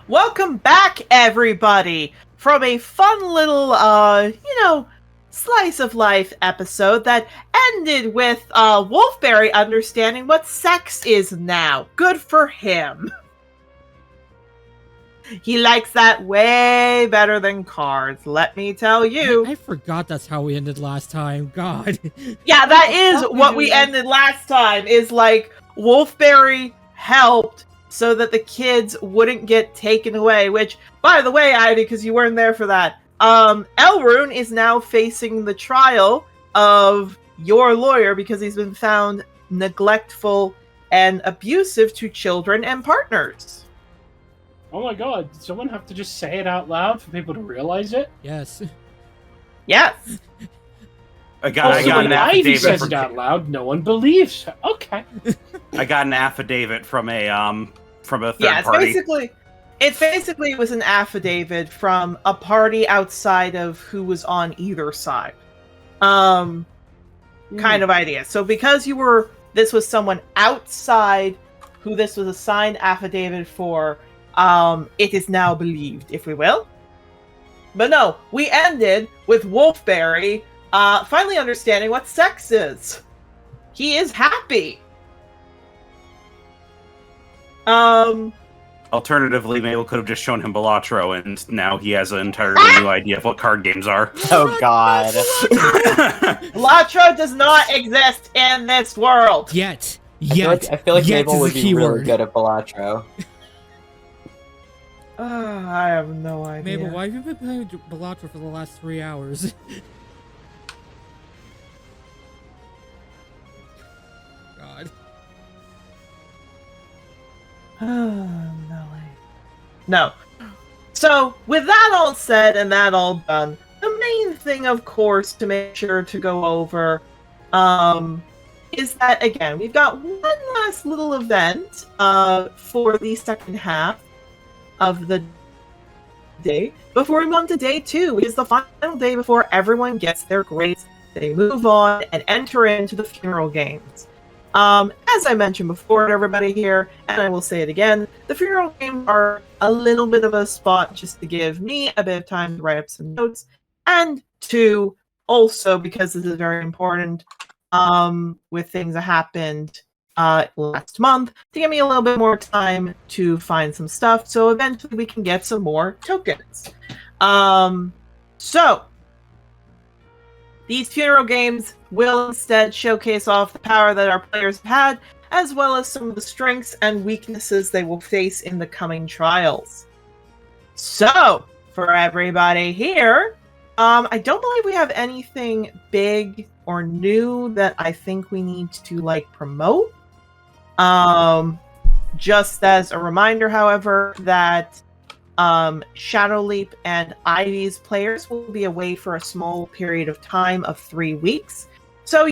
Welcome back, everybody, from a fun little, slice of life episode that ended with Wolfberry understanding what sex is now. Good for him. He likes that way better than cards, let me tell you. I forgot that's how we ended last time. God. Yeah, that is what we ended last time, is like Wolfberry helped so that the kids wouldn't get taken away, which, by the way, Ivy, because you weren't there for that, Elrune is now facing the trial of your lawyer because he's been found neglectful and abusive to children and partners. Oh my god, did someone have to just say it out loud for people to realize it? Yes. Yes. I got an Ivy affidavit. says it out loud, no one believes her. Okay. I got an affidavit from a third Yeah, party. It basically was an affidavit from a party outside of who was on either side. Kind of idea. So because this was someone outside who this was a signed affidavit for, it is now believed, if we will. But no, we ended with Wolfberry finally understanding what sex is. He is happy. Alternatively, Mabel could have just shown him Balatro, and now he has an entirely new idea of what card games are. Oh god. Balatro does not exist in this world. Yet. I feel like Yet Mabel is would a be keyword. really good at Balatro. I have no idea. Mabel, why have you been playing Balatro for the last 3 hours? God. No. So, with that all said and that all done, the main thing, of course, to make sure to go over, is that, again, we've got one last little event, for the second half of the day, before we move on to day 2, which is the final day before everyone gets their grades. They move on and enter into the funeral games. As I mentioned before to everybody here, and I will say it again, the funeral games are a little bit of a spot just to give me a bit of time to write up some notes, and to also, because this is very important, with things that happened last month, to give me a little bit more time to find some stuff, so eventually we can get some more tokens. So, these funeral games will instead showcase off the power that our players have had, as well as some of the strengths and weaknesses they will face in the coming trials. So, for everybody here, I don't believe we have anything big or new that I think we need to, promote. Just as a reminder, however, that Shadowleap and Ivy's players will be away for a small period of time of 3 weeks, so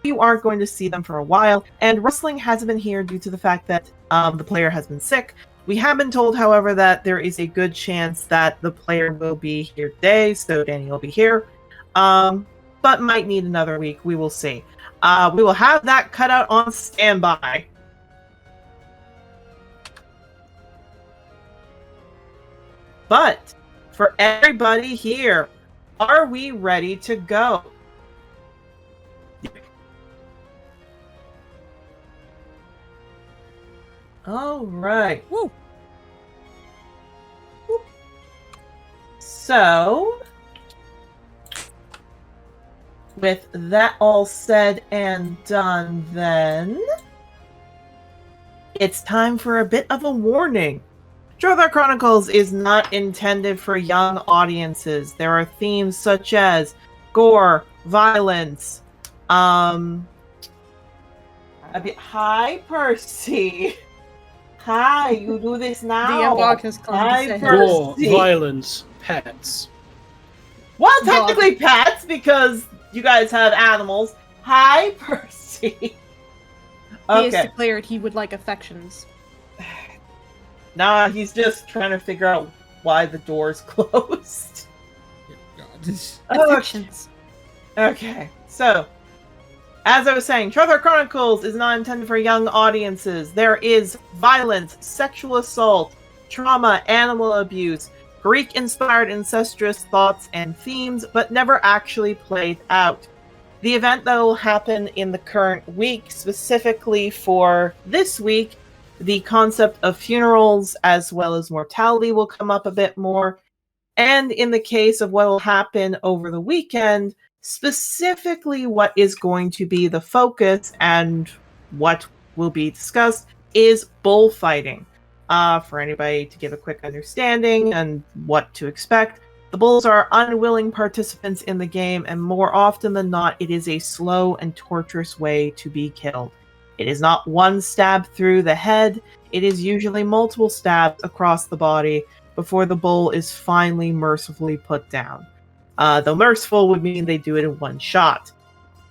you aren't going to see them for a while, and Rustling hasn't been here due to the fact that the player has been sick. We have been told, however, that there is a good chance that the player will be here today, so Danny will be here, but might need another week. We will see. We will have that cut out on standby. But for everybody here, are we ready to go? All right. Woo. So, with that all said and done, then it's time for a bit of a warning. Trothar Chronicles is not intended for young audiences. There are themes such as gore, violence, hi, Percy. Hi, you do this now. The Embog has come Hi, to say War, Percy. violence, pets. Well, technically pets, because you guys have animals. Hi, Percy. He Okay. has declared he would like affections. Nah, he's just trying to figure out why the door's closed. God. Affections. Okay, so, as I was saying, Trothar Chronicles is not intended for young audiences. There is violence, sexual assault, trauma, animal abuse, Greek-inspired incestuous thoughts and themes, but never actually played out. The event that will happen in the current week, specifically for this week, the concept of funerals as well as mortality will come up a bit more. And in the case of what will happen over the weekend, specifically what is going to be the focus and what will be discussed is bullfighting. For anybody to give a quick understanding and what to expect, the bulls are unwilling participants in the game, and more often than not, it is a slow and torturous way to be killed. It is not one stab through the head, it is usually multiple stabs across the body before the bull is finally mercifully put down. Though merciful would mean they do it in one shot.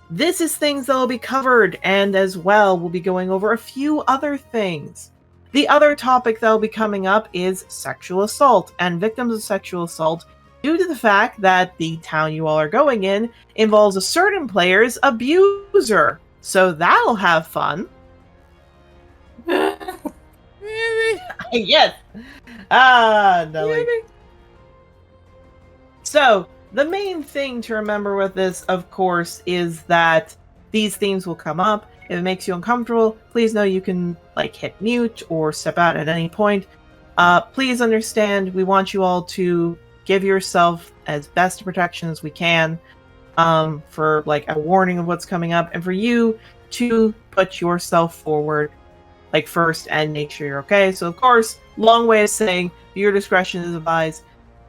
This is things that will be covered, and as well, we'll be going over a few other things. The other topic that will be coming up is sexual assault and victims of sexual assault, due to the fact that the town you all are going in involves a certain player's abuser. So that'll have fun. Yes! Nelly. So, the main thing to remember with this, of course, is that these themes will come up. If it makes you uncomfortable, please know you can hit mute or step out at any point. Please understand, we want you all to give yourself as best protection as we can, for a warning of what's coming up, and for you to put yourself forward first and make sure you're okay. So of course, long way of saying viewer discretion is advised.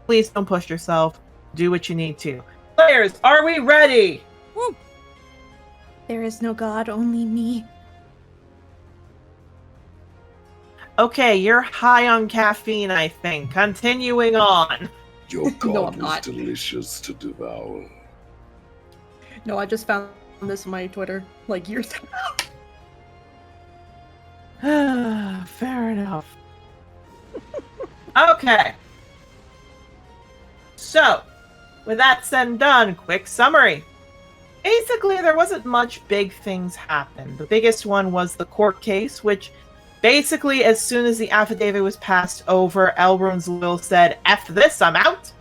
Please don't push yourself. Do what you need to. Players, are we ready? Woo. There is no God, only me. Okay, you're high on caffeine, I think. Continuing on. Your No, god I'm was not. delicious to devour. No, I just found this on my Twitter years ago. Fair enough. Okay. So, with that said and done, quick summary. Basically, there wasn't much big things happen. The biggest one was the court case, which basically, as soon as the affidavit was passed over, Elrond's will said, F this, I'm out.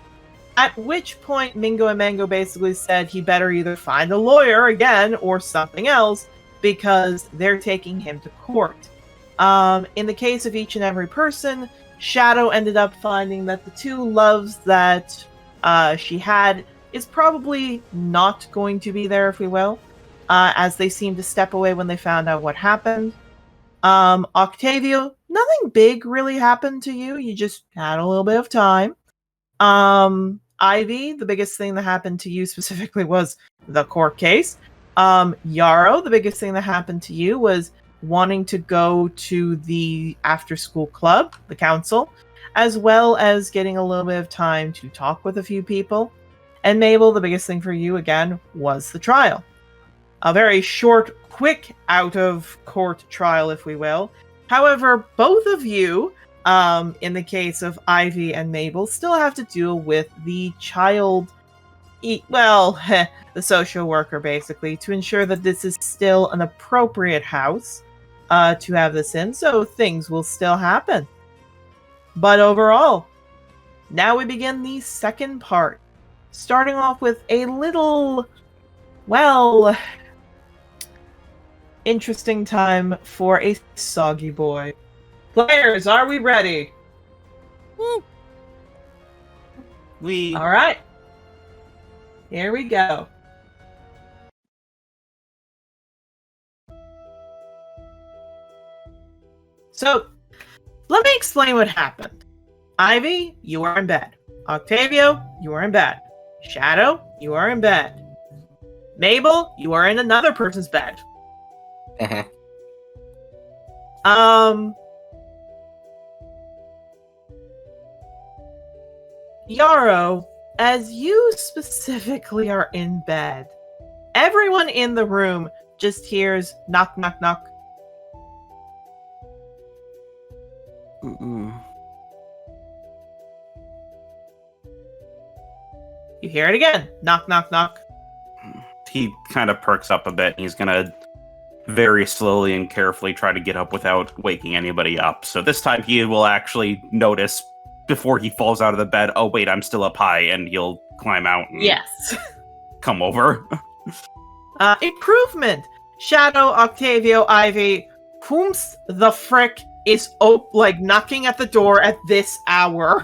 At which point, Mingo and Mango basically said he better either find a lawyer again or something else, because they're taking him to court. In the case of each and every person, Shadow ended up finding that the two loves that she had is probably not going to be there, if we will, as they seemed to step away when they found out what happened. Octavio, nothing big really happened to you. You just had a little bit of time. Ivy, the biggest thing that happened to you specifically was the court case. Yarrow, the biggest thing that happened to you was wanting to go to the after-school club, the council, as well as getting a little bit of time to talk with a few people. And Mabel, the biggest thing for you, again, was the trial. A very short, quick out-of-court trial, if we will. However, both of you, in the case of Ivy and Mabel, still have to deal with the the social worker, basically, to ensure that this is still an appropriate house to have this in, so things will still happen. But overall, now we begin the second part, starting off with a little, interesting time for a soggy boy. Players, are we ready? Woo. All right. Here we go. So, let me explain what happened. Ivy, you are in bed. Octavio, you are in bed. Shadow, you are in bed. Mabel, you are in another person's bed. Yarrow, as you specifically are in bed, everyone in the room just hears knock, knock, knock. Mm-mm. You hear it again. Knock, knock, knock. He kind of perks up a bit, and he's gonna very slowly and carefully try to get up without waking anybody up. So this time he will actually notice before he falls out of the bed, oh wait, I'm still up high, and he'll climb out and Yes. come over. Improvement. Shadow, Octavio, Ivy. Whom's the frick is knocking at the door at this hour?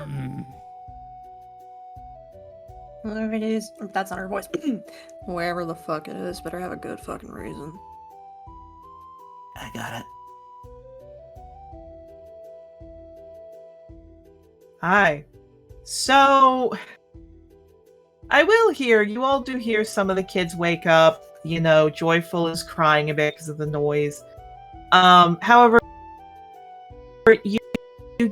Whatever it is, that's not her voice. Wherever the fuck it is, better have a good fucking reason. I got it. Hi. So, I will hear, you all do hear some of the kids wake up. You know, Joyful is crying a bit because of the noise. However, you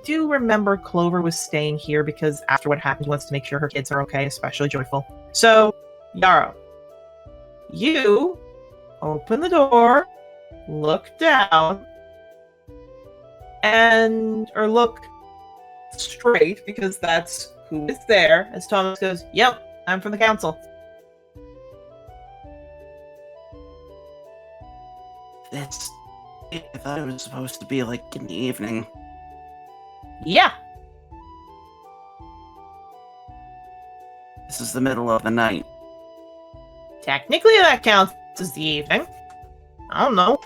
do remember Clover was staying here because after what happened, she wants to make sure her kids are okay, especially Joyful. So, Yarrow, you open the door, look down, or look straight, because that's who is there, as Thomas goes, "Yep, I'm from the council." I thought it was supposed to be like in the evening. Yeah. This is the middle of the night. Technically that counts as the evening. I don't know.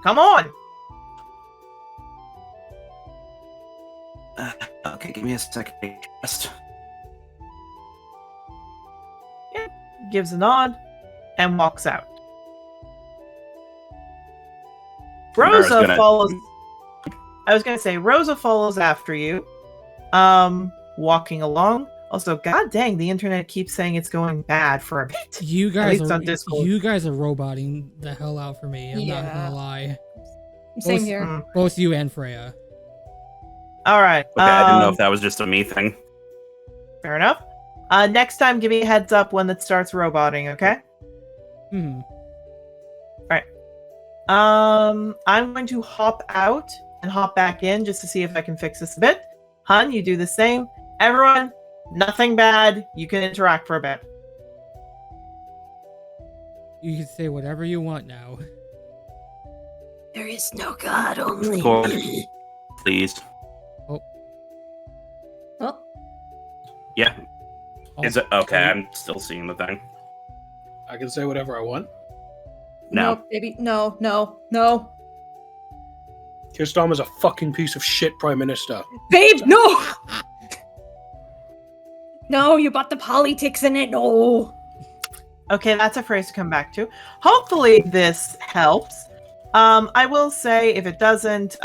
Come on. Okay, give me a second. Just Gives a nod and walks out. Mara's Rosa gonna- follows. I was gonna say Rosa follows after you, walking along. Also, god dang, the internet keeps saying it's going bad for a bit. You guys least are on Discord. you guys are roboting the hell out for me. I'm not Yeah. gonna lie. Same Both- here. Mm. Both you and Freya. All right. Okay, I didn't know if that was just a me thing. Fair enough. Next time, give me a heads up when it starts roboting. Okay. Hmm. I'm going to hop out and hop back in just to see if I can fix this a bit. Hun, you do the same. Everyone, nothing bad. You can interact for a bit. You can say whatever you want now. There is no God, only Discord, me. please. Well, Yeah. Is it okay? I'm still seeing the thing. I can say whatever I want. No. baby, no. Keir Starmer's a fucking piece of shit prime minister. Babe, no! No, you bought the politics in it, no! Okay, that's a phrase to come back to. Hopefully this helps. I will say, if it doesn't,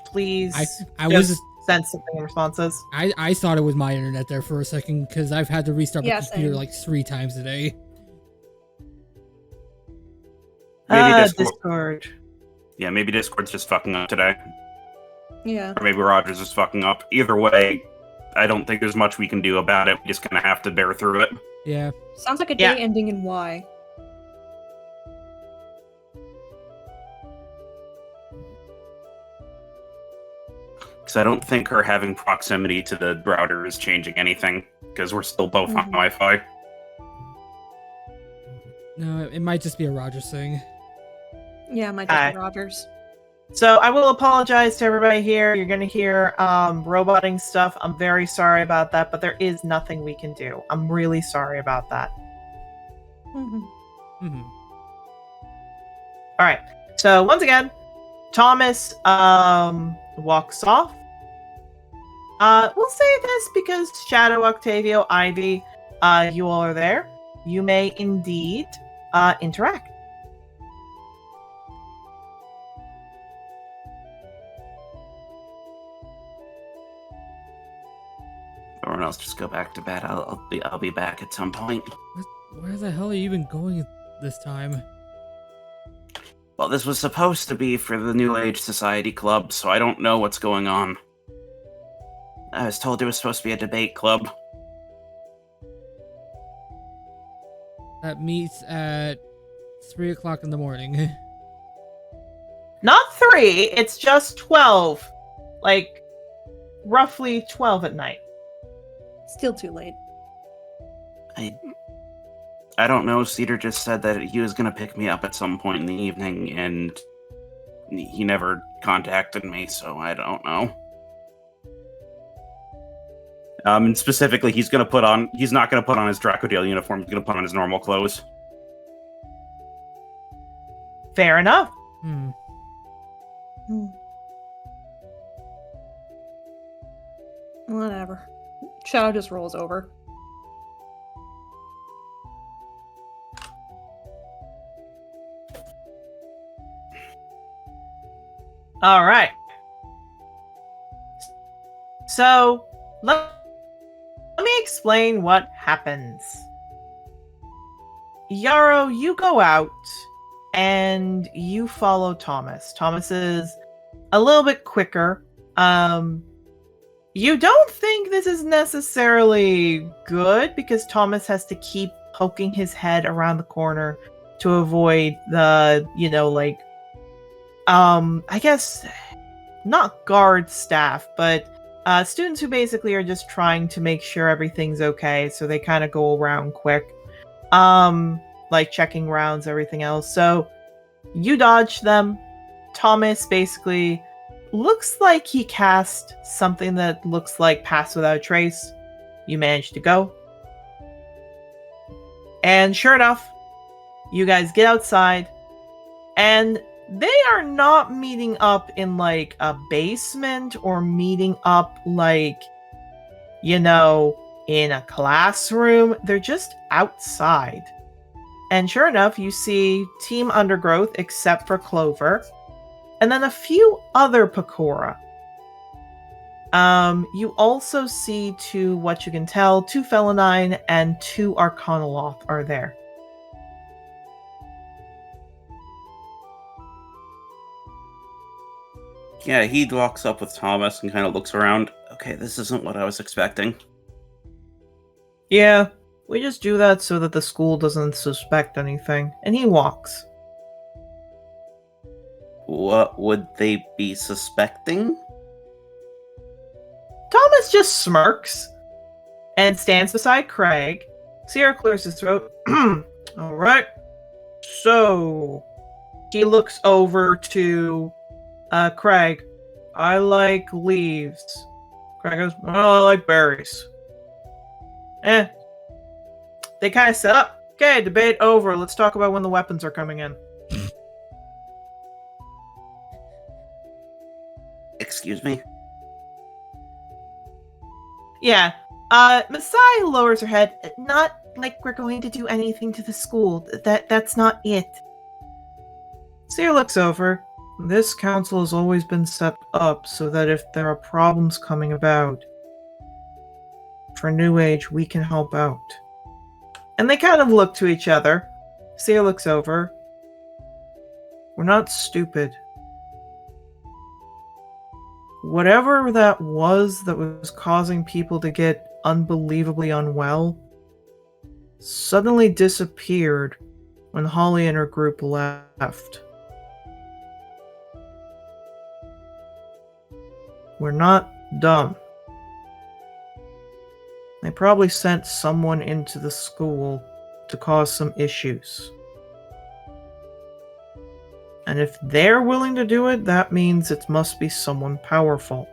please I just was send something in responses. I thought it was my internet there for a second because I've had to restart my Yeah, computer same. like 3 times a day. Maybe Discord. Yeah, maybe Discord's just fucking up today. Yeah. Or maybe Rogers is fucking up. Either way, I don't think there's much we can do about it. We just kind of have to bear through it. Yeah. Sounds like a Yeah. day ending in Y. Because I don't think her having proximity to the router is changing anything. Because we're still both on Mhm. Wi-Fi. No, it might just be a Rogers thing. Yeah, my Hi. Dr. Rogers. So I will apologize to everybody here. You're going to hear roboting stuff. I'm very sorry about that, but there is nothing we can do. I'm really sorry about that. Mhm. Hmm. All right. So once again, Thomas walks off. We'll say this because Shadow, Octavio, Ivy, you all are there. You may indeed interact. Everyone else just go back to bed. I'll be back at some point. Where the hell are you even going this time? Well, this was supposed to be for the New Age Society Club, so I don't know what's going on. I was told it was supposed to be a debate club. That meets at 3 o'clock in the morning. Not 3, it's just 12. Like, roughly 12 at night. Still too late. I don't know. Cedar just said that he was going to pick me up at some point in the evening, and he never contacted me, so I don't know. And specifically, he's not going to put on his Dracodale uniform. He's going to put on his normal clothes. Fair enough. Hmm. Whatever. Shadow just rolls over. All right. So, let me explain what happens. Yarrow, you go out and you follow Thomas. Thomas is a little bit quicker. You don't think this is necessarily good because Thomas has to keep poking his head around the corner to avoid the, I guess not guard staff, but students who basically are just trying to make sure everything's okay, so they kind of go around quick. Like checking rounds, everything else. So you dodge them. Thomas basically looks like he cast something that looks like Pass Without a Trace. You manage to go. And sure enough, you guys get outside, and they are not meeting up in like a basement or meeting up like, in a classroom. They're just outside. And sure enough, you see Team Undergrowth except for Clover, and then a few other Pakora. You also see two, what you can tell, 2 Felinine and 2 Arcanoloth are there. Yeah, he walks up with Thomas and kind of looks around. Okay, this isn't what I was expecting. Yeah, we just do that so that the school doesn't suspect anything. And he walks. What would they be suspecting? Thomas just smirks and stands beside Craig. Sierra clears his throat. Alright. So, he looks over to Craig. I like leaves. Craig goes, well, I like berries. They kind of set up. Okay, debate over. Let's talk about when the weapons are coming in. Excuse me? Yeah. Masai lowers her head. Not like we're going to do anything to the school. That's not it. Seer looks over. This council has always been set up so that if there are problems coming about, for New Age, we can help out. And they kind of look to each other. Seer looks over. We're not stupid. Whatever that was causing people to get unbelievably unwell suddenly disappeared when Holly and her group left. We're not dumb. They probably sent someone into the school to cause some issues. And if they're willing to do it, that means it must be someone powerful.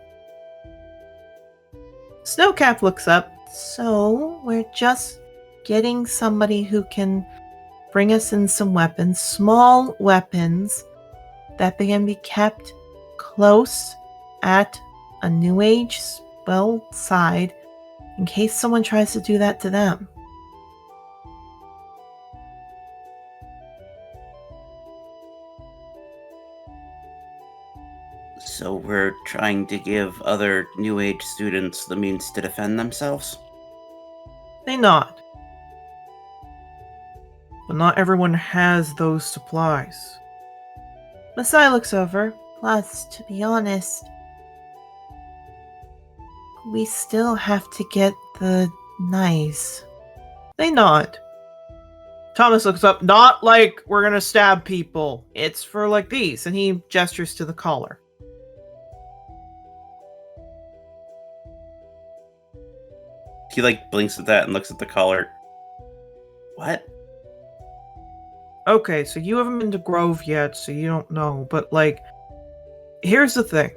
Snowcap looks up. So, we're just getting somebody who can bring us in some weapons, small weapons, that can be kept close at a New Age spell side in case someone tries to do that to them. So we're trying to give other New Age students the means to defend themselves? They nod. But not everyone has those supplies. Masai looks over. Plus, to be honest, we still have to get the knives. They nod. Thomas looks up. Not like we're gonna stab people. It's for like these. And he gestures to the collar. He blinks at that and looks at the collar. What? Okay, so you haven't been to Grove yet, so you don't know. But, like, here's the thing.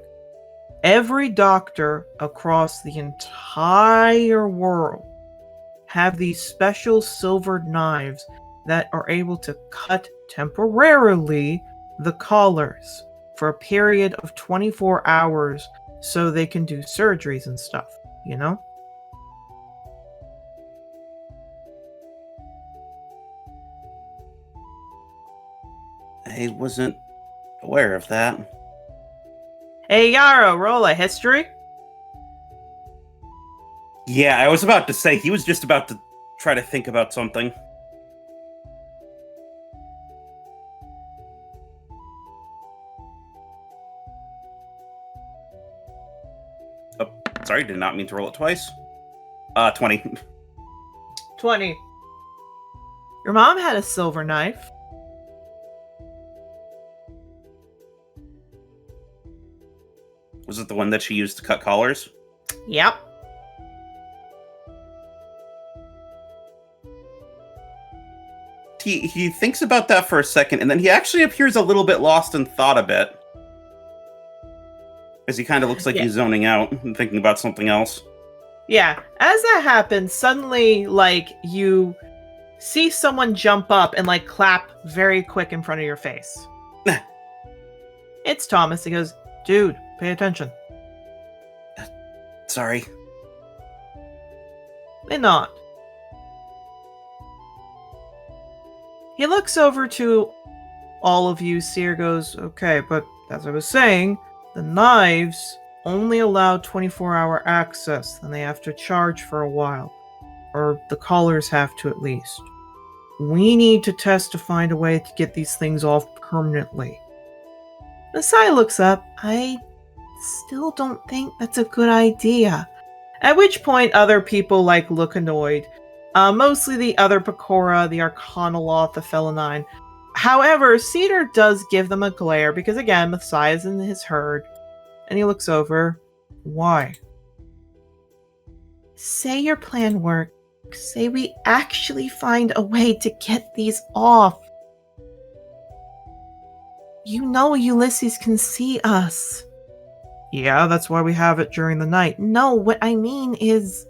Every doctor across the entire world have these special silvered knives that are able to cut temporarily the collars for a period of 24 hours so they can do surgeries and stuff, you know? I wasn't aware of that. Hey, Yarrow, roll a history. Yeah, I was about to say, he was just about to try to think about something. Oh, sorry, did not mean to roll it twice. 20. 20. Your mom had a silver knife. Was it the one that she used to cut collars? Yep. He thinks about that for a second, and then he actually appears a little bit lost in thought a bit. As he kind of looks like he's zoning out and thinking about something else. Yeah, as that happens, suddenly, like, you see someone jump up and, like, clap very quick in front of your face. It's Thomas. He goes, dude, pay attention. Sorry. They nod. He looks over to all of you. Seer goes, okay, but as I was saying, the knives only allow 24-hour access, then they have to charge for a while. Or the collars have to, at least. We need to test to find a way to get these things off permanently. Masai looks up. I still don't think that's a good idea. At which point other people, like, look annoyed. Mostly the other Pecora, the Arcanoloth, the Felinine. However, Cedar does give them a glare because, again, Messiah's in his herd. And he looks over. Why? Say your plan works. Say we actually find a way to get these off. You know Ulysses can see us. Yeah, that's why we have it during the night. No, what I mean is...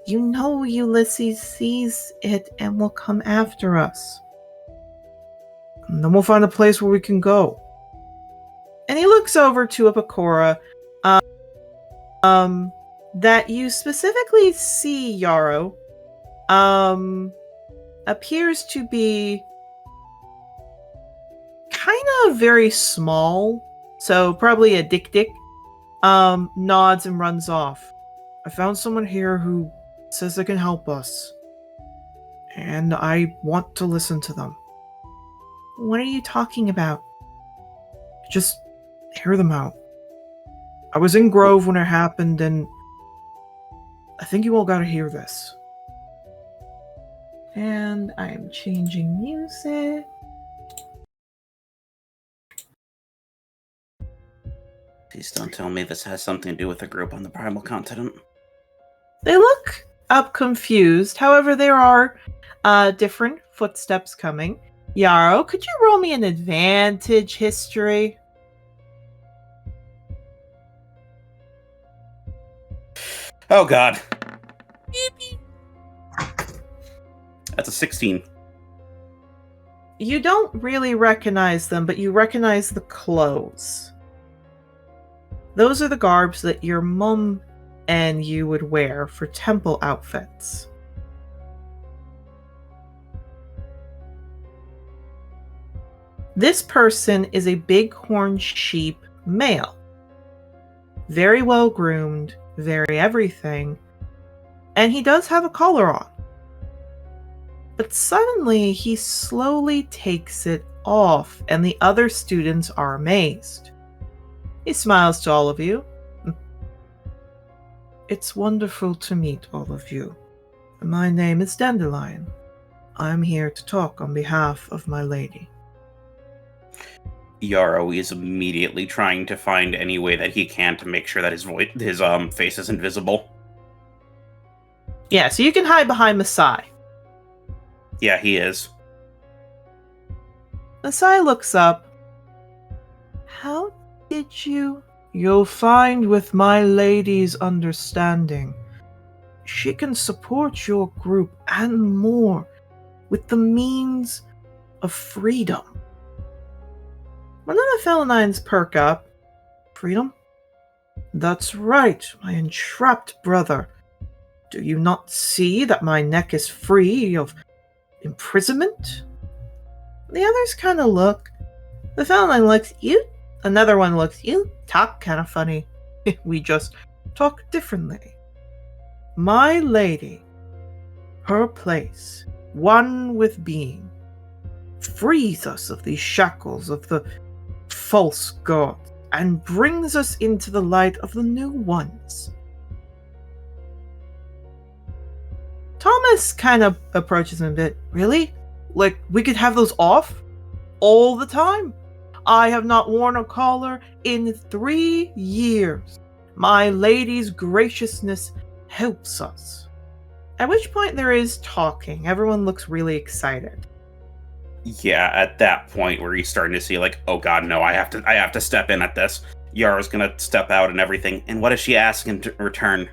You know Ulysses sees it and will come after us. And then we'll find a place where we can go. And he looks over to a Pecora that you specifically see, Yarrow, appears to be kind of very small, so probably a dick, nods and runs off. I found someone here who says they can help us, and I want to listen to them. What are you talking about? Just hear them out. I was in Grove when it happened, and I think you all gotta hear this. And I'm changing music. Please don't tell me this has something to do with the group on the Primal Continent. They look up confused. However, there are different footsteps coming. Yarrow, could you roll me an advantage history? Oh god. That's a 16. You don't really recognize them, but you recognize the clothes. Those are the garbs that your mum and you would wear for temple outfits. This person is a bighorn sheep male. Very well groomed, very everything, and he does have a collar on. But suddenly he slowly takes it off, and the other students are amazed. He smiles to all of you. It's wonderful to meet all of you. My name is Dandelion. I'm here to talk on behalf of my lady. Yarrow is immediately trying to find any way that he can to make sure that his face isn't visible. Yeah, so you can hide behind Masai. Yeah, he is. Messiah looks up. How did you? You'll find with my lady's understanding, she can support your group and more with the means of freedom. One of the Felonines perk up. Freedom? That's right, my entrapped brother. Do you not see that my neck is free of imprisonment? The others kind of look. The Felonine looks, you. Another one looks, you talk kind of funny. We just talk differently. My lady, her place, one with being, frees us of these shackles of the false gods and brings us into the light of the new ones. Thomas kind of approaches him a bit. Really? Like, we could have those off all the time? I have not worn a collar in 3 years. My lady's graciousness helps us. At which point there is talking. Everyone looks really excited. Yeah, at that point where he's starting to see like, oh god, no, I have to step in at this. Yarrow's gonna step out and everything. And what does she ask in return?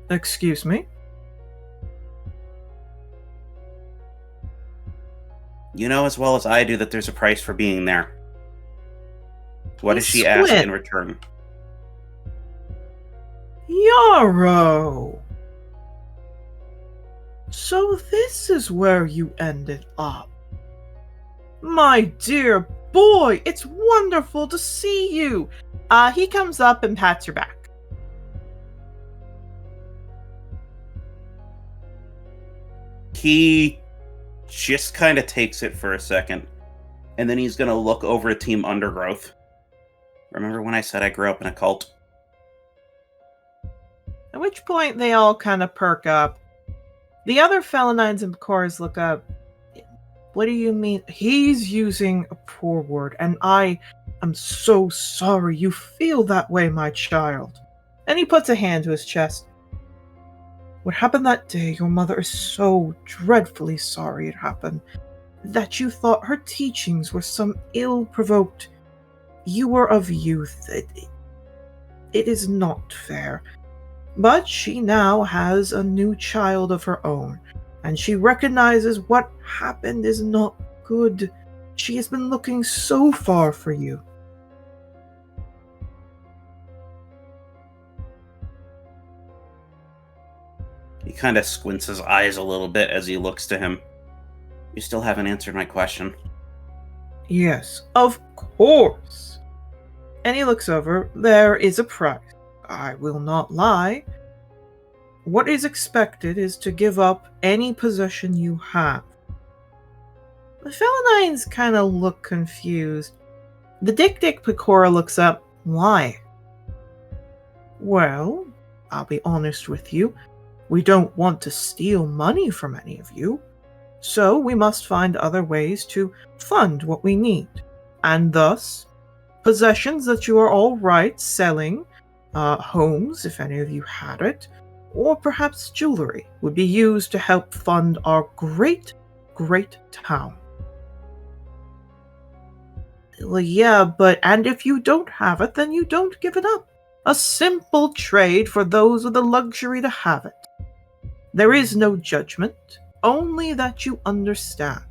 Excuse me? You know as well as I do that there's a price for being there. What does she Squid. ask in return? Yarrow! So this is where you ended up. My dear boy, it's wonderful to see you. He comes up and pats your back. He just kind of takes it for a second, and then he's going to look over at Team Undergrowth. Remember when I said I grew up in a cult? At which point they all kind of perk up. The other Felonines and Cores look up. What do you mean? He's using a poor word, and I am so sorry you feel that way, my child. And he puts a hand to his chest. What happened that day, your mother is so dreadfully sorry it happened, that you thought her teachings were some ill-provoked. You were of youth. It is not fair. But she now has a new child of her own, and she recognizes what happened is not good. She has been looking so far for you. He kind of squints his eyes a little bit as he looks to him. You still haven't answered my question. Yes, of course. And he looks over. There is a price. I will not lie. What is expected is to give up any possession you have. The Felonines kind of look confused. The Dick Pecora looks up. Why? Well, I'll be honest with you. We don't want to steal money from any of you. So we must find other ways to fund what we need. And thus, possessions that you are all right selling, homes, if any of you had it, or perhaps jewelry, would be used to help fund our great, great town. Well, yeah, and if you don't have it, then you don't give it up. A simple trade for those with the luxury to have it. There is no judgment, only that you understand.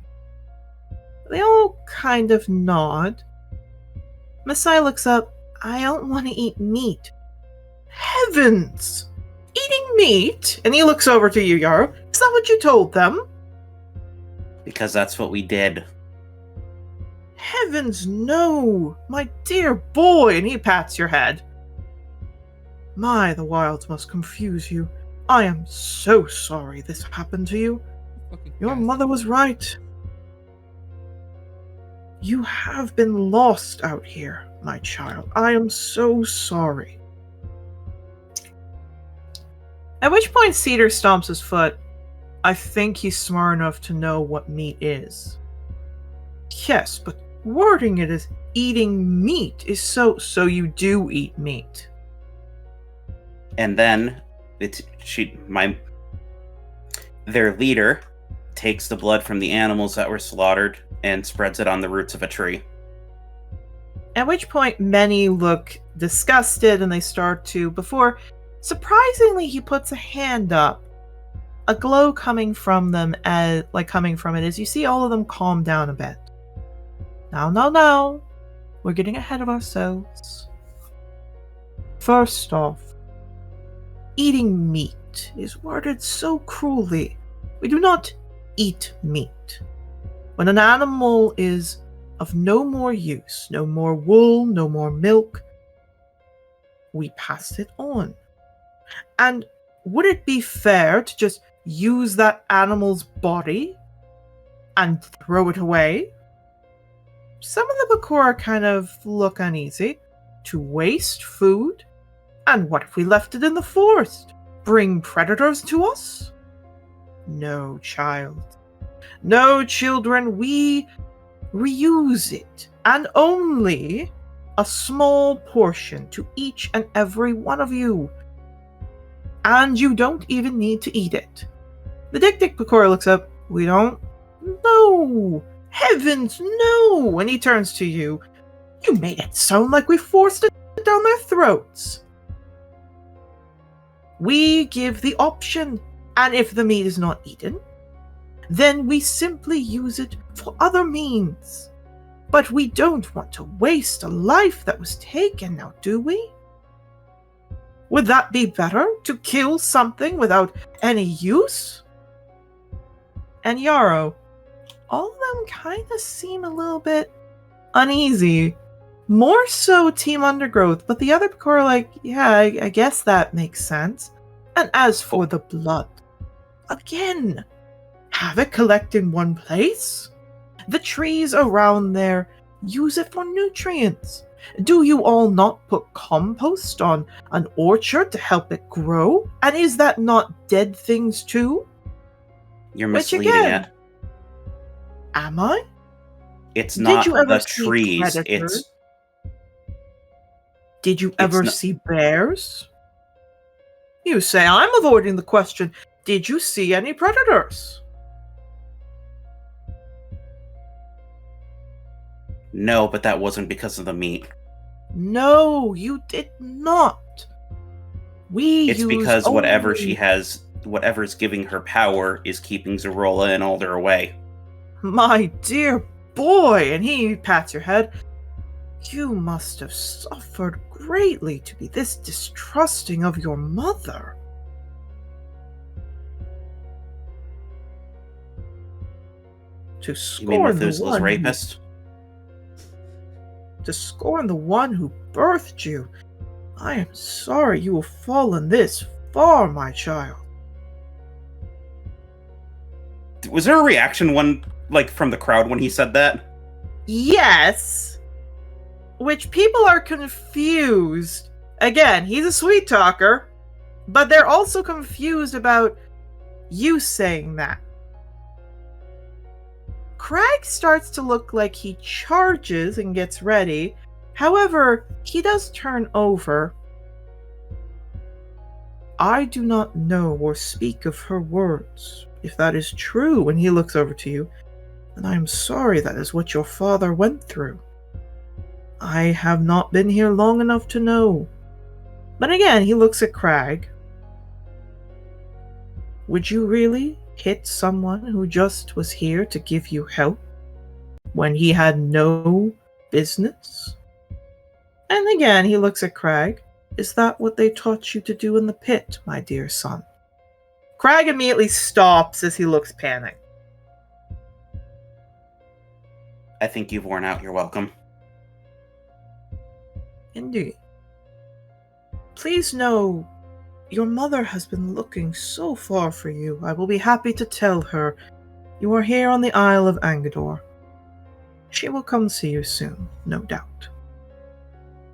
They all kind of nod. Messiah looks up. I don't want to eat meat. Heavens! Eating meat? And he looks over to you, Yarrow. Is that what you told them? Because that's what we did. Heavens, no! My dear boy! And he pats your head. My, the wilds must confuse you. I am so sorry this happened to you. Your mother was right. You have been lost out here, my child. I am so sorry. At which point Cedar stomps his foot. I think he's smart enough to know what meat is. Yes, but wording it as eating meat is so you do eat meat. And then their leader takes the blood from the animals that were slaughtered and spreads it on the roots of a tree. At which point, many look disgusted and they start to, before surprisingly, he puts a hand up, a glow coming from them, coming from it, as you see all of them calm down a bit. Now, we're getting ahead of ourselves. First off, eating meat is worded so cruelly. We do not eat meat. When an animal is of no more use, no more wool, no more milk, we pass it on. And would it be fair to just use that animal's body and throw it away? Some of the Bakura kind of look uneasy. To waste food? And what if we left it in the forest? Bring predators to us? No, child. No, children, we reuse it, and only a small portion to each and every one of you. And you don't even need to eat it. The Dik Bakura looks up. We don't? No! Heavens, no! And he turns to you. You made it sound like we forced it down their throats. We give the option, and if the meat is not eaten, then we simply use it for other means. But we don't want to waste a life that was taken, now do we? Would that be better, to kill something without any use? And Yarrow, all of them kind of seem a little bit uneasy. More so Team Undergrowth, but the other Bakura are like, yeah, I guess that makes sense. And as for the blood, again, have it collect in one place? The trees around there use it for nutrients. Do you all not put compost on an orchard to help it grow? And is that not dead things too? You're Which misleading again, it. Am I? It's not you ever the see trees. predators? Did you ever see bears? You say I'm avoiding the question. Did you see any predators? No, but that wasn't because of the meat. No, you did not. It's use because whatever only- she has, whatever's giving her power is keeping Zarola and Alder away. My dear boy, and he pats your head. You must have suffered greatly to be this distrusting of your mother. To You mean scorn the Methuselah's one rapist? to scorn the one who birthed you. I am sorry you have fallen this far, my child. Was there a reaction from the crowd when he said that? Yes. Which people are confused. Again, he's a sweet talker, but they're also confused about you saying that. Crag starts to look like he charges and gets ready. However, he does turn over. I do not know or speak of her words. If that is true, when he looks over to you, then I am sorry that is what your father went through. I have not been here long enough to know. But again, he looks at Crag. Would you really hit someone who just was here to give you help when he had no business? And again, he looks at Crag. Is that what they taught you to do in the pit, my dear son? Crag immediately stops as he looks panicked. I think you've worn out your welcome. Indeed. Please know, your mother has been looking so far for you. I will be happy to tell her you are here on the Isle of Angador. She will come see you soon, no doubt.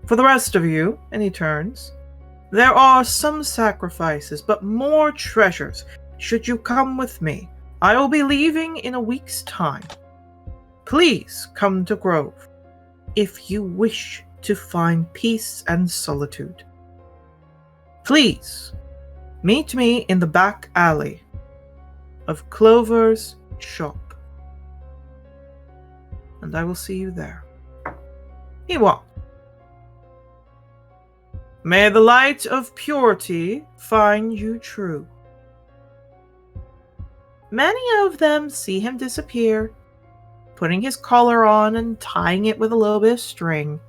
For the rest of you, and he turns, there are some sacrifices, but more treasures. Should you come with me, I will be leaving in a week's time. Please come to Grove, if you wish to find peace and solitude. Please, meet me in the back alley of Clover's shop. and I will see you there. He walked. May the light of purity find you true. Many of them see him disappear, putting his collar on and tying it with a little bit of string.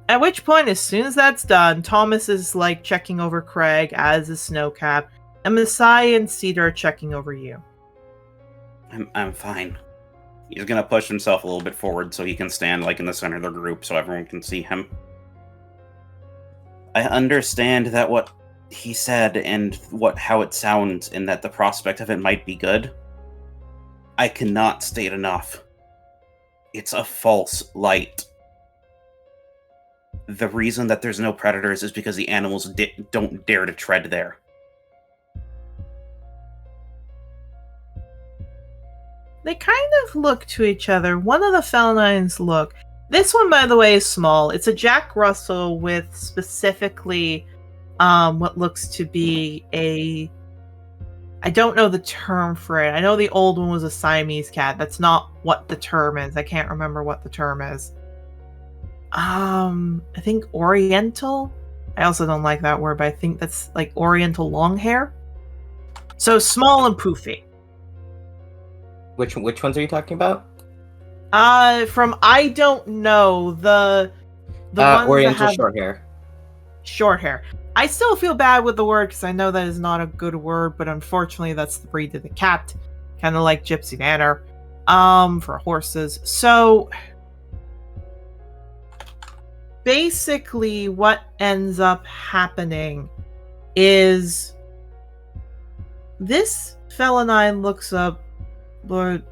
At which point, as soon as that's done, Thomas is like checking over Craig as a Snowcap, and Masai and Cedar are checking over you. I'm fine. He's gonna push himself a little bit forward so he can stand like in the center of the group so everyone can see him. I understand that what he said and how it sounds and that the prospect of it might be good. I cannot state enough. It's a false light. The reason that there's no predators is because the animals don't dare to tread there. They kind of look to each other. One of the felines look. This one, by the way, is small. It's a Jack Russell with specifically what looks to be a... I don't know the term for it. I know the old one was a Siamese cat. That's not what the term is. I can't remember what the term is. I think Oriental? I also don't like that word, but I think that's like Oriental long hair. So small and poofy. Which ones are you talking about? From I don't know the ones Oriental that have short hair. short hair. I still feel bad with the word because I know that is not a good word, but unfortunately that's the breed of the cat, kind of like Gypsy Manor, for horses. So basically, what ends up happening is this feline looks up, but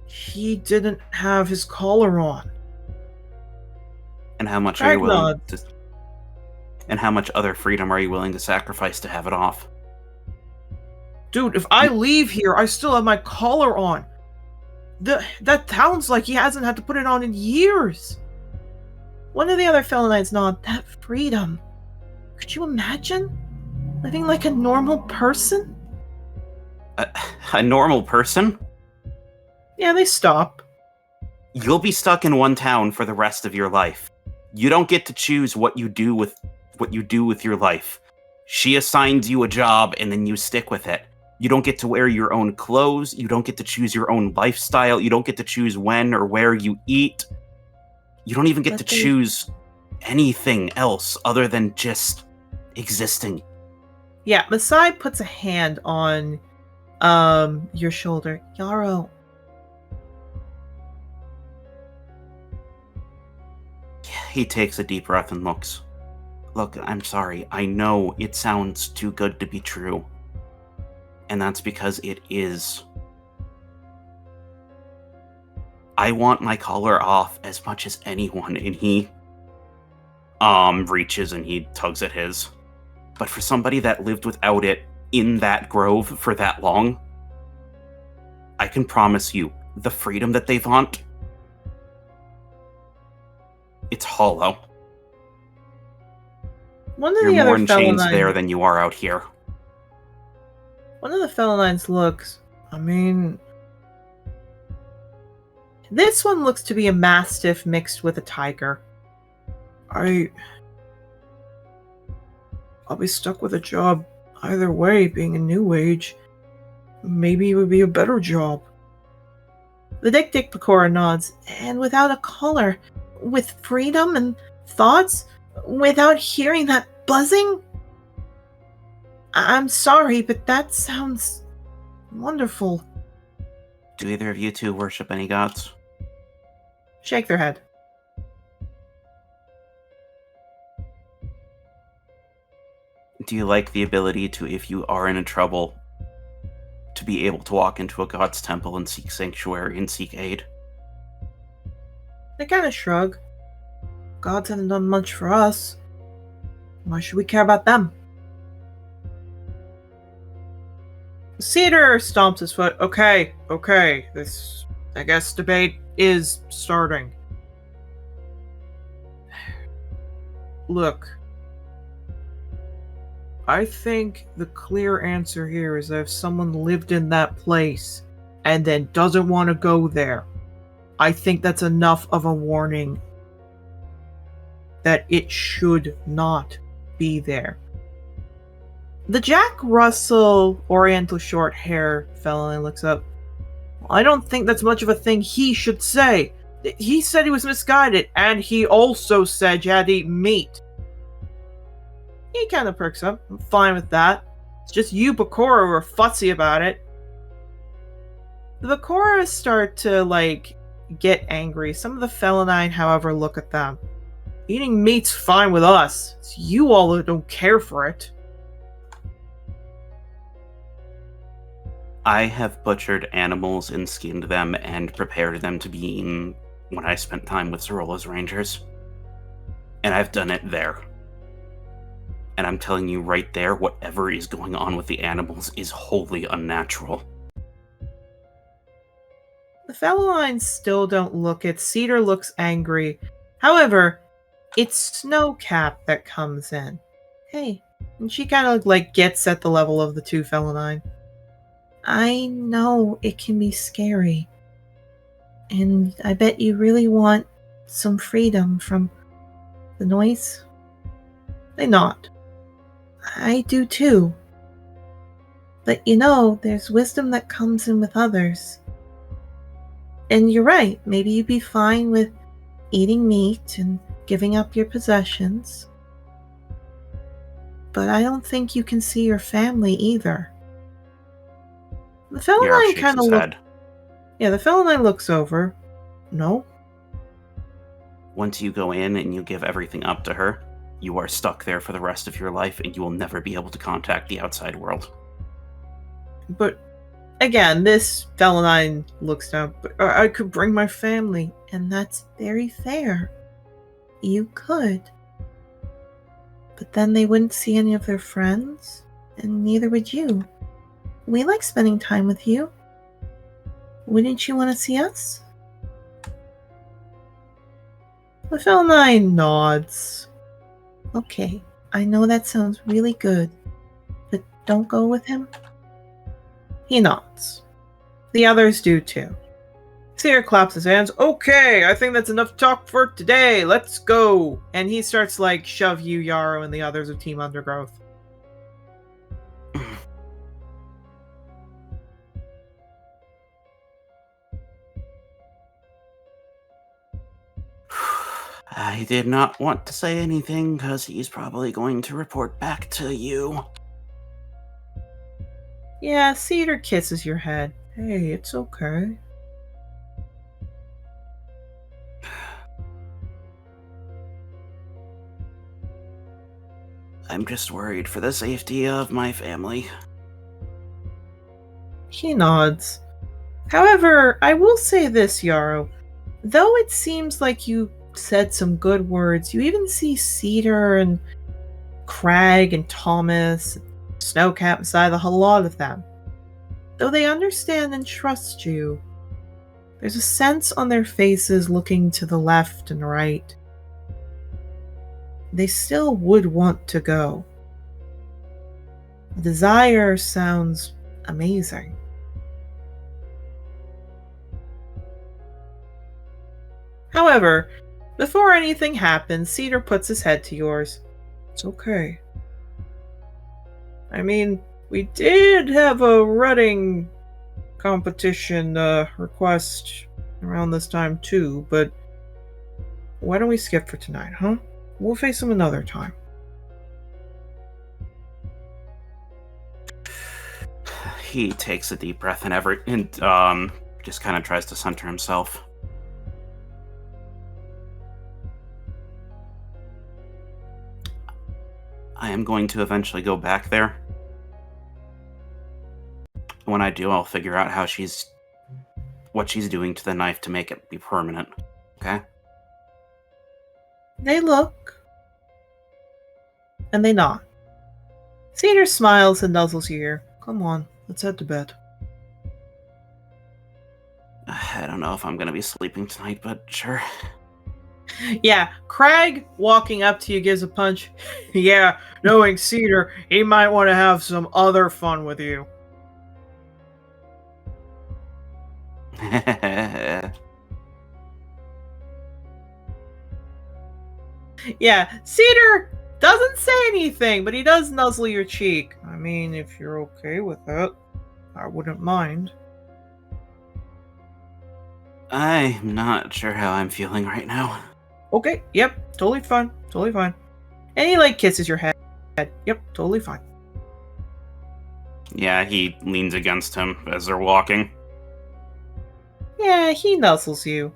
he didn't have his collar on. And how much are you willing Ragnar. to... And how much other freedom are you willing to sacrifice to have it off? Dude, if I leave here, I still have my collar on. That sounds like he hasn't had to put it on in years. One of the other felines nod. That freedom. Could you imagine? Living like a normal person? A normal person? Yeah, they stop. You'll be stuck in one town for the rest of your life. You don't get to choose what you do with your life. She assigns you a job and then you stick with it. You don't get to wear your own clothes. You don't get to choose your own lifestyle. You don't get to choose when or where you eat. You don't even get to choose anything else other than just existing. Yeah, Masai puts a hand on your shoulder. Yarrow. He takes a deep breath and looks. Look, I'm sorry. I know it sounds too good to be true. And that's because it is. I want my collar off as much as anyone, and he reaches and he tugs at his. But for somebody that lived without it in that grove for that long, I can promise you, the freedom that they want, it's hollow. One of You're the more other in chains felines. there than you are out here. One of the felines looks. I mean, this one looks to be a mastiff mixed with a tiger. I'll be stuck with a job either way. Being a new age, maybe it would be a better job. The Dick Pecora nods, and without a collar, with freedom and thoughts, without hearing that buzzing? I'm sorry, but that sounds wonderful. Do either of you two worship any gods? Shake their head. Do you like the ability to, if you are in a trouble, to be able to walk into a god's temple and seek sanctuary and seek aid? They kind of shrug. Gods haven't done much for us. Why should we care about them? Cedar stomps his foot. Okay. This, I guess, debate is starting. Look. I think the clear answer here is that if someone lived in that place and then doesn't want to go there, I think that's enough of a warning that it should not be there. The Jack Russell Oriental short hair fellow looks up. I don't think that's much of a thing he should say. He said he was misguided, and he also said you had to eat meat. He kind of perks up. I'm fine with that. It's just you, Bakura, who are fussy about it. The Bakura start to, get angry. Some of the Felinine, however, look at them. Eating meat's fine with us. It's you all who don't care for it. I have butchered animals and skinned them and prepared them to be eaten when I spent time with Zorola's Rangers. And I've done it there. And I'm telling you right there, whatever is going on with the animals is wholly unnatural. The Felines still don't look it. Cedar looks angry. However, it's Snowcap that comes in. Hey. And she kind of gets at the level of the two Felinine. I know it can be scary. And I bet you really want some freedom from the noise. They nod. I do too. But there's wisdom that comes in with others. And you're right, maybe you'd be fine with eating meat and giving up your possessions. But I don't think you can see your family either. The Felinine kind of looks. Yeah, the Felinine looks over. No. Once you go in and you give everything up to her, you are stuck there for the rest of your life and you will never be able to contact the outside world. But again, this Felinine looks down. But I could bring my family, and that's very fair. You could. But then they wouldn't see any of their friends, and neither would you. We like spending time with you. Wouldn't you want to see us? The Felinine nods. Okay, I know that sounds really good, but don't go with him? He nods. The others do too. Seer claps his hands. Okay, I think that's enough talk for today. Let's go. And he starts shove you, Yarrow, and the others of Team Undergrowth. I did not want to say anything because he's probably going to report back to you. Yeah, Cedar kisses your head. Hey, it's okay. I'm just worried for the safety of my family. He nods. However, I will say this, Yarrow. Though it seems like you said some good words, you even see Cedar and Crag and Thomas, and Snowcap beside a lot of them. Though they understand and trust you, there's a sense on their faces looking to the left and right. They still would want to go. The desire sounds amazing. However, before anything happens, Cedar puts his head to yours. It's okay. I mean, we did have a running competition request around this time too, but why don't we skip for tonight, huh? We'll face him another time. He takes a deep breath and just kind of tries to center himself. I am going to eventually go back there. When I do, I'll figure out what she's doing to the knife to make it be permanent. Okay? They look. And they nod. Cedar smiles and nuzzles your ear. Come on, let's head to bed. I don't know if I'm going to be sleeping tonight, but sure. Yeah, Crag walking up to you gives a punch. Yeah, knowing Cedar, he might want to have some other fun with you. Yeah, Cedar doesn't say anything, but he does nuzzle your cheek. I mean, if you're okay with it, I wouldn't mind. I'm not sure how I'm feeling right now. Okay, yep, totally fine, totally fine. And he, like, kisses your head. Yep, totally fine. Yeah, he leans against him as they're walking. Yeah, he nuzzles you.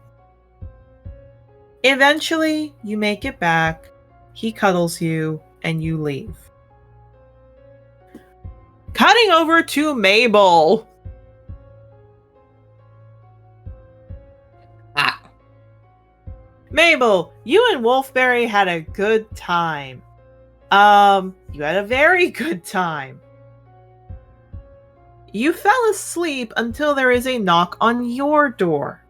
Eventually, you make it back, he cuddles you, and you leave. Cutting over to Mabel. Ah, Mabel, you and Wolfberry had a good time. You had a very good time. You fell asleep until there is a knock on your door.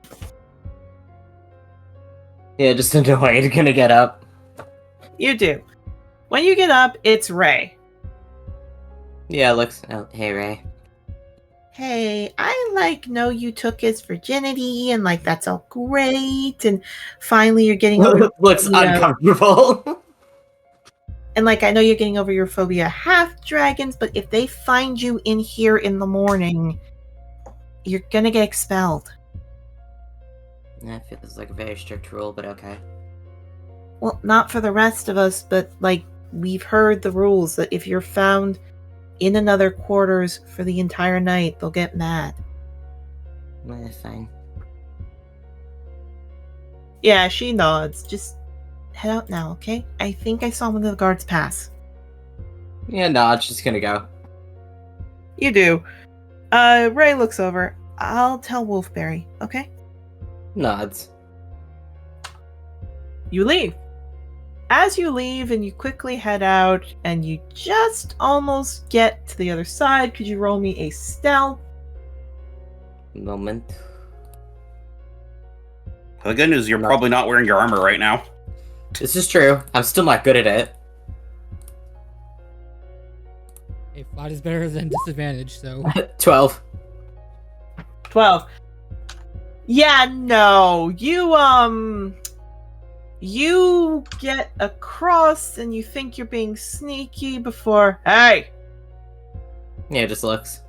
yeah, just annoyed. Gonna get up. You do. When you get up, it's Ray. Yeah, looks. Oh, hey, Ray. Hey, I know you took his virginity and that's all great, and finally you're getting over Looks uncomfortable. and I know you're getting over your phobia of half dragons, but if they find you in here in the morning, you're gonna get expelled. That feels like a very strict rule, but okay. Well, not for the rest of us, but we've heard the rules that if you're found in another quarters for the entire night, they'll get mad. That's fine. Yeah, she nods. Just head out now, okay? I think I saw one of the guards pass. Yeah, no, it's just gonna go. You do. Ray looks over. I'll tell Wolfberry, okay? Nods. You leave. As you leave and you quickly head out and you just almost get to the other side, could you roll me a stealth? Moment. The good news is you're probably not wearing your armor right now. This is true. I'm still not good at it. A flat is better than disadvantage, so 12. 12. Yeah, no. You get across and you think you're being sneaky before... Hey! Yeah, just looks.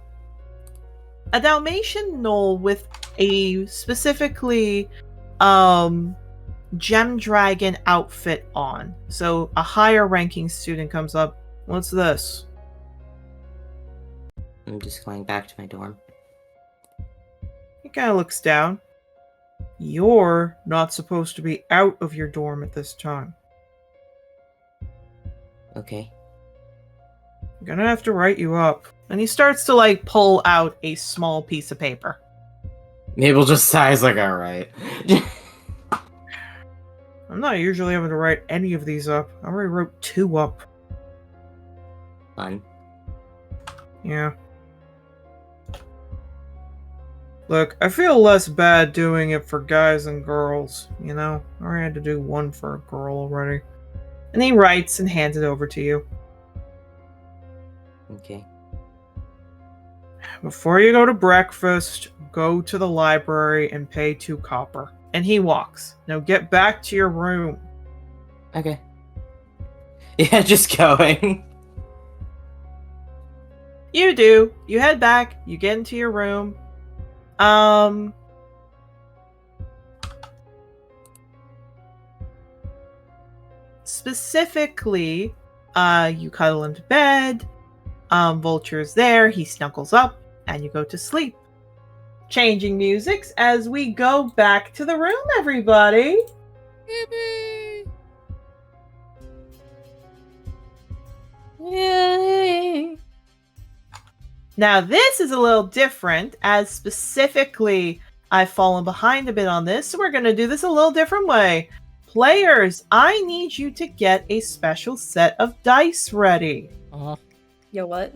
A Dalmatian gnoll with a specifically gem dragon outfit on. So a higher ranking student comes up. What's this? I'm just going back to my dorm. He kind of looks down. You're not supposed to be out of your dorm at this time. Okay. I'm gonna have to write you up. And he starts to pull out a small piece of paper. Mabel just sighs alright. I'm not usually having to write any of these up. I already wrote 2 up. Fun. Yeah. Look, I feel less bad doing it for guys and girls, I already had to do 1 for a girl already. And he writes and hands it over to you. Okay. Before you go to breakfast, go to the library and pay 2 copper. And he walks. Now get back to your room. Okay. Yeah, just going. You do. You head back. You get into your room. Specifically, you cuddle into bed. Vulture's there. He snuggles up, and you go to sleep. Changing musics as we go back to the room, everybody. yippee! Yay! Now, this is a little different, as specifically, I've fallen behind a bit on this, so we're going to do this a little different way. Players, I need you to get a special set of dice ready. Yo, what?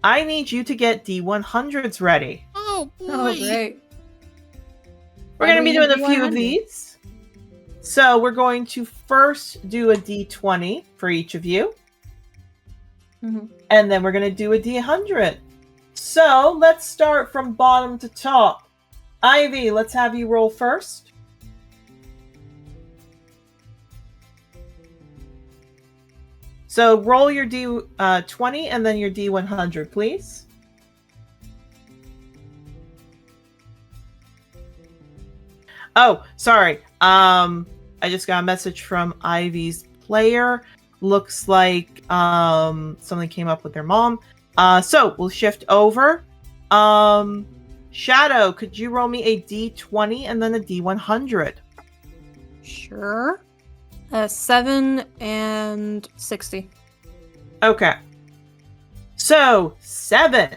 I need you to get D100s ready. Oh boy! Oh, great. We're going to be doing a few of these. So we're going to first do a D20 for each of you. Mm-hmm. And then we're going to do a D100. So let's start from bottom to top. Ivy, let's have you roll first. So roll your D20 and then your D100, please. Oh, sorry. I just got a message from Ivy's player. Looks like something came up with their mom. So we'll shift over. Shadow, could you roll me a D20 and then a D100? Sure. 7 and 60. Okay. So 7.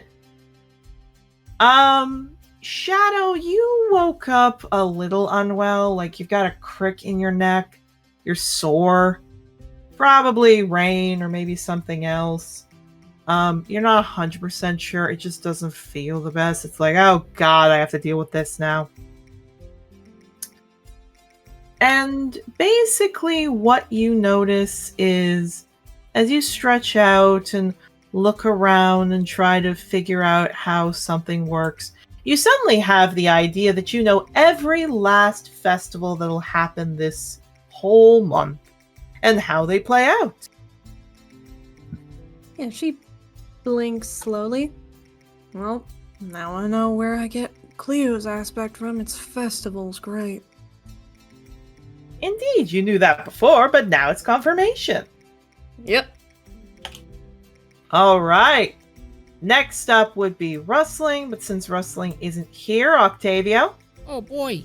Shadow, you woke up a little unwell, like you've got a crick in your neck. You're sore. Probably rain or maybe something else. You're not 100% sure. It just doesn't feel the best. It's like, oh god, I have to deal with this now. And basically what you notice is, as you stretch out and look around and try to figure out how something works, you suddenly have the idea that you know every last festival that'll happen this whole month and how they play out. Yeah, she blinks slowly. Well, now I know where I get Cleo's aspect from. It's festivals, great. Indeed, you knew that before, but now it's confirmation. Yep. All right. Next up would be Rustling, but since Rustling isn't here, Octavio. Oh boy.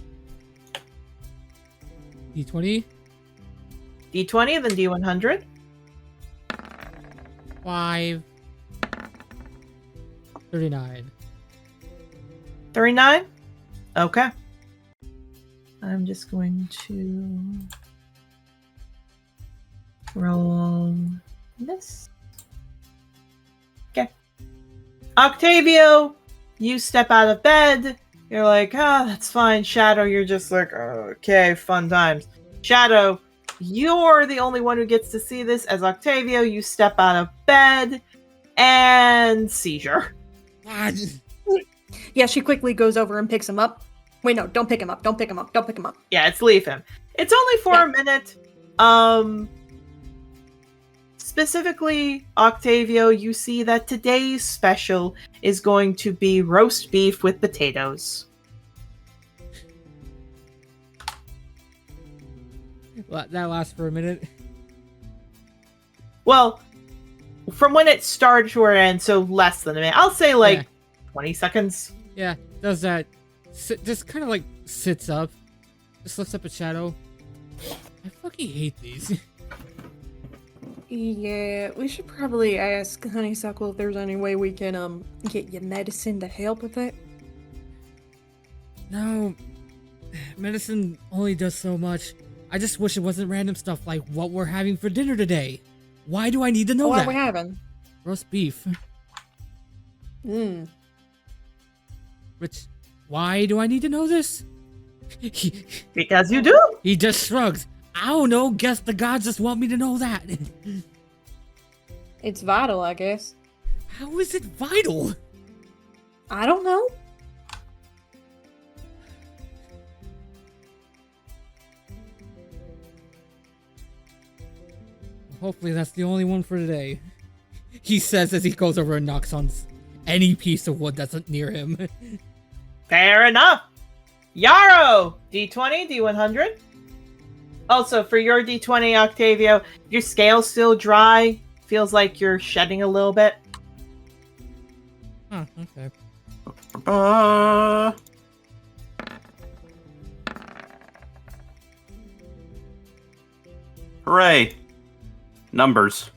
D20. D20, then D100. 5. 39. 39? Okay. I'm just going to roll this. Okay. Octavio, you step out of bed. You're like, that's fine. Shadow, you're just like, okay, fun times. Shadow, you're the only one who gets to see this. As Octavio, you step out of bed and seizure. Yeah, she quickly goes over and picks him up. Wait, no, don't pick him up. Don't pick him up. Don't pick him up. Yeah, it's leave him. It's only for a minute. Specifically, Octavio, you see that today's special is going to be roast beef with potatoes. That lasts for a minute. Well, from when it started to where it ends, so less than a minute. I'll say 20 seconds. Yeah, does that. Just kind of like sits up. Just looks up at Shadow. I fucking hate these. Yeah, we should probably ask Honeysuckle if there's any way we can get you medicine to help with it. No, medicine only does so much. I just wish it wasn't random stuff like what we're having for dinner today. Why do I need to know What that? are we having? Roast beef. Which, why do I need to know this? Because you do. He just shrugs. I don't know, guess the gods just want me to know that. It's vital, I guess. How is it vital? I don't know. Hopefully that's the only one for today. He says as he goes over and knocks on any piece of wood that's near him. Fair enough. Yarrow, D20, D100. Also, for your D20, Octavio, your scale's still dry. Feels like you're shedding a little bit. Huh, okay. Hooray. Numbers.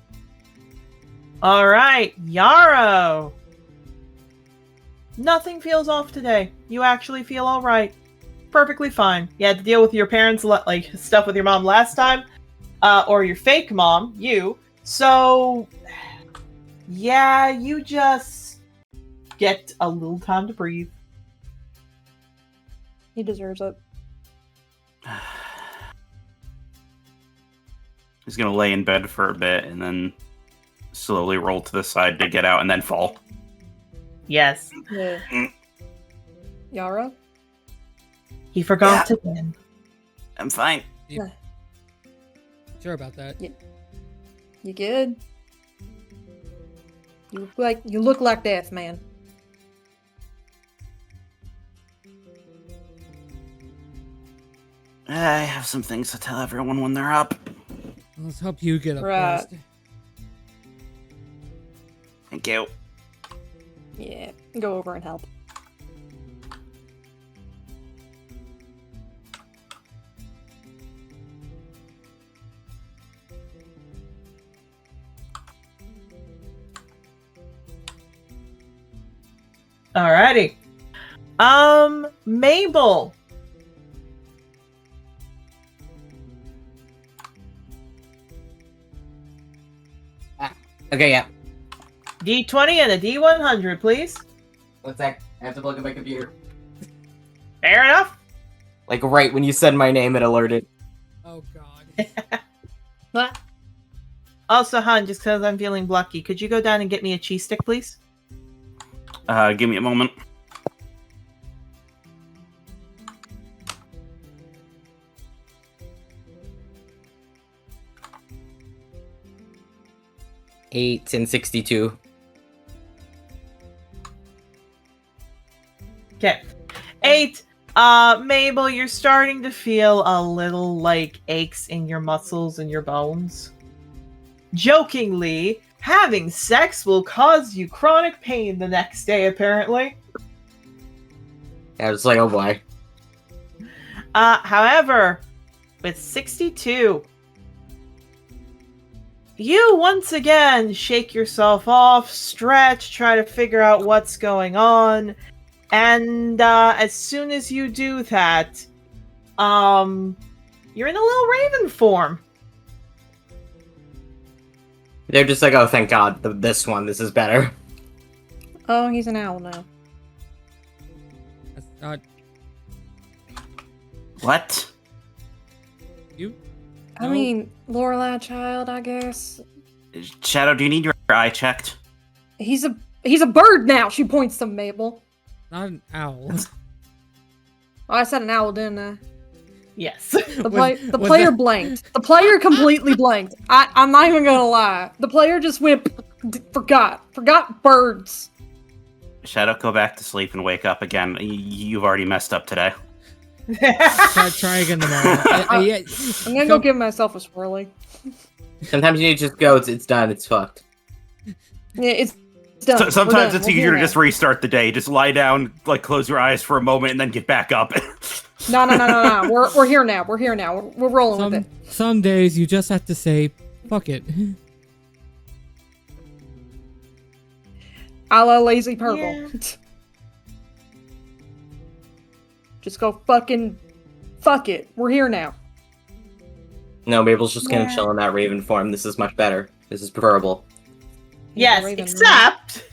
All right, Yarrow. Nothing feels off today. You actually feel all right. Perfectly fine. You had to deal with your parents, like stuff with your mom last time, or your fake mom, you. So, yeah, you just get a little time to breathe. He deserves it. He's gonna lay in bed for a bit and then slowly roll to the side to get out and then fall. Yes. Yeah. Yarrow? He forgot to win. I'm fine. Sure about that. You good? You look like death, man. I have some things to tell everyone when they're up. Let's hope you get up Right. first. Thank you. Yeah, go over and help. Alrighty. Mabel. Okay, yeah. D20 and a D100, please. One sec. I have to look at my computer. Fair enough. Like right when you said my name, it alerted. Oh god. What? Also, Han, just because I'm feeling lucky, could you go down and get me a cheese stick, please? Give me a moment. Eight and 62. Okay. 8. Mabel, you're starting to feel a little, like, aches in your muscles and your bones. Jokingly, having sex will cause you chronic pain the next day, apparently. I was like, oh boy. However, with 62, you once again shake yourself off, stretch, try to figure out what's going on, and as soon as you do that, you're in a little raven form. They're just like, oh, thank God, this is better. Oh, he's an owl now. That's not What? you. I No. mean, Lorelei child, I guess. Shadow, do you need your eye checked? He's a bird now. She points to Mabel. Not an owl. Oh, I said an owl, didn't I? Yes. The Was player that- blanked. The player completely blanked. I'm not even gonna lie. The player just went forgot birds. Shadow, go back to sleep and wake up again. You've already messed up today. Try again tomorrow. Yeah. I'm gonna go give myself a swirly. Sometimes you need to just go, it's done, it's fucked. Yeah, it's done. So, We're sometimes done. it's We're easier here to now. just restart the day. Just lie down, like close your eyes for a moment, and then get back up. No. We're here now. We're here now. We're rolling with it. Some days you just have to say, fuck it. A la lazy purple. Yeah. Just go fucking fuck it. We're here now. No, Mabel's just gonna Yeah. chill in that raven form. This is much better. This is preferable. Yes, Raven, except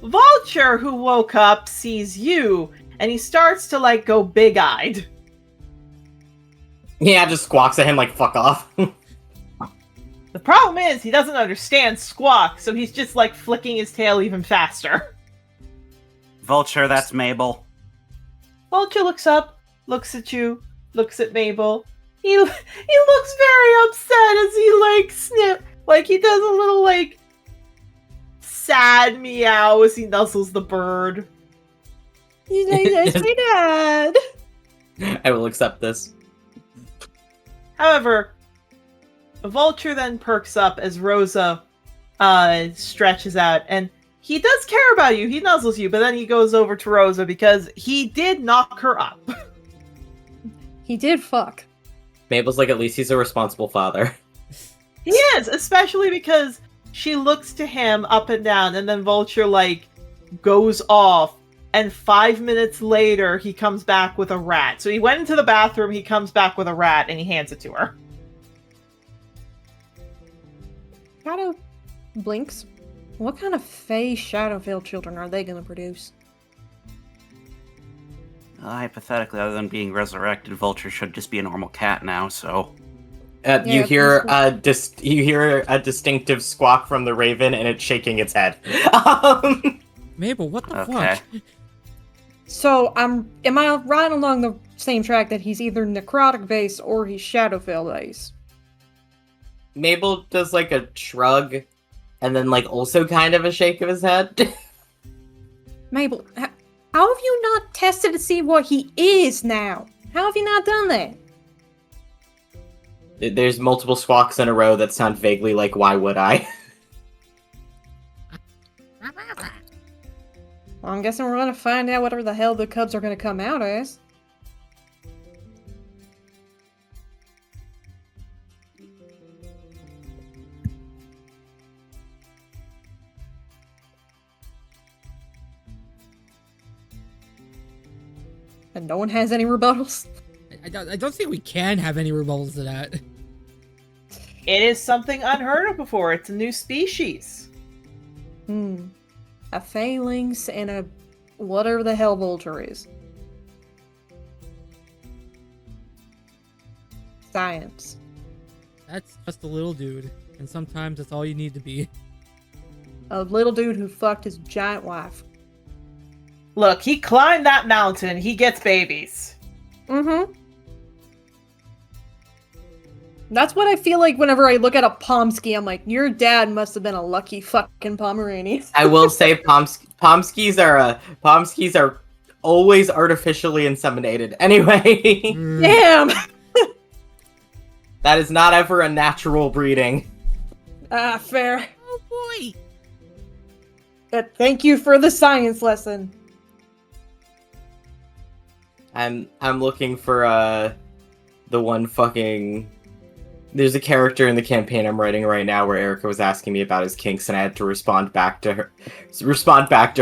Vulture, who woke up, sees you, and he starts to, like, go big-eyed. Yeah, just squawks at him like, fuck off. The problem is, he doesn't understand squawk, so he's just, like, flicking his tail even faster. Vulture, that's Mabel. Vulture looks up, looks at you, looks at Mabel. He looks very upset as he, like, snip. Like, he does a little, like, sad meow as he nuzzles the bird. That's my dad. I will accept this. However, Vulture then perks up as Rosa stretches out, and he does care about you. He nuzzles you, but then he goes over to Rosa because he did knock her up. He did fuck. Mabel's like, at least he's a responsible father. He is, especially because she looks to him up and down, and then Vulture, like, goes off, and 5 minutes later, he comes back with a rat. So he went into the bathroom, he comes back with a rat, and he hands it to her. Shadow blinks. What kind of fey Shadowvale children are they gonna produce? Hypothetically, other than being resurrected, Vulture should just be a normal cat now, so... You Yeah, hear please you hear a distinctive squawk from the raven, and it's shaking its head. Mabel, what the Okay. fuck? So am I right along the same track that he's either necrotic based or he's Shadowfell based. Mabel does like a shrug, and then like also kind of a shake of his head. Mabel, how have you not tested to see what he is now? How have you not done that? There's multiple squawks in a row that sound vaguely like, why would I? Well, I'm guessing we're gonna find out whatever the hell the Cubs are gonna come out as. And no one has any rebuttals? I don't think we can have any rebuttals to that. It is something unheard of before. It's a new species. A phalanx and a whatever the hell vulture is. Science. That's just a little dude, and sometimes that's all you need to be. A little dude who fucked his giant wife. Look, he climbed that mountain. He gets babies. Mm-hmm. That's what I feel like whenever I look at a Pomsky. I'm like, your dad must have been a lucky fucking Pomeranian. I will say Pomskys are always artificially inseminated. Anyway, Damn! that is not ever a natural breeding. Ah, fair. Oh boy! But thank you for the science lesson. I'm looking for the one fucking. There's a character in the campaign I'm writing right now where Erica was asking me about his kinks, and I had to respond back to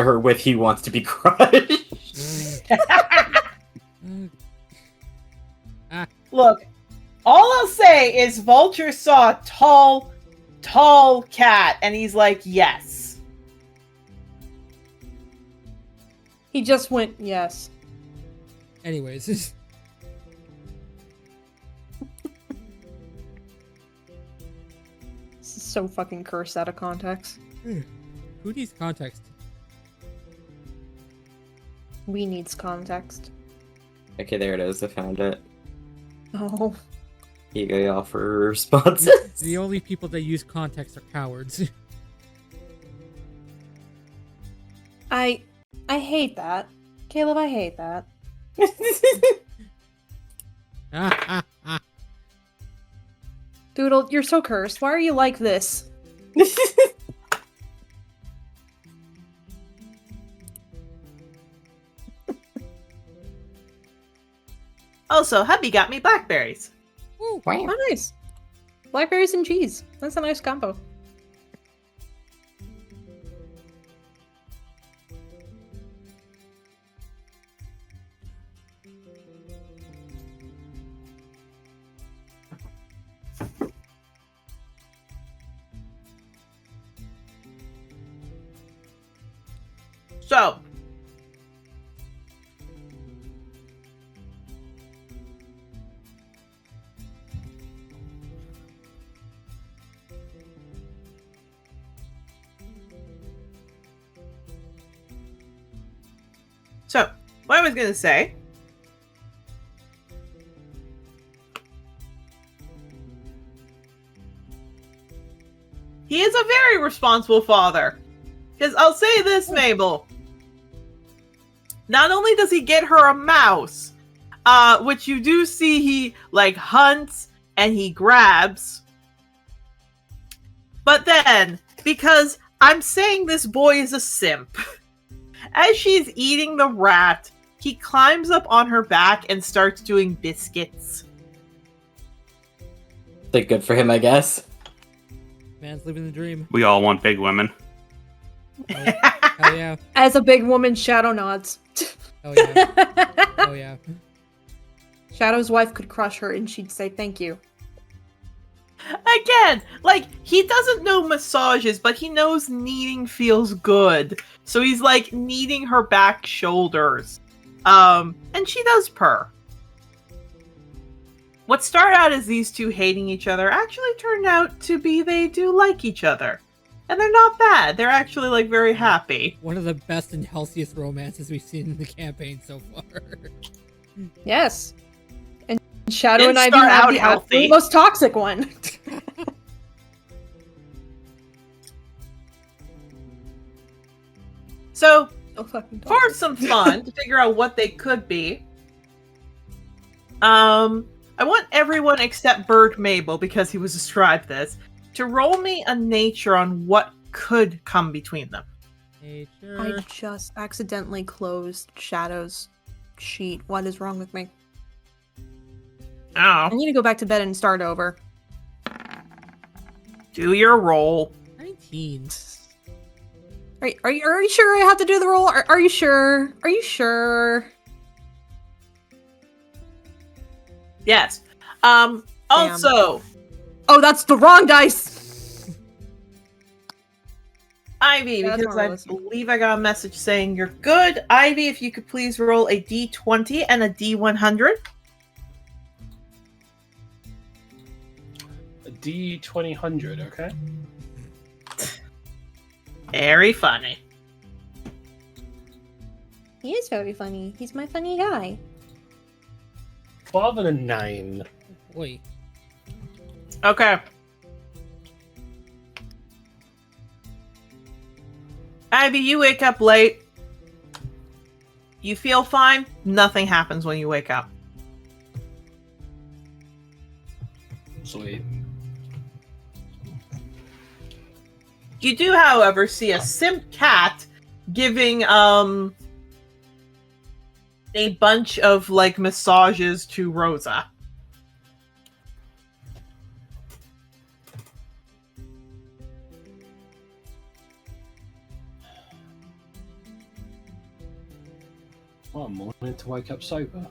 her with he wants to be crushed. Look, all I'll say is Vulture saw a tall cat, and he's like, yes. He just went, yes. Anyways, this is so fucking cursed out of context. who needs context? We needs context. Okay, there it is. I found it. Oh. You go, y'all, for responses. The only people that use context are cowards. I hate that. Caleb, I hate that. Doodle, you're so cursed. Why are you like this? Also, hubby got me blackberries. Oh, nice. Blackberries and cheese. That's a nice combo. So, what I was going to say, he is a very responsible father. Because I'll say this, Mabel. Not only does he get her a mouse, which you do see he, like, hunts and he grabs. But then, because I'm saying this boy is a simp, as she's eating the rat, he climbs up on her back and starts doing biscuits. Like, good for him, I guess. Man's living the dream. We all want big women. Hell yeah. As a big woman, Shadow nods. Oh yeah. Oh yeah. Shadow's wife could crush her and she'd say thank you. Again, like, he doesn't know massages, but he knows kneading feels good. So he's, like, kneading her back shoulders. And she does purr. What started out as these two hating each other actually turned out to be they do like each other. And they're not bad. They're actually, like, very happy. One of the best and healthiest romances we've seen in the campaign so far. Yes. And Shadow Didn't and Ivy start have out the healthy. absolute most toxic one. So, So fucking for toxic. some fun to figure out what they could be, I want everyone except Bird Mabel, because he was described this, to roll me a nature on what could come between them. Nature. I just accidentally closed Shadow's sheet. What is wrong with me? I Oh, need to go back to bed and start over. do your roll. 19. Are you sure I have to do the roll? Are you sure? Are you sure? Yes. Also, Oh, that's the wrong dice! Ivy, Yeah, that's because more I realistic. believe I got a message saying you're good. Ivy, if you could please roll a D20 and a D100. A D2000, okay? Very funny. He is very funny. He's my funny guy. 12 and a 9. Wait. Okay. Ivy, you wake up late. You feel fine. Nothing happens when you wake up. Sweet. You do, however, see a simp cat giving a bunch of like massages to Rosa. What a morning to wake up sober.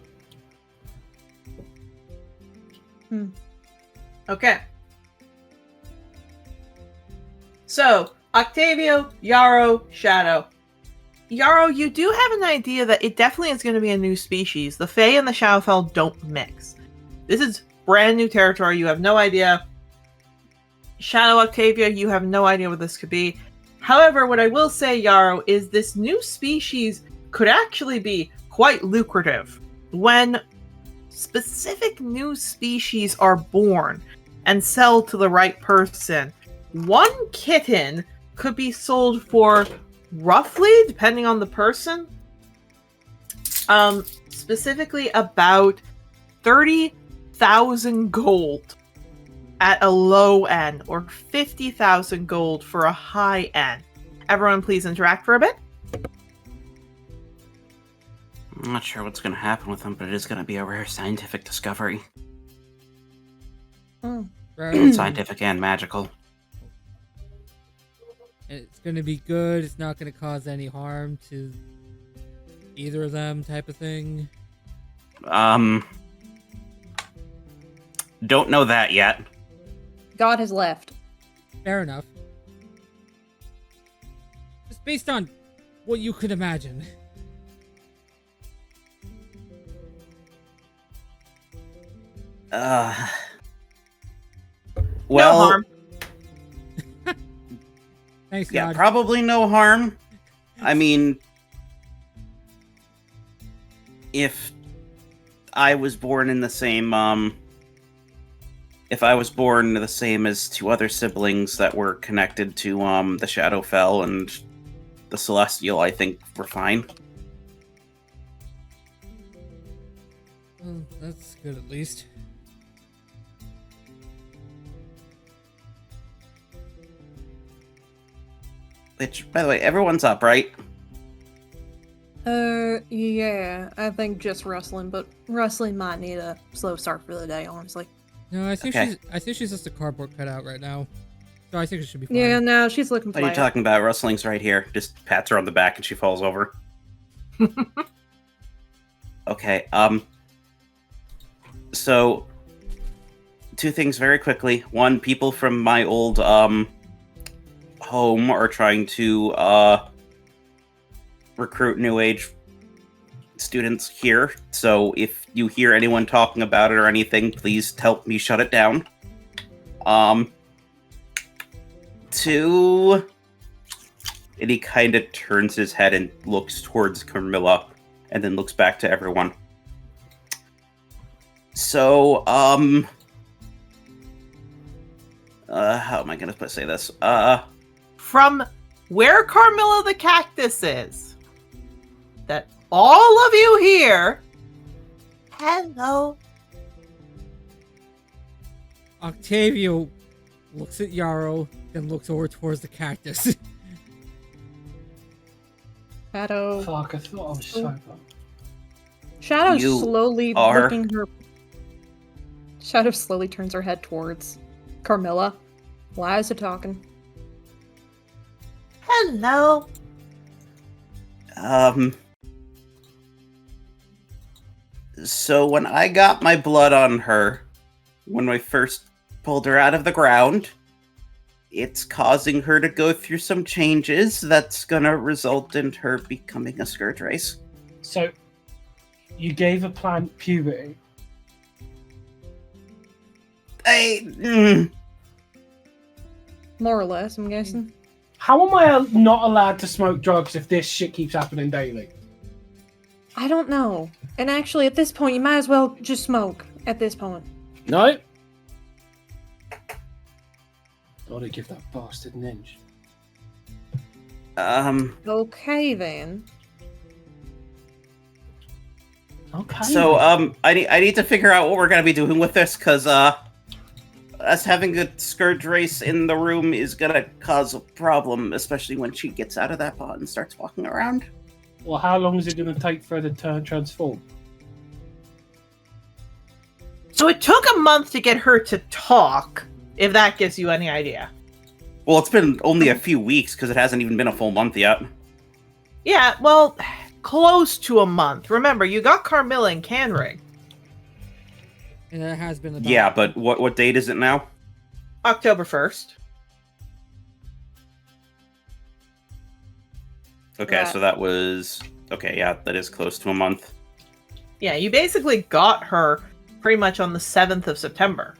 Okay. So, Octavio, Yarrow, Shadow. Yarrow, you do have an idea that it definitely is going to be a new species. The Fae and the Shadowfell don't mix. This is brand new territory. You have no idea. Shadow, Octavia, you have no idea what this could be. However, what I will say, Yarrow, is this new species could actually be quite lucrative. When specific new species are born and sell to the right person, one kitten could be sold for roughly, depending on the person, specifically about 30,000 gold at a low end, or 50,000 gold for a high end. Everyone please interact for a bit. I'm not sure what's going to happen with them, but it is going to be a rare scientific discovery. Scientific and magical. It's gonna be good. It's not gonna cause any harm to either of them, type of thing. Don't know that yet. God has left. Fair enough. Just based on what you could imagine. Well, No harm. Thanks, yeah, God. probably no harm. I mean, if I was born in the same, if I was born the same as two other siblings that were connected to, the Shadowfell and the Celestial, I think we're fine. Well, that's good at least. Which, by the way, everyone's up, right? Yeah, I think just wrestling, but wrestling might need a slow start for the day, honestly. No, I think Okay. she's just a cardboard cutout right now. So I think it should be fine. Yeah, no, she's looking What are you fine. talking about? Wrestling's right here. Just pats her on the back and she falls over. Okay, so two things very quickly. One, people from my old home are trying to recruit new age students here. So if you hear anyone talking about it or anything, please help me shut it down. Two, and he kind of turns his head and looks towards Camilla and then looks back to everyone. So, how am I gonna say this? From where Carmilla the Cactus is, that all of you hear, hello. Octavio looks at Yarrow, then looks over towards the cactus. Shadow. Fuck, I thought I was sober. Shadow You slowly are- looking her. Shadow slowly turns her head towards Carmilla. Liza talking. Hello. So when I got my blood on her, when I first pulled her out of the ground, it's causing her to go through some changes that's gonna result in her becoming a scourge race. So, you gave a plant puberty. More or less, I'm guessing. How am I not allowed to smoke drugs if this shit keeps happening daily? I don't know. And actually, at this point, you might as well just smoke. At this point. No. Gotta give that bastard an inch. Okay then. Okay. So, I need to figure out what we're gonna be doing with this, cause, us having a scourge race in the room is gonna cause a problem, especially when she gets out of that pot and starts walking around. Well, how long is it going to take for her to transform? So it took a month to get her to talk, if that gives you any idea. Well, it's been only a few weeks, because it hasn't even been a full month yet. Yeah, well, close to a month. Remember, you got Carmilla and Canrig. And that has been about... Yeah, but what date is it now? October 1st. Okay, Right. so that was... Okay, yeah, that is close to a month. Yeah, you basically got her pretty much on the 7th of September.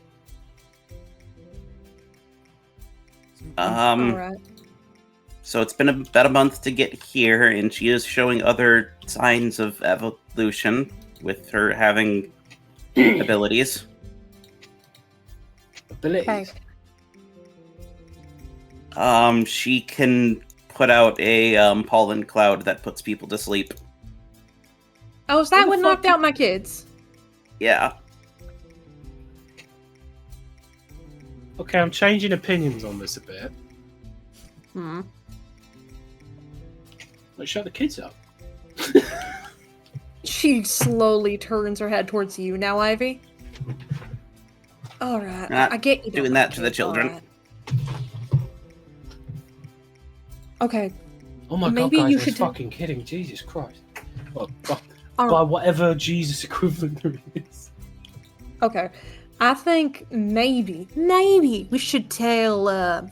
Alright. So it's been about a month to get here, and she is showing other signs of evolution with her having abilities. Abilities. Okay. She can put out a pollen cloud that puts people to sleep. Oh, is that what knocked out my kids? Yeah. Okay, I'm changing opinions on this a bit. Hmm. Let's shut the kids up. She slowly turns her head towards you now, Ivy. Alright, Not I get you. don't doing like that to the kids, children. alright. Okay. Oh my Maybe god, guys, you I was should do- fucking kidding. Jesus Christ. Well, All by right. whatever Jesus equivalent there is. Okay. I think maybe we should tell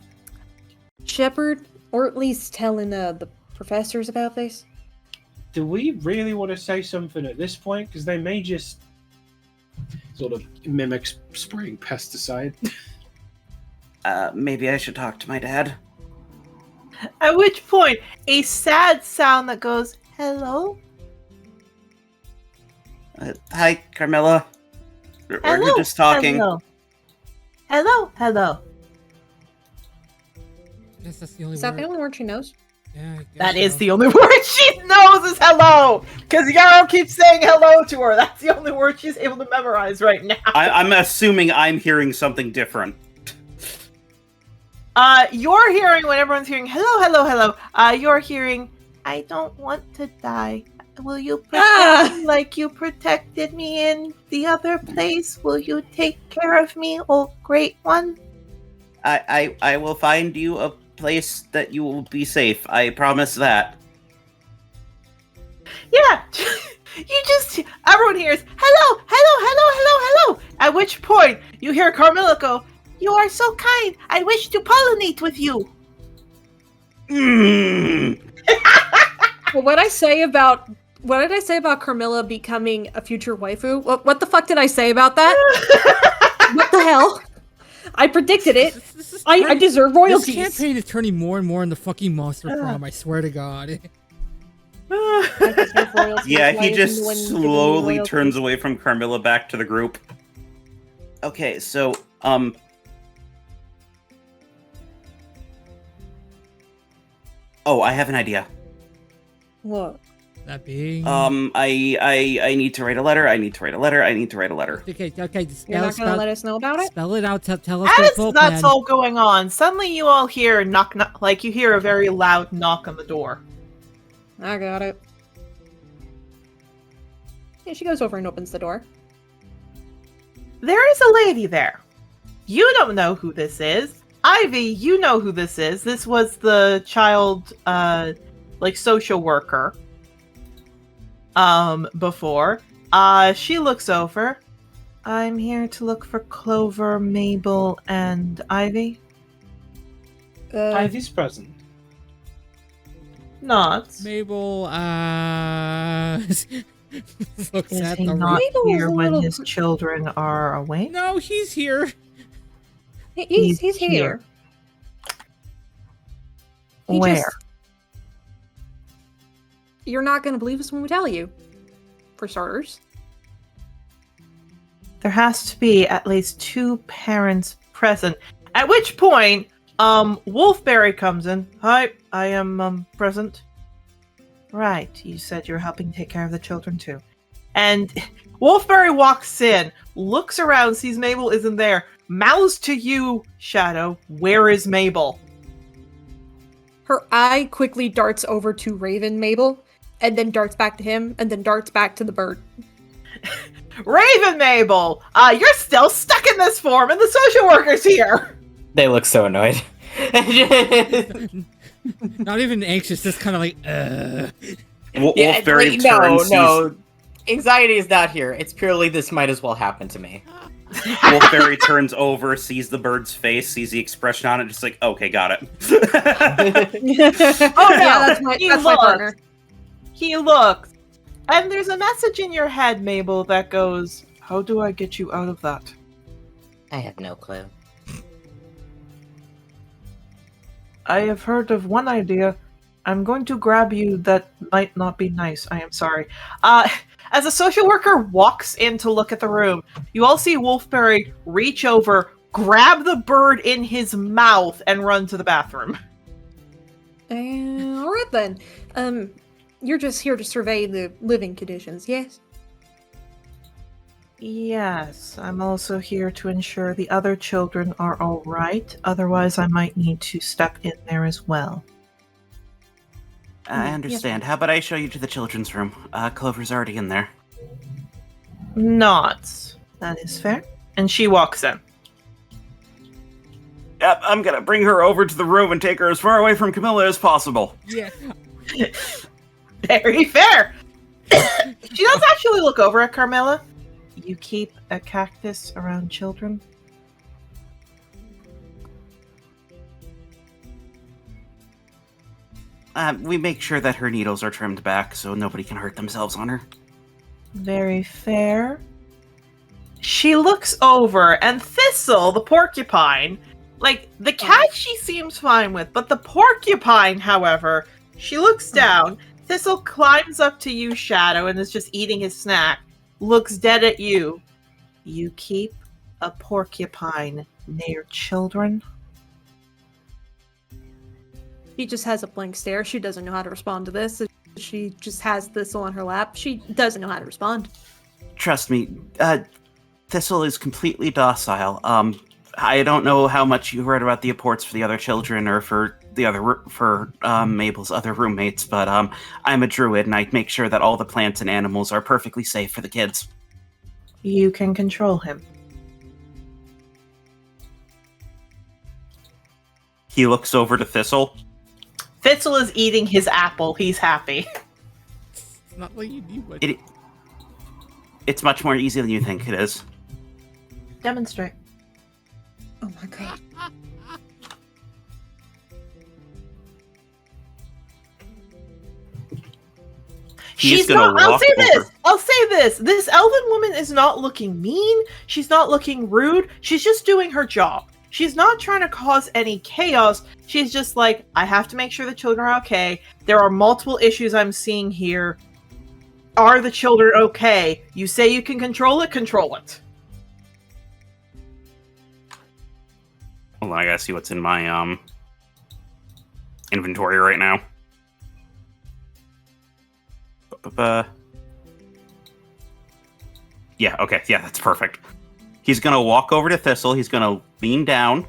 Shepard, or at least telling the professors about this. Do we really want to say something at this point? Because they may just sort of mimic spraying pesticide. Maybe I should talk to my dad. At which point, a sad sound that goes, hello? Hi, Carmilla. We're Hello? just talking. Hello. I guess that's the only Is that word. the only word she knows? Yeah, I guess That is so. the only word she knows is hello! Because Yarrow keeps saying hello to her. That's the only word she's able to memorize right now. I'm assuming I'm hearing something different. You're hearing when everyone's hearing hello. You're hearing, I don't want to die. Will you protect me like you protected me in the other place? Will you take care of me, oh great one? I will find you a place that you will be safe. I promise that. Yeah, everyone hears hello. At which point you hear Carmilla go, you are so kind. I wish to pollinate with you. Well, what did I say about Carmilla becoming a future waifu? What the fuck did I say about that? What the hell? I predicted it. This is I turning- deserve This royalties. campaign is turning more and more into fucking Monster Prom, I swear to God. I just have royalties, Yeah, why he isn't just the one giving me slowly royalties? turns away from Carmilla back to the group. Okay, so, Oh, I have an idea. What? That being. I need to write a letter. I need to write a letter. Okay. You're not gonna let us know about it? Spell it out. Tell us the As full that's plan. all going on, suddenly you all hear knock, like you hear a very loud knock on the door. I got it. Yeah, she goes over and opens the door. There is a lady there. You don't know who this is. Ivy, you know who this is. This was the child, social worker. Before. She looks over. I'm here to look for Clover, Mabel, and Ivy. Ivy's present. Not. Mabel, looks Is at he the not Mabel here was a when little- his children are awake? No, he's here. He's here. He Where? just- You're not gonna believe us when we tell you. For starters. There has to be at least 2 parents present. At which point, Wolfberry comes in. Hi, I am, present. Right, you said you're helping take care of the children too. And Wolfberry walks in, looks around, sees Mabel isn't there, mouths to you, Shadow, where is Mabel? Her eye quickly darts over to Raven Mabel, and then darts back to him, and then darts back to the bird. Raven Mabel! You're still stuck in this form, and the social worker's here! They look so annoyed. Not even anxious, just kind of like, Wolfberry turns. No. Anxiety is not here. It's purely this might as well happen to me. Wolfberry turns over, sees the bird's face, sees the expression on it, just like, okay, got it. Oh no, Yeah, that's my partner. He looks. And there's a message in your head, Mabel, that goes, how do I get you out of that? I have no clue. I have heard of one idea. I'm going to grab you that might not be nice. I am sorry. As a social worker walks in to look at the room, you all see Wolfberry reach over, grab the bird in his mouth, and run to the bathroom. Alright then. You're just here to survey the living conditions, yes? Yes, I'm also here to ensure the other children are all right. Otherwise, I might need to step in there as well. I understand. How about I show you to the children's room? Clover's already in there. Nods. That is fair. And she walks in. Yep, I'm gonna bring her over to the room and take her as far away from Camilla as possible. yeah. Very fair. She does actually look over at Carmilla. You keep a cactus around children? We make sure that her needles are trimmed back so nobody can hurt themselves on her. Very fair. She looks over, and Thistle, the porcupine, like, the cat she seems fine with, but the porcupine, however, she looks down. Thistle climbs up to you, Shadow, and is just eating his snack. Looks dead at you. You keep a porcupine near children? She just has a blank stare. She doesn't know how to respond to this. She just has Thistle on her lap. She doesn't know how to respond. Trust me, Thistle is completely docile. I don't know how much you heard about the reports for the other children or for Mabel's other roommates, but I'm a druid and I make sure that all the plants and animals are perfectly safe for the kids. You can control him. He looks over to Thistle. Thistle is eating his apple. He's happy. It's not like you need one. It's much more easy than you think it is. Demonstrate. Oh my god. He's gonna I'll walk say this. over. I'll say this. This elven woman is not looking mean. She's not looking rude. She's just doing her job. She's not trying to cause any chaos. She's just like, I have to make sure the children are okay. There are multiple issues I'm seeing here. Are the children okay? You say you can control it, control it. Hold on, I gotta see what's in my inventory right now. Yeah, okay, yeah, that's perfect. He's gonna walk over to Thistle. He's gonna lean down.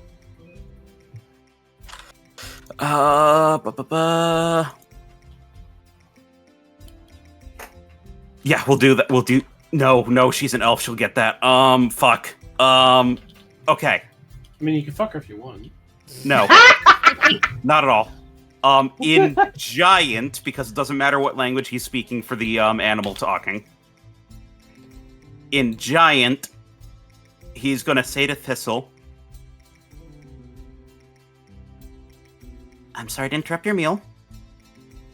Yeah, we'll do that. We'll do. No, she's an elf. She'll get that. Fuck. Okay. I mean, you can fuck her if you want. No, not at all. In giant, because it doesn't matter what language he's speaking for the animal talking. In giant, he's gonna say to Thistle, I'm sorry to interrupt your meal,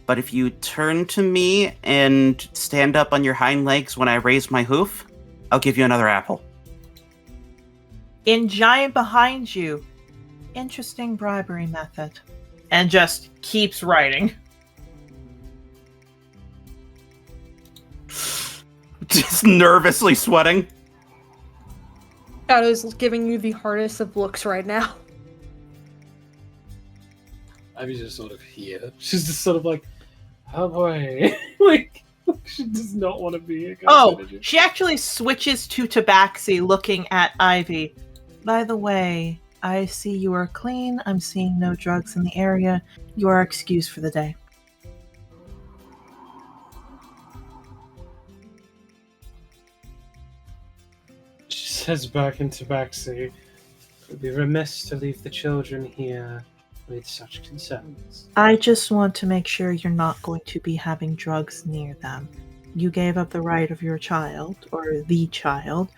but if you turn to me and stand up on your hind legs when I raise my hoof, I'll give you another apple. In giant behind you. Interesting bribery method. And just keeps writing. Just nervously sweating. Shadow's giving you the hardest of looks right now. Ivy's just sort of here. She's just sort of like, oh boy. Like, she does not want to be here. Oh, she actually switches to Tabaxi looking at Ivy. By the way, I see you are clean. I'm seeing no drugs in the area. You are excused for the day. She says back in Tabaxi, it would be remiss to leave the children here with such concerns. I just want to make sure you're not going to be having drugs near them. You gave up the right of your child, or the child,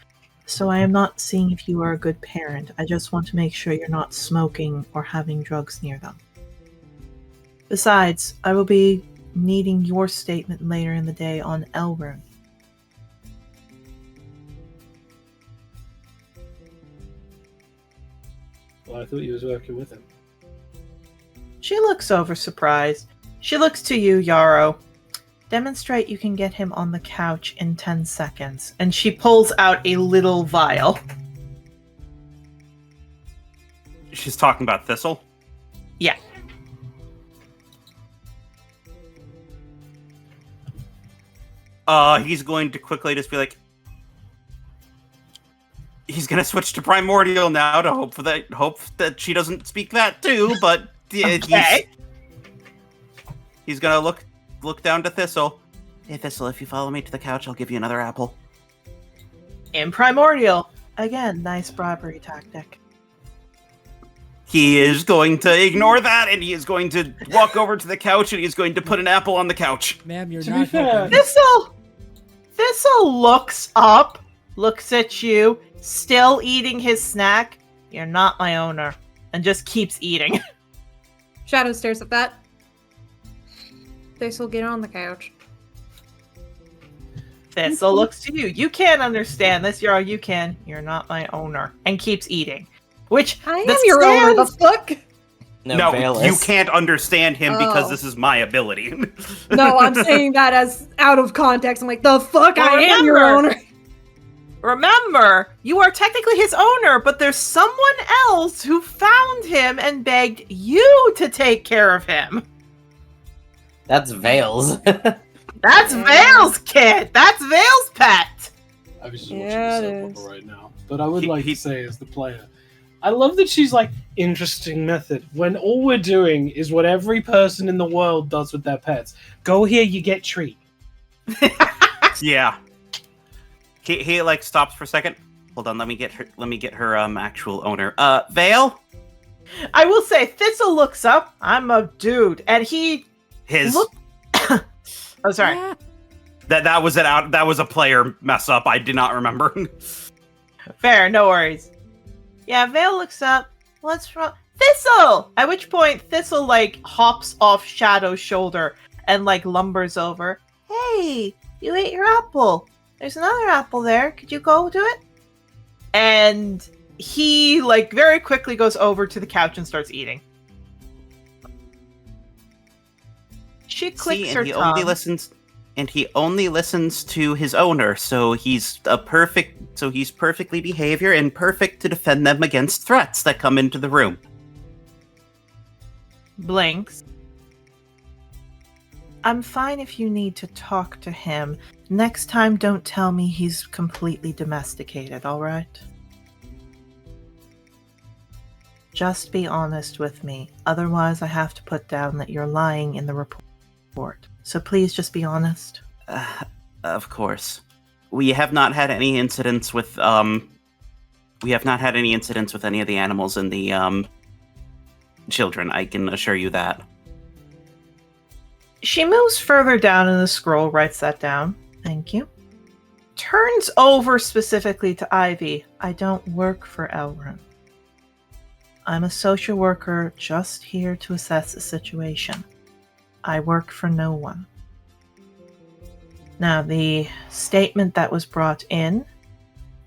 so I am not seeing if you are a good parent. I just want to make sure you're not smoking or having drugs near them. Besides, I will be needing your statement later in the day on Elrune. Well, I thought you was working with him. She looks over surprised. She looks to you, Yarrow. Demonstrate you can get him on the couch in 10 seconds. And she pulls out a little vial. She's talking about Thistle? Yeah. He's going to quickly just be like, he's gonna switch to Primordial now to hope that she doesn't speak that too, but Okay. he's gonna look down to Thistle. Hey Thistle, if you follow me to the couch, I'll give you another apple. In Primordial. Again, nice bribery tactic. He is going to ignore that, and he is going to walk over to the couch, and he's going to put an apple on the couch. Ma'am, you're To be not fair- helping. Thistle looks up, looks at you, still eating his snack. You're not my owner. And just keeps eating. Shadow stares at that. This'll get on the couch. Thistle looks to you. You can't understand this, Yarrow. You can. You're not my owner. And keeps eating. Which I am your owner, the fuck? No, Bayless. you can't understand him because Oh. this is my ability. No, I'm saying that as out of context. I'm like, the fuck, Well, I am your remember- owner. Remember, you are technically his owner, but there's someone else who found him and begged you to take care of him. That's Vales. That's Vale's kid. That's Vale's pet. I was just Yeah, watching it the soap is. opera right now. But I would He- like he- to say, as the player, I love that she's like, interesting method, when all we're doing is what every person in the world does with their pets. Go here, you get treat. Yeah. He like stops for a second. Hold on, let me get her actual owner. Vale? I will say, Thistle looks up. I'm a dude, and he His look. Oh, sorry. Yeah. that was a player mess up. I did not remember. Fair, no worries. Yeah, Vale looks up. What's wrong? Thistle! At which point, Thistle, like, hops off Shadow's shoulder and, like, lumbers over. Hey, you ate your apple. There's another apple there. Could you go do it? And he like very quickly goes over to the couch and starts eating. She clicks See, her and he tongue. only listens to his owner, so he's perfectly behavior and perfect to defend them against threats that come into the room. Blinks. I'm fine if you need to talk to him. Next time, don't tell me he's completely domesticated, alright? Just be honest with me. Otherwise, I have to put down that you're lying in the report. So please just be honest. Of course. We have not had any incidents with any of the animals in the children, I can assure you that. She moves further down in the scroll, writes that down. Thank you. Turns over specifically to Ivy. I don't work for Elrond. I'm a social worker just here to assess the situation. I work for no one. Now, the statement that was brought in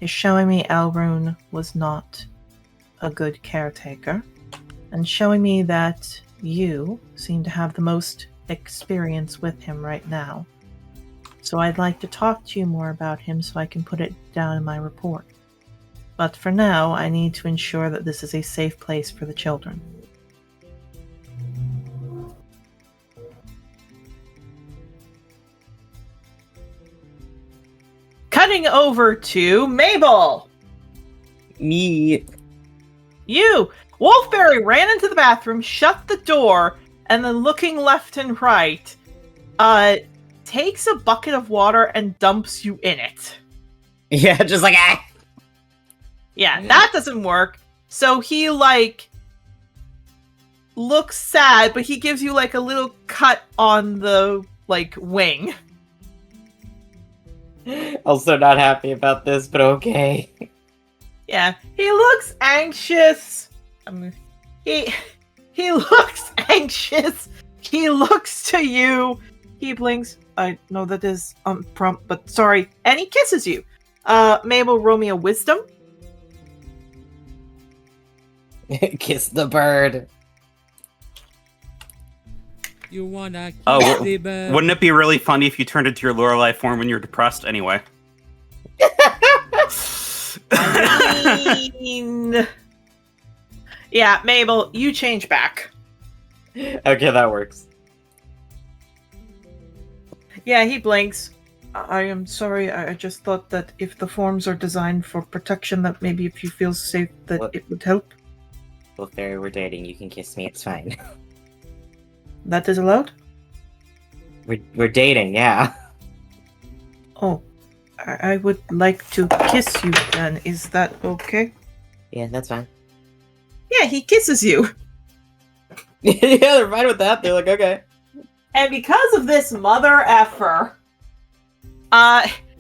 is showing me Elrond was not a good caretaker, and showing me that you seem to have the most experience with him right now. So I'd like to talk to you more about him so I can put it down in my report. But for now, I need to ensure that this is a safe place for the children. Cutting over to Mabel! Me. You! Wolfberry ran into the bathroom, shut the door, and then looking left and right, takes a bucket of water and dumps you in it. Yeah, just like ah. Yeah, that doesn't work. So he, like, looks sad, but he gives you, like, a little cut on the, like, wing. Also not happy about this, but okay. Yeah, he looks anxious. He looks anxious. He looks to you. He blinks. I know that is prompt, but sorry. And he kisses you. Mabel, roll me a wisdom. Kiss the bird. You wanna kiss Oh, the bird? Wouldn't it be really funny if you turned into your Lorelei form when you're depressed anyway? I mean... Yeah, Mabel, you change back. Okay, that works. Yeah, he blinks. I am sorry, I just thought that if the forms are designed for protection, that maybe if you feel safe, that What? it would help. Well, if we're dating, you can kiss me, it's fine. That is allowed? We're dating, yeah. Oh, I would like to kiss you then. Is that okay? Yeah, that's fine. Yeah, he kisses you. Yeah, they're fine with that. They're like, okay. And because of this mother effer,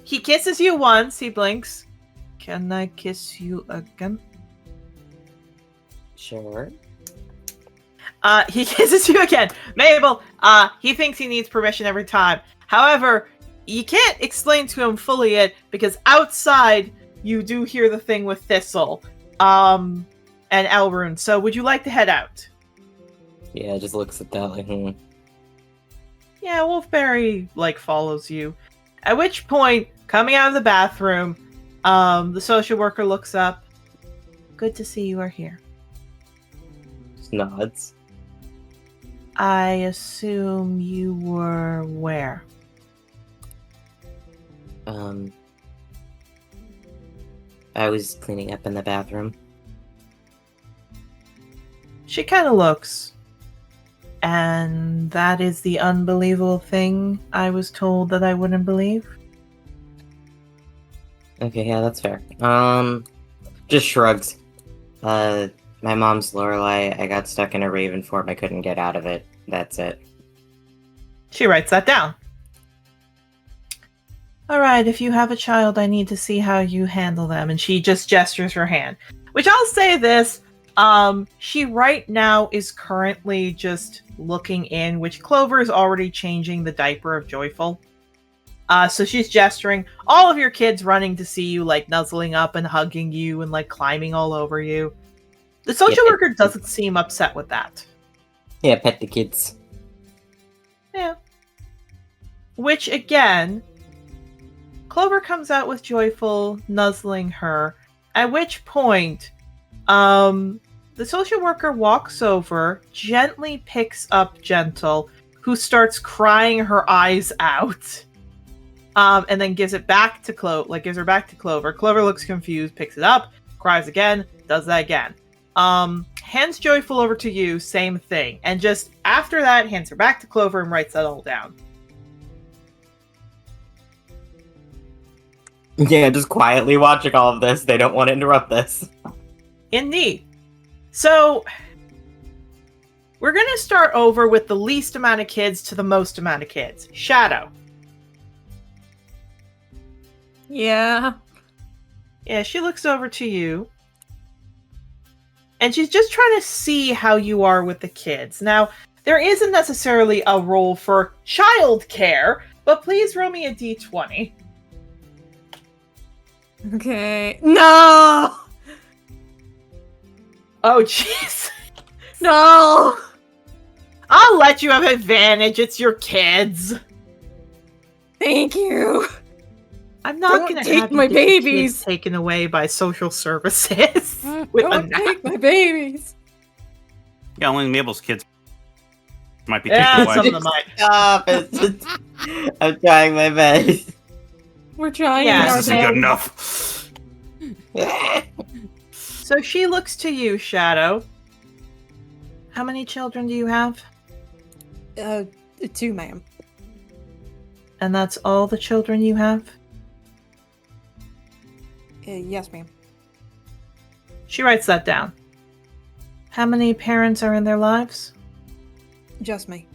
he kisses you once, he blinks. Can I kiss you again? Sure. He kisses you again. Mabel, he thinks he needs permission every time. However, you can't explain to him fully yet, because outside, you do hear the thing with Thistle, and Elrond. So would you like to head out? Yeah, just looks at that like, Yeah, Wolfberry, like, follows you. At which point, coming out of the bathroom, the social worker looks up. Good to see you are here. just nods. I assume you were where? I was cleaning up in the bathroom. She kind of looks. And that is the unbelievable thing I was told that I wouldn't believe? Okay, yeah, that's fair. Just shrugs. My mom's Lorelei. I got stuck in a raven form. I couldn't get out of it. That's it. She writes that down. Alright, if you have a child, I need to see how you handle them. And she just gestures her hand. Which I'll say this, she right now is currently just looking in, which Clover is already changing the diaper of Joyful. So she's gesturing. All of your kids running to see you, like nuzzling up and hugging you and like climbing all over you. The social worker doesn't seem upset with that. Yeah, pet the kids. Yeah. Which again, Clover comes out with Joyful nuzzling her. At which point, the social worker walks over, gently picks up Gentle, who starts crying her eyes out. And then gives it back to gives her back to Clover. Clover looks confused, picks it up, cries again, does that again. Hands Joyful over to you, same thing. And just after that, hands her back to Clover and writes that all down. Yeah, just quietly watching all of this. They don't want to interrupt this. Indeed. So, we're going to start over with the least amount of kids to the most amount of kids. Shadow. Yeah. Yeah, she looks over to you. And she's just trying to see how you are with the kids. Now, there isn't necessarily a role for child care, but please roll me a d20. Okay. No! Oh, jeez. No! I'll let you have advantage. It's your kids. Thank you. I'm not Don't going to take have you my get your kids babies. taken away by social services. with a Don't knife. take my babies. Yeah, only Mabel's kids might be taken Yeah, away. some of them might. Stop it. I'm trying my best. We're trying Yeah. our This isn't good best. enough. So she looks to you, Shadow. How many children do you have? 2, ma'am. And that's all the children you have? Yes, ma'am. She writes that down. How many parents are in their lives? Just me.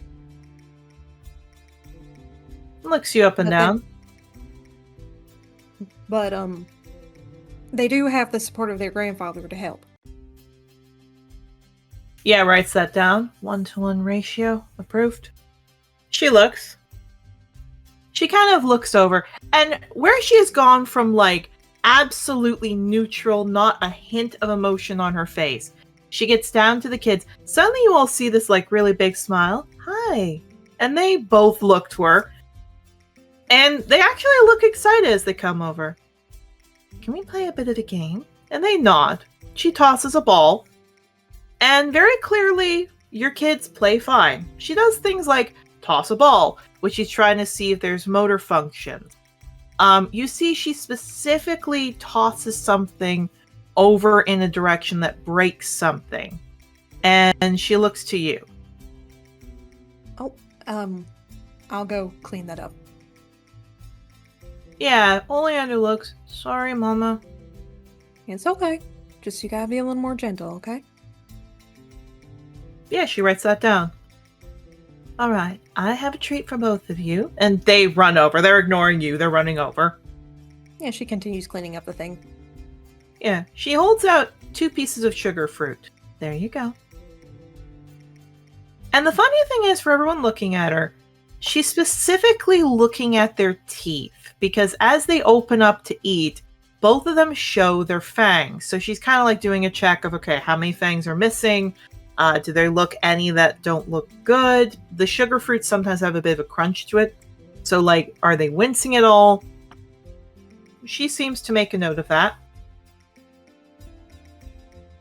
Looks you up and Okay. down. But, they do have the support of their grandfather to help. Yeah, writes that down. 1-to-1 ratio. Approved. She looks. She kind of looks over. And where she has gone from, like, absolutely neutral, not a hint of emotion on her face, she gets down to the kids. Suddenly you all see this, like, really big smile. Hi. And they both look to her. And they actually look excited as they come over. Can we play a bit of a game? And they nod. She tosses a ball. And very clearly, your kids play fine. She does things like toss a ball, which she's trying to see if there's motor functions. You see she specifically tosses something over in a direction that breaks something. And she looks to you. Oh, I'll go clean that up. Yeah, Oleander looks. Sorry, Mama. It's okay. Just you gotta be a little more gentle, okay? Yeah, she writes that down. All right, I have a treat for both of you. And they run over. They're ignoring you. They're running over. Yeah, she continues cleaning up the thing. Yeah, she holds out 2 pieces of sugar fruit. There you go. And the funny thing is, for everyone looking at her, she's specifically looking at their teeth. Because as they open up to eat, both of them show their fangs. So she's kind of like doing a check of, okay, how many fangs are missing? Do they look any that don't look good? The sugar fruits sometimes have a bit of a crunch to it. So, like, are they wincing at all? She seems to make a note of that.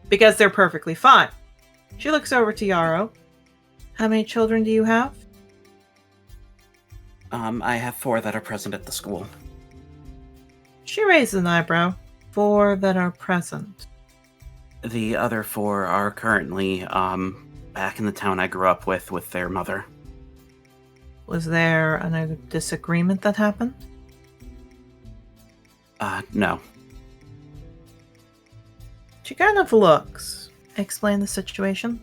Because they're perfectly fine. She looks over to Yarrow. How many children do you have? I have 4 that are present at the school. She raises an eyebrow. 4 that are present. The other 4 are currently back in the town I grew up with their mother. Was there a disagreement that happened? No. She kind of looks. Explain the situation.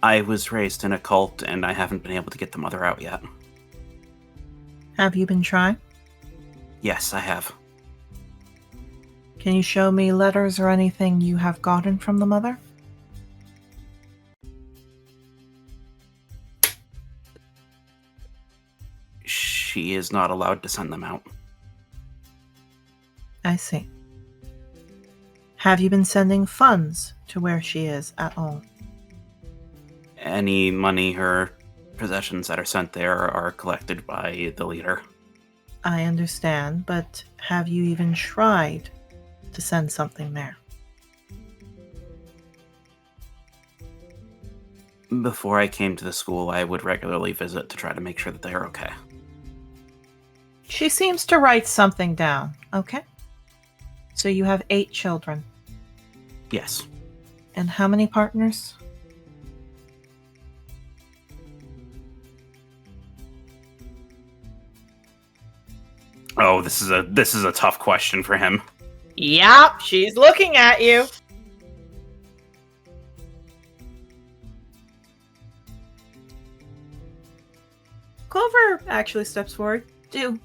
I was raised in a cult and I haven't been able to get the mother out yet. Have you been trying? Yes, I have. Can you show me letters or anything you have gotten from the mother? she is not allowed to send them out. I see. Have you been sending funds to where she is at all? Any money or possessions that are sent there are collected by the leader. I understand, but have you even tried to send something there? Before I came to the school, I would regularly visit to try to make sure that they are okay. She seems to write something down, okay? So you have 8 children. Yes. And how many partners? Oh, this is a tough question for him. Yep, she's looking at you. Clover actually steps forward. Two.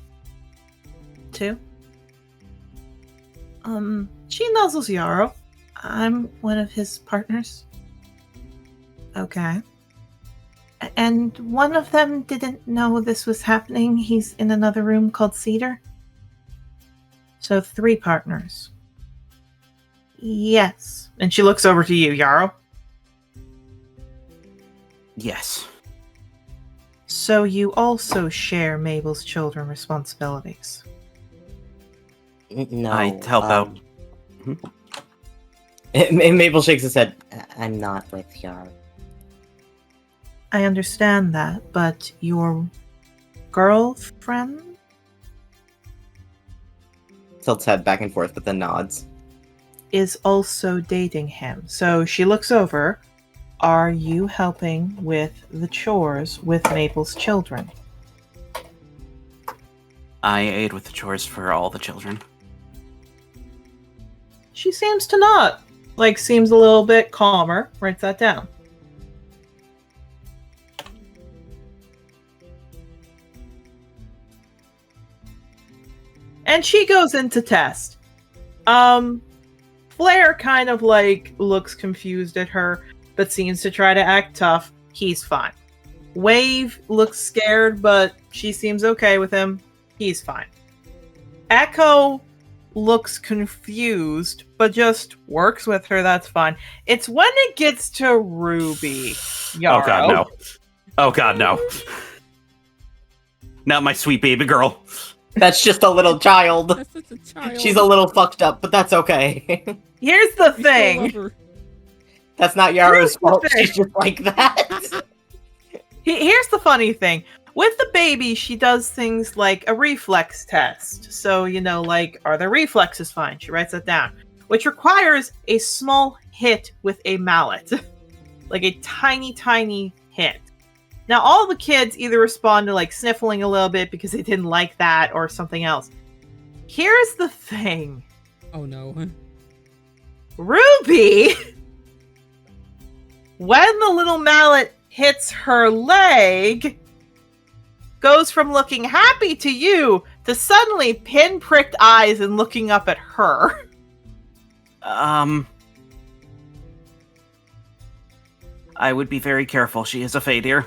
She nuzzles Yarrow. I'm one of his partners. Okay. And one of them didn't know this was happening. He's in another room called Cedar. So 3 partners. Yes. And she looks over to you, Yarrow. Yes. So you also share Mabel's children responsibilities. No. I help out. Mabel shakes his head. I'm not with Yarrow. I understand that, but your girlfriend? Tilts head back and forth, but then nods. Is also dating him. So she looks over. Are you helping with the chores with Mabel's children? I aid with the chores for all the children. She seems to not. Seems a little bit calmer. Writes that down. And she goes into test. Flair kind of looks confused at her, but seems to try to act tough. He's fine. Wave looks scared, but she seems okay with him. He's fine. Echo looks confused, but just works with her. That's fine. It's when it gets to Ruby. Yarrow. Oh god, no. Oh god, no. Not my sweet baby girl. That's just a little child. That's such a child. She's a little fucked up, but that's okay. Here's the We still love thing. her. That's not Yarrow's Here's the fault. thing. She's just like that. Here's the funny thing. With the baby, she does things like a reflex test. So, are the reflexes fine? She writes that down. Which requires a small hit with a mallet. Like a tiny, tiny hit. Now, all the kids either respond to sniffling a little bit because they didn't like that or something else. Here's the thing. Oh no. Ruby, when the little mallet hits her leg, goes from looking happy to you to suddenly pinpricked eyes and looking up at her. I would be very careful. She is a Fae deer.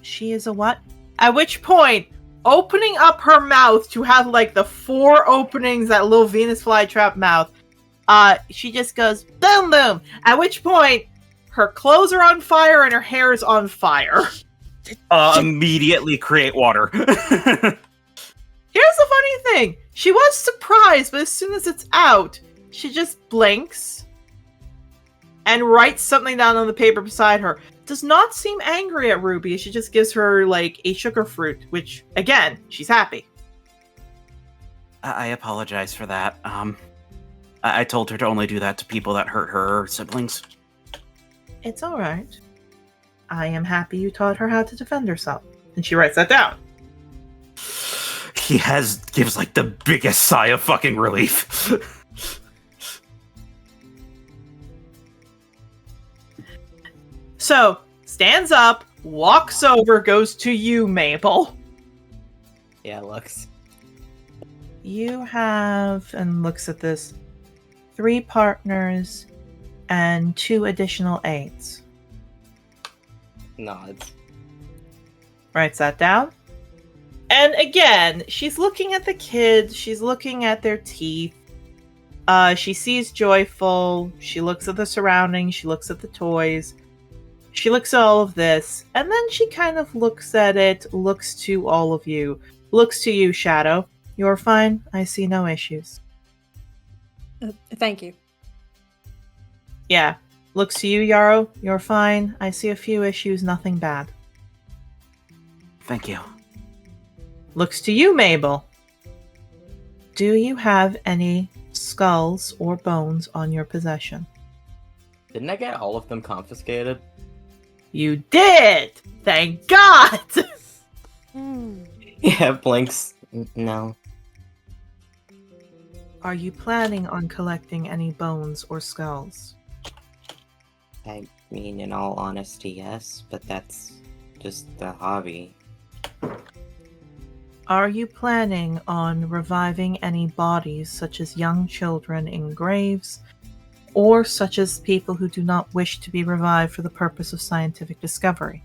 She is a what? At which point, opening up her mouth to have the 4 openings, that little Venus flytrap mouth, she just goes boom boom. At which point, her clothes are on fire and her hair is on fire. Immediately create water. Here's the funny thing. She was surprised, but as soon as it's out, she just blinks and writes something down on the paper beside her. Does not seem angry at Ruby. She just gives her a sugar fruit, which again, she's happy. I apologize for that. I told her to only do that to people that hurt her siblings. It's all right. I am happy you taught her how to defend herself. And she writes that down. He gives the biggest sigh of fucking relief. So, stands up, walks over, goes to you, Mabel. Yeah, Lux. You have, and looks at this, 3 partners and 2 additional aides. Nods. Writes that down. And again, she's looking at the kids, she's looking at their teeth. She sees Joyful, she looks at the surroundings, she looks at the toys, she looks at all of this, and then she kind of looks at it, looks to all of you, looks to you, Shadow. You're fine, I see no issues. Thank you. Yeah. Looks to you, Yarrow. You're fine. I see a few issues, nothing bad. Thank you. Looks to you, Mabel. Do you have any skulls or bones on your possession? Didn't I get all of them confiscated? You did! Thank God! Yeah, Blinks. No. Are you planning on collecting any bones or skulls? I mean, in all honesty, yes, but that's just the hobby. Are you planning on reviving any bodies, such as young children in graves, or such as people who do not wish to be revived for the purpose of scientific discovery?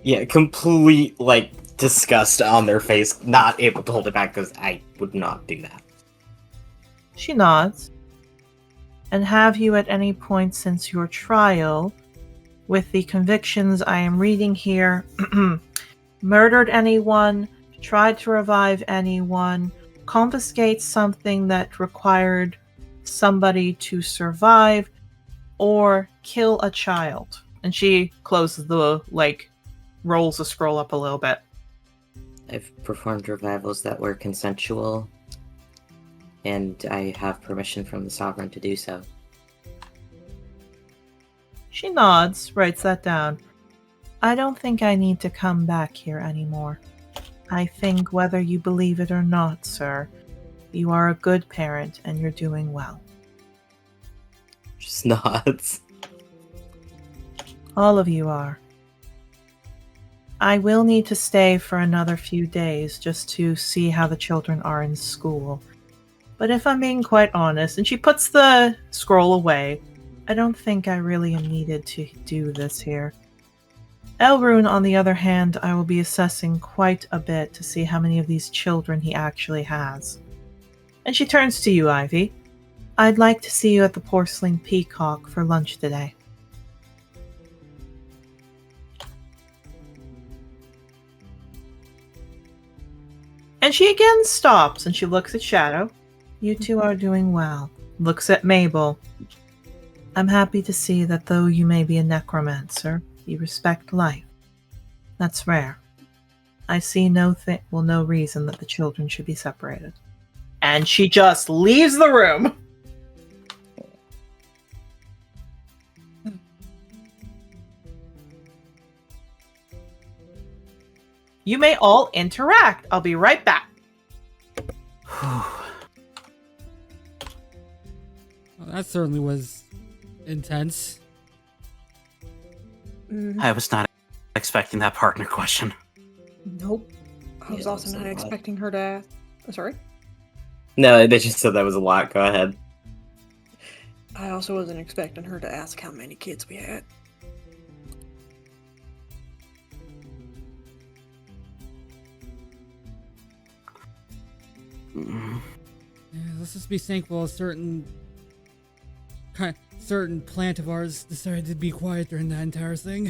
Yeah, complete, disgust on their face, not able to hold it back because I would not do that. She nods. And have you at any point since your trial, with the convictions I am reading here, murdered anyone, tried to revive anyone, confiscate something that required somebody to survive, or kill a child? And she closes the, rolls the scroll up a little bit. I've performed revivals that were consensual, and I have permission from the Sovereign to do so. She nods, writes that down. I don't think I need to come back here anymore. I think whether you believe it or not, sir, you are a good parent and you're doing well. Just nods. All of you are. I will need to stay for another few days just to see how the children are in school. But if I'm being quite honest, and she puts the scroll away, I don't think I really am needed to do this here. Elrune, on the other hand, I will be assessing quite a bit to see how many of these children he actually has. And she turns to you, Ivy. I'd like to see you at the Porcelain Peacock for lunch today. And she again stops and she looks at Shadow. You two are doing well. Looks at Mabel. I'm happy to see that though you may be a necromancer, you respect life. That's rare. I see no reason that the children should be separated. And she just leaves the room. You may all interact. I'll be right back. Well, that certainly was intense. I was not expecting that partner question. Nope. I was Yeah, also that's not a lot. expecting her to ask. Sorry? No, they just said that was a lot. Go ahead. I also wasn't expecting her to ask how many kids we had. Mm. Yeah, let's just be thankful a certain plant of ours decided to be quiet during that entire thing.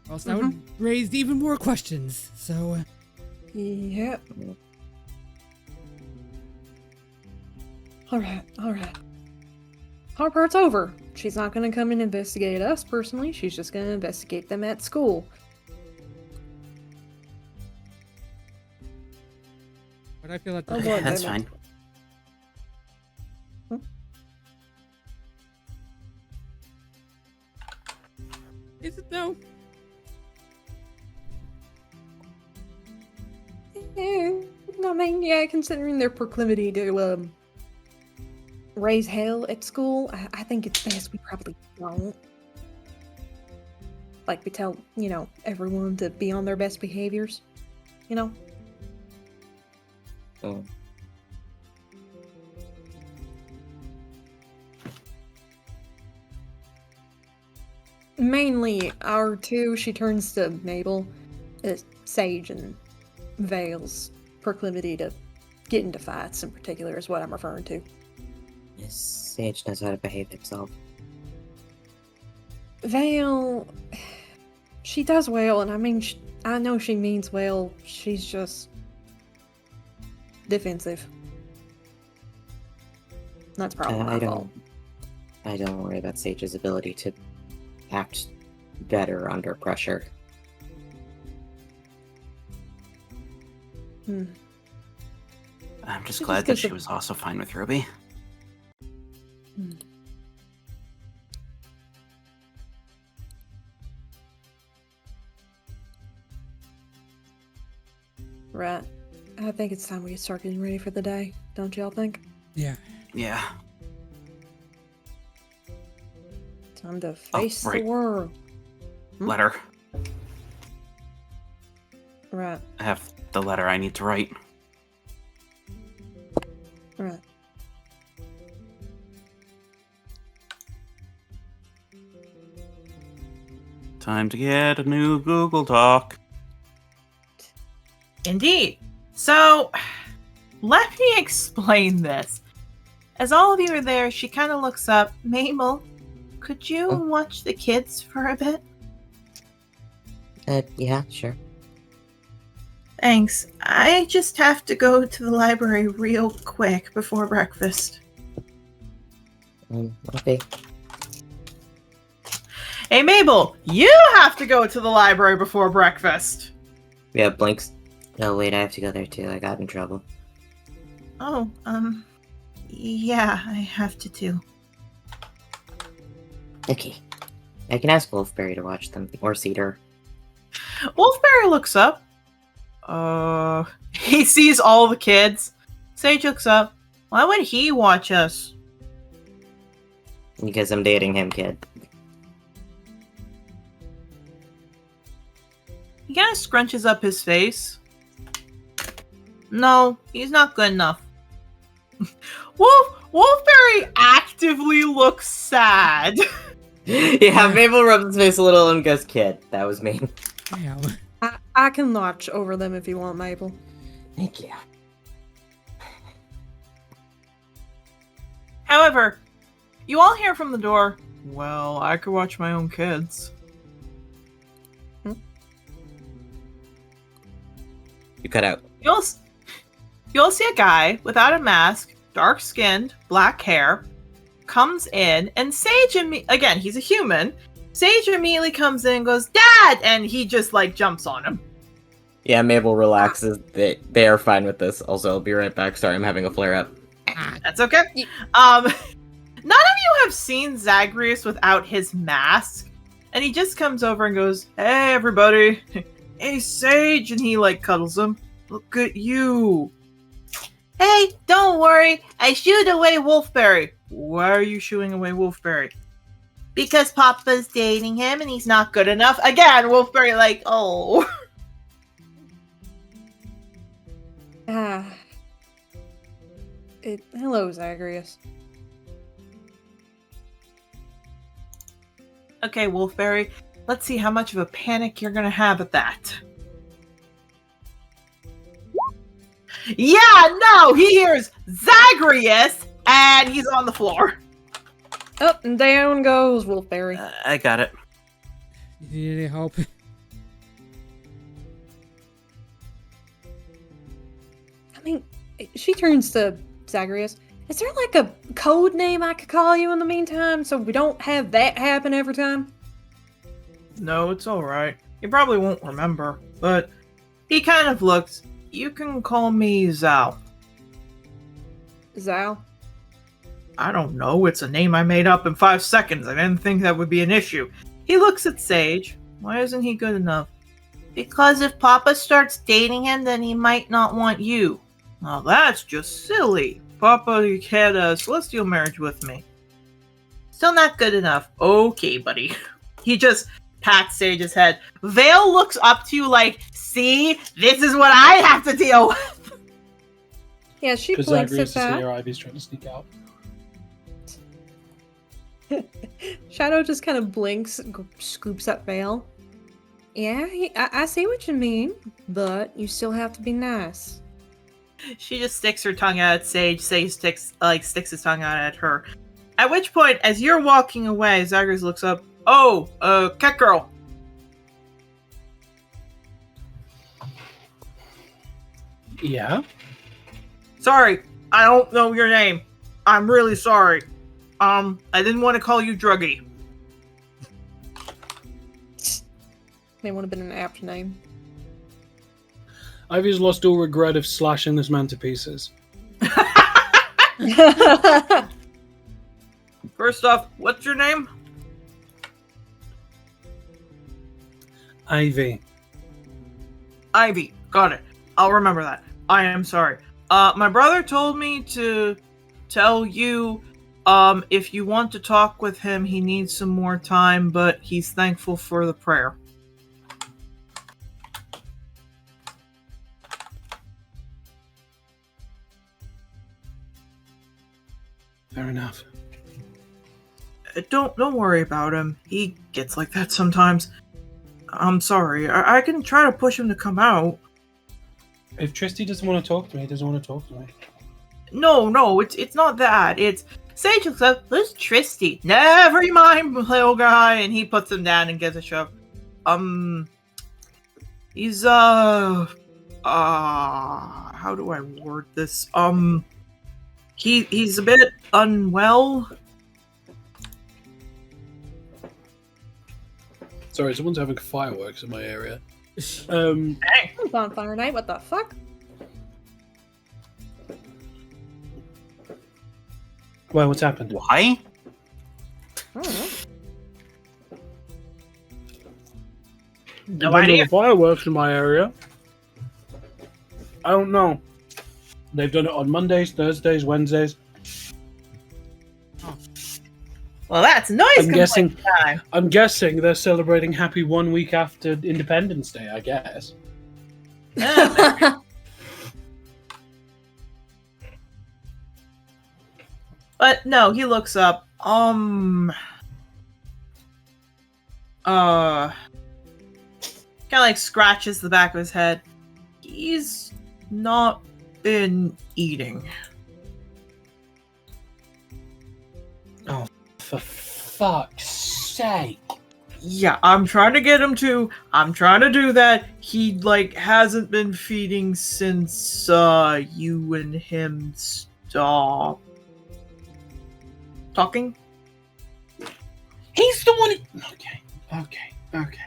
Or else that would raise even more questions. So, Yep. Alright. Our part's over. She's not gonna come and investigate us personally, she's just gonna investigate them at school. but I feel like Oh, boy, That's goodness. fine. Is it though? I mean, yeah, considering their proclivity to raise hell at school, I think it's best we probably don't. Like, we tell, everyone to be on their best behaviors, Oh. Mainly our two, she turns to Mabel, Sage and Vale's proclivity to get into fights in particular is what I'm referring to. Yes, Sage knows how to behave himself. Vale, she does well, and I mean, I know she means well. She's just defensive. That's probably my fault. I don't worry about Sage's ability to act better under pressure. I'm just She glad just that gets she a- was also fine with Ruby. Right. I think it's time we start getting ready for the day. Don't y'all think? Yeah. Yeah. Time to face the right. world. Letter. Right. I have the letter I need to write. Right. Time to get a new Google Doc. Indeed. So, let me explain this. As all of you are there, she kind of looks up. Mabel, could you watch the kids for a bit? Yeah, sure. Thanks. I just have to go to the library real quick before breakfast. Okay. Hey, Mabel, you have to go to the library before breakfast. Yeah, Blinks. No, wait, I have to go there too. I got in trouble. Oh, yeah, I have to too. Okay. I can ask Wolfberry to watch them, or Cedar. Wolfberry looks up. He sees all the kids. Sage looks up. Why would he watch us? Because I'm dating him, kid. He kind of scrunches up his face. No, he's not good enough. Wolfberry actively looks sad. Yeah, Mabel rubs his face a little and goes, kid, that was me. Yeah. I can watch over them if you want, Mabel. Thank you. However, you all hear from the door, well, I could watch my own kids. You cut out. You'll see a guy without a mask, dark-skinned, black hair, comes in, and Sage again, he's a human. Sage immediately comes in and goes, Dad! And he just, jumps on him. Yeah, Mabel relaxes. They are fine with this. Also, I'll be right back. Sorry, I'm having a flare-up. That's okay. None of you have seen Zagreus without his mask, and he just comes over and goes, Hey, everybody. Hey, Sage, and he, cuddles him. Look at you. Hey, don't worry. I shooed away Wolfberry. Why are you shooing away Wolfberry? Because Papa's dating him and he's not good enough. Again, Wolfberry oh. Hello, Zagreus. Okay, Wolfberry. Let's see how much of a panic you're gonna have at that. Yeah, no, he hears Zagreus, and he's on the floor. Up and down goes Wolfberry. I got it. You need any help? I mean, she turns to Zagreus. Is there a code name I could call you in the meantime so we don't have that happen every time? No, it's alright. You probably won't remember, but he kind of looks. You can call me Zhao. Zhao? I don't know, it's a name I made up in 5 seconds. I didn't think that would be an issue. He looks at Sage. Why isn't he good enough? Because if Papa starts dating him, then he might not want you. Well, that's just silly. Papa had a celestial marriage with me. Still not good enough. Okay, buddy. He just pats Sage's head. Vale looks up to you see, this is what I have to deal with. Yeah, she Because blinks Zagreus at is that. here, Ivy's trying to sneak out. Shadow just kind of blinks, scoops up Vale. Yeah, I see what you mean, but you still have to be nice. She just sticks her tongue out at Sage. Sage sticks his tongue out at her. At which point, as you're walking away, Zagreus looks up. Oh, cat girl. Yeah? Sorry, I don't know your name. I'm really sorry. I didn't want to call you Druggy. May would have been an apt name. Ivy's lost all regret of slashing this man to pieces. First off, what's your name? Ivy. Ivy. Got it. I'll remember that. I am sorry. My brother told me to tell you, if you want to talk with him, he needs some more time, but he's thankful for the prayer. Fair enough. Don't worry about him. He gets like that sometimes. I'm sorry. I can try to push him to come out. If Tristy doesn't want to talk to me, he doesn't want to talk to me. No, it's not that. It's Sage looks up. Who's Tristy? Never mind, little guy, and he puts him down and gives a shove. He's how do I word this? He's a bit unwell. Sorry, someone's having fireworks in my area. Dang. It's on fire night. What the fuck? Why, what's happened? Why? I don't know. No There idea. are fireworks in my area. I don't know. They've done it on Mondays, Thursdays, Wednesdays. Well, that's noise I'm guessing. time. I'm guessing they're celebrating Happy 1 week after Independence Day. I guess. But no, he looks up. Kind of like scratches the back of his head. He's not been eating. For fuck's sake! Yeah, I'm trying to get him to. I'm trying to do that. He hasn't been feeding since you and him stopped talking. He's the one. Okay.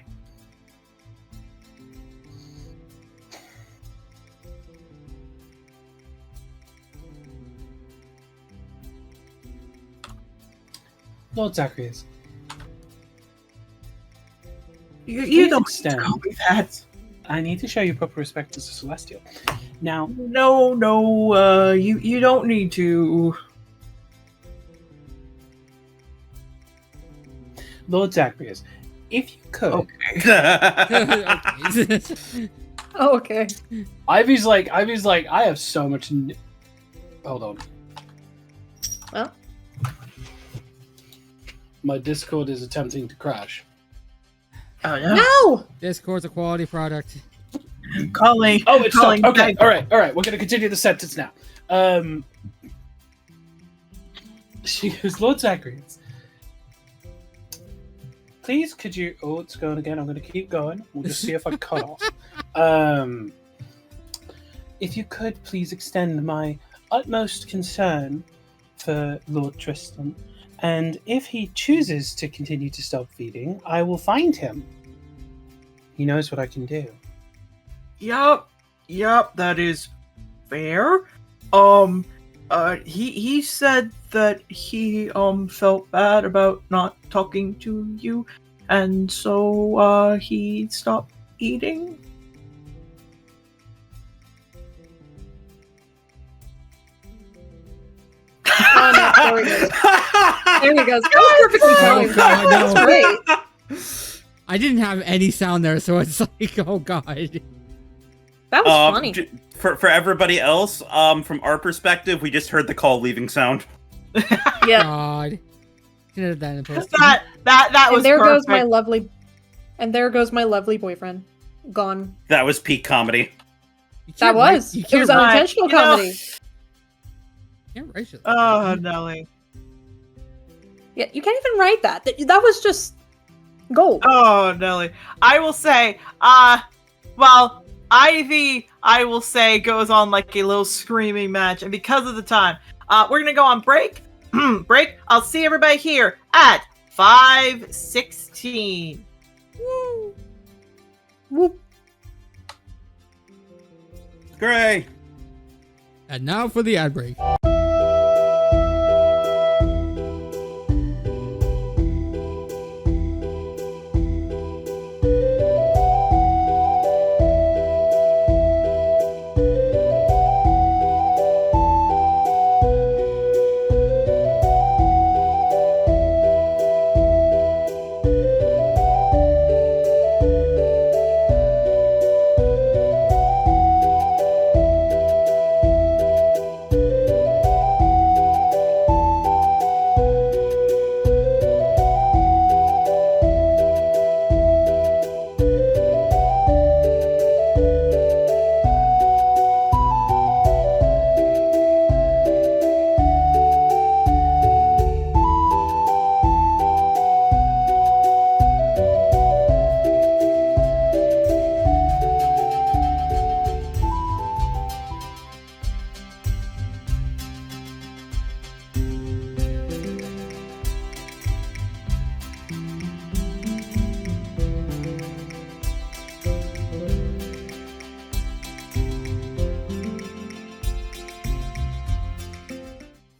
Lord Zacharias. You don't extend. tell me that. I need to show you proper respect as a Celestial. Now, No, you don't need to. Lord Zacharias, if you could, Okay. Oh, okay. Ivy's like, I have so much. Hold on. Well. My Discord is attempting to crash. Oh no. No! Discord's a quality product. Calling. Oh, it's calling stopped. Okay, back. all right. We're going to continue the sentence now. She goes, Lord Zacharias, please could you... Oh, it's going again. I'm going to keep going. We'll just see if I cut off. If you could please extend my utmost concern for Lord Tristan, and if he chooses to continue to stop feeding, I will find him. He knows what I can do. Yup, that is fair. He said that he felt bad about not talking to you, and so he stopped eating. Oh, no, there we go. There he goes. That was perfectly timed. God, no. That's great. I didn't have any sound there, so it's like, oh god. That was funny. For everybody else, from our perspective, we just heard the call leaving sound. Yeah. God. Can edit that in post. That was And there perfect. goes my lovely. And there goes my lovely boyfriend. Gone. That was peak comedy. That was. It was unintentional You know- comedy. Can't write shit. Oh, Nelly. Yeah, you can't even write that. That was just gold. Oh, Nelly. I will say, well, Ivy, I will say, goes on like a little screaming match, and because of the time, we're gonna go on break. Break. I'll see everybody here at 5:16. Woo. Whoop. Great. And now for the ad break.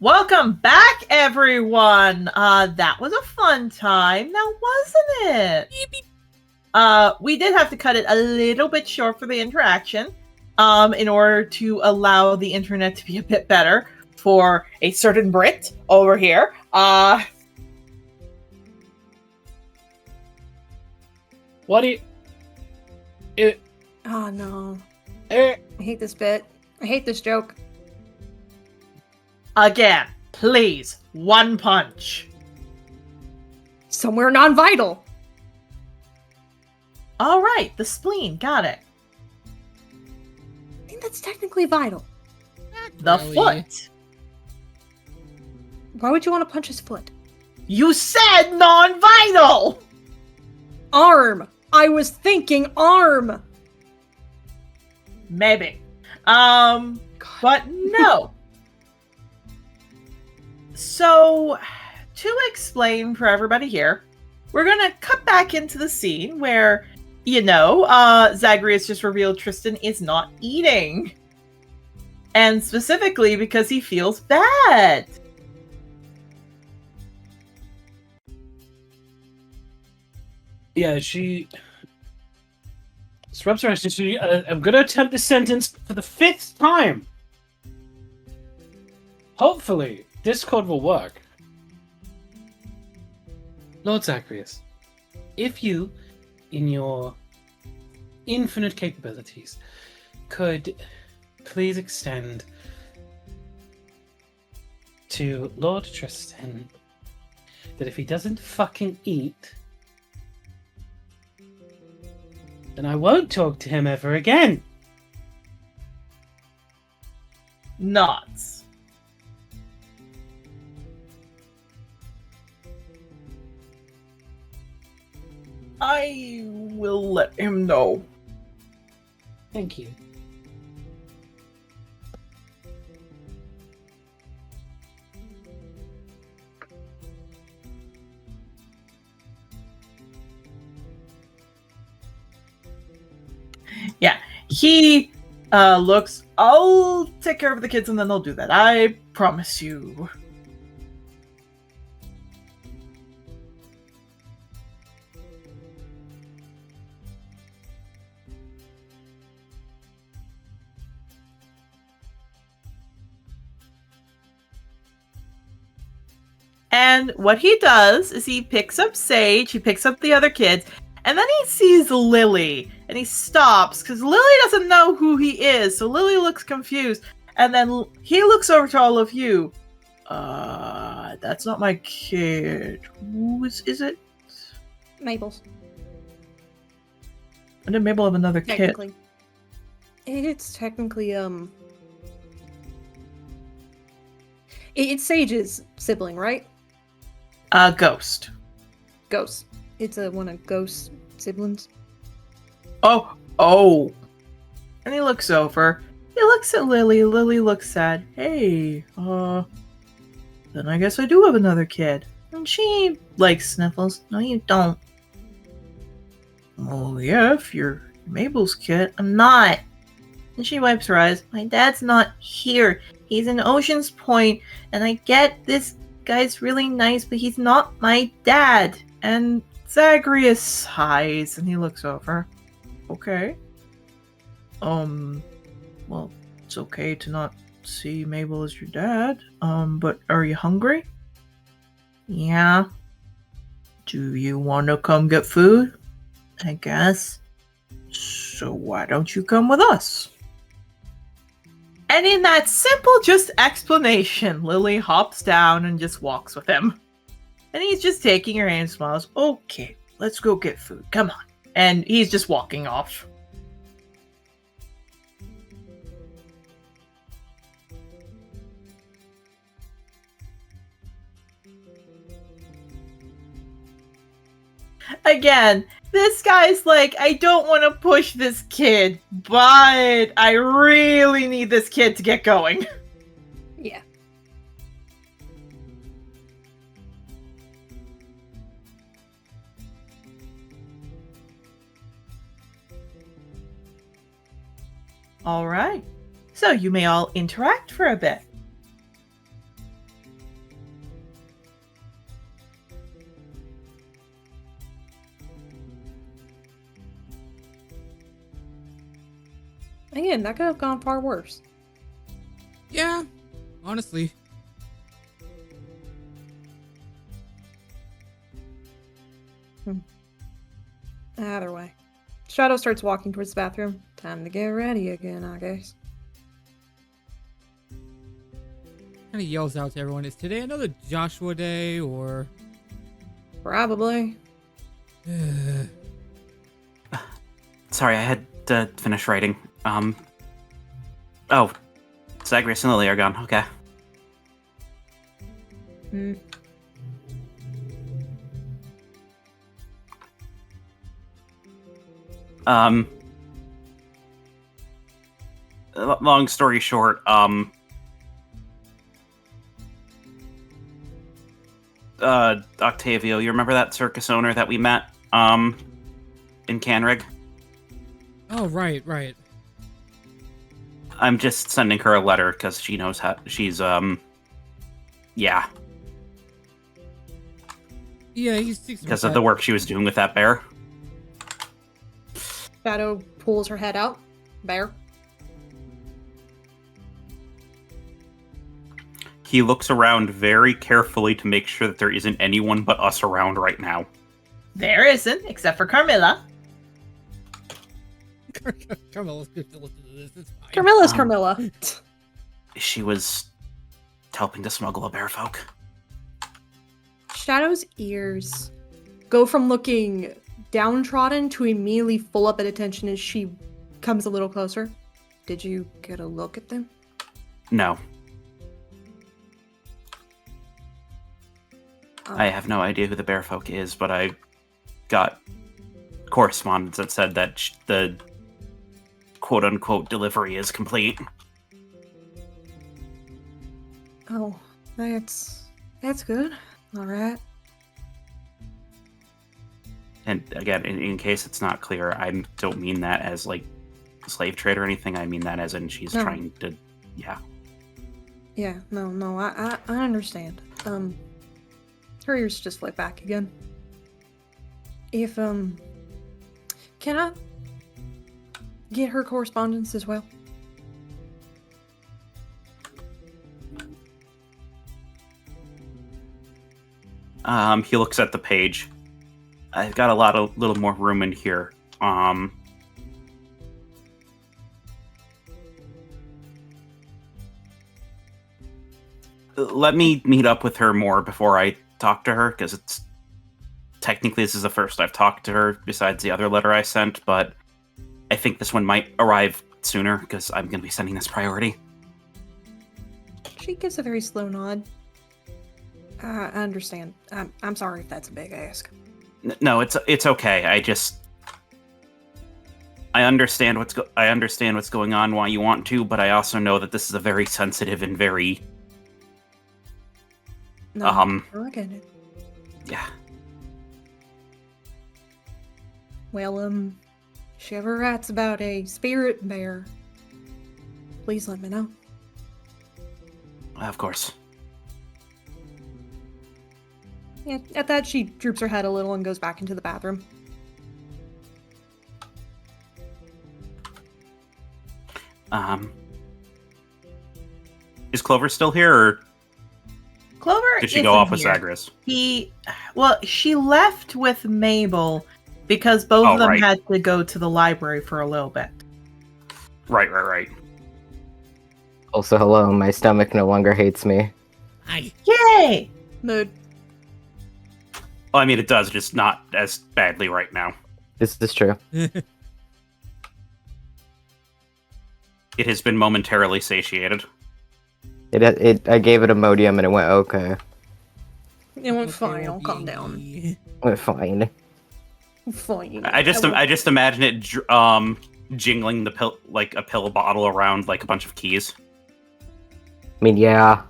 Welcome back, everyone. That was a fun time, now wasn't it? We did have to cut it a little bit short for the interaction, in order to allow the internet to be a bit better for a certain Brit over here. What do you... Oh no. Eh, I hate this bit. I hate this joke. Again, please, one punch. Somewhere non-vital. All right, the spleen, got it. I think that's technically vital. The Really? foot. Why would you want to punch his foot? You said non-vital. Arm. I was thinking arm. Maybe. But no. So, to explain for everybody here, we're gonna cut back into the scene where, Zagreus just revealed Tristan is not eating. And specifically because he feels bad. yeah, she rubs her eyes. I'm going to attempt this sentence for the 5th time. Hopefully, Discord will work. Lord Zagreus, if you, in your infinite capabilities, could please extend to Lord Tristan that if he doesn't fucking eat, then I won't talk to him ever again. Nods. I will let him know. Thank you. Yeah, he looks, I'll take care of the kids and then they'll do that. I promise you. And what he does is he picks up Sage, he picks up the other kids, and then he sees Lily, and he stops, because Lily doesn't know who he is, so Lily looks confused, and then he looks over to all of you. That's not my kid. Who is it? Mabel's. When did Mabel have another kid? Technically. It's technically, It's Sage's sibling, right? Ghost. Ghost. It's one of Ghost's siblings. Oh. And he looks over. He looks at Lily. Lily looks sad. Hey, then I guess I do have another kid. And she, sniffles. No, you don't. Oh, yeah, if you're Mabel's kid. I'm not. And she wipes her eyes. My dad's not here. He's in Ocean's Point, and I get this guy's really nice, but he's not my dad. And Zagreus sighs, and he looks over. Okay. Well, it's okay to not see Mabel as your dad. But are you hungry? Yeah. Do you want to come get food? I guess. So why don't you come with us? And in that simple just explanation, Lily hops down and just walks with him. And he's just taking her hand and smiles. Okay, let's go get food. Come on. And he's just walking off. Again, this guy's like, I don't want to push this kid, but I really need this kid to get going. Yeah. All right. So you may all interact for a bit. Again, that could have gone far worse. Yeah, honestly. Either way. Shadow starts walking towards the bathroom. Time to get ready again, I guess. Kind of yells out to everyone, is today another Joshua day, or... Probably. Sorry, I had to finish writing. Oh, Zagreus and Lily are gone. Okay. Hmm. Long story short, Octavio, you remember that circus owner that we met, in Canrig? Oh, right. I'm just sending her a letter because she knows how she's, yeah. Yeah, he's Because of the work she was doing with that bear. Shadow pulls her head out. Bear. He looks around very carefully to make sure that there isn't anyone but us around right now. There isn't, except for Carmilla. Carmilla's good to listen to this. It's fine. Carmilla's Carmilla. She was helping to smuggle a bear folk. Shadow's ears go from looking downtrodden to immediately full up at attention as she comes a little closer. Did you get a look at them? No. I have no idea who the bear folk is, but I got correspondence that said that the quote-unquote delivery is complete. Oh, that's good. All right. And again, in case it's not clear, I don't mean that as like slave trade or anything. I mean that as in she's No. trying to, yeah. Yeah, no, I understand. Her ears just flick back again. If, can I get her correspondence as well? He looks at the page. I've got a little more room in here. Let me meet up with her more before I talk to her, because it's technically this is the first I've talked to her besides the other letter I sent, but I think this one might arrive sooner because I'm going to be sending this priority. She gives a very slow nod. I understand. I'm sorry if that's a big ask. No, it's okay. I understand what's going on, why you want to, but I also know that this is a very sensitive and very No, I get it. yeah. Well, if she ever writes about a spirit bear, please let me know. Of course. Yeah, at that, she droops her head a little and goes back into the bathroom. Is Clover still here, or Clover did she go isn't off with here. Zagreus? She left with Mabel because both of them right. had to go to the library for a little bit. Right. Also, hello, my stomach no longer hates me. Hi. Yay! Mood. Well, I mean, it does, just not as badly right now. This is true. It has been momentarily satiated. I gave it Imodium and it went okay. It went fine. I'll calm down. It went fine. Fine. I just imagine it jingling the pill like a pill bottle around like a bunch of keys. I mean, yeah.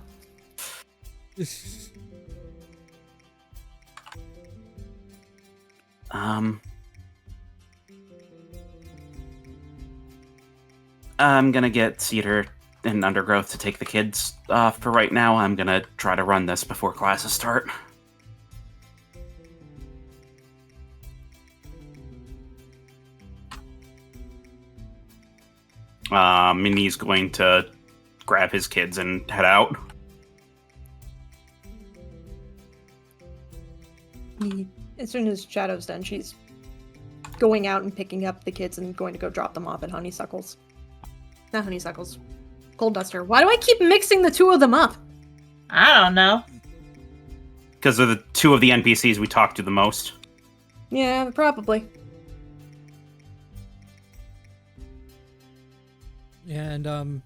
I'm gonna get Cedar and Undergrowth to take the kids for right now. I'm gonna try to run this before classes start. And he's going to grab his kids and head out. As soon as Shadow's done, she's going out and picking up the kids and going to go drop them off at Honeysuckles. Not Honeysuckles. Cold Duster. Why do I keep mixing the two of them up? I don't know. Because they're the two of the NPCs we talk to the most. Yeah, probably. And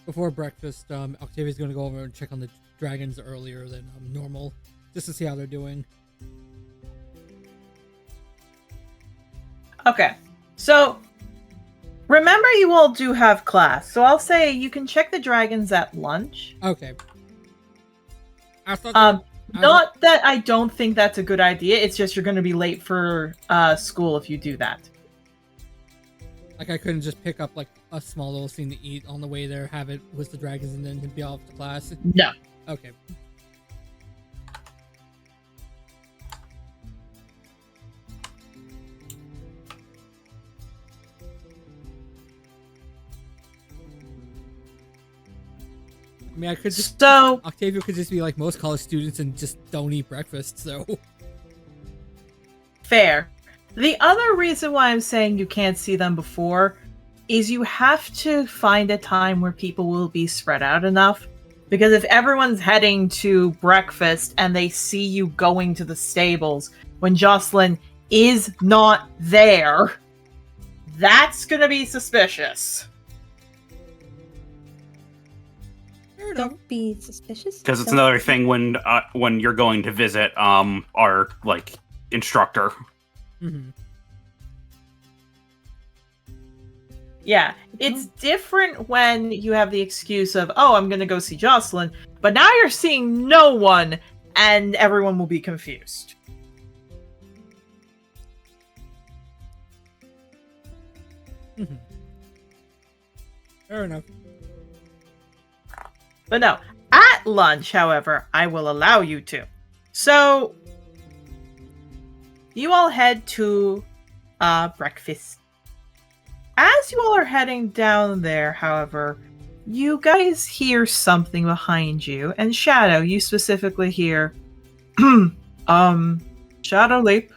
before breakfast, Octavia's going to go over and check on the dragons earlier than normal, just to see how they're doing. Okay, so remember you all do have class, so I'll say you can check the dragons at lunch. Okay. I thought Not that I don't think that's a good idea, it's just you're going to be late for school if you do that. like I couldn't just pick up like a small little thing to eat on the way there, have it with the dragons, and then be off to class. No. Okay. I mean, I could just Octavia could just be like most college students and just don't eat breakfast. So fair. The other reason why I'm saying you can't see them before is you have to find a time where people will be spread out enough. Because if everyone's heading to breakfast and they see you going to the stables when Jocelyn is not there, that's gonna be suspicious. Don't be suspicious. Because it's another thing when you're going to visit our like instructor. mm-hmm. Yeah, it's different when you have the excuse of, oh, I'm gonna go see Jocelyn, but now you're seeing no one and everyone will be confused. Mm-hmm. Fair enough. But no, at lunch, however, I will allow you to. So, you all head to breakfast. As you all are heading down there, however, you guys hear something behind you. And Shadow, you specifically hear, Shadow Leap.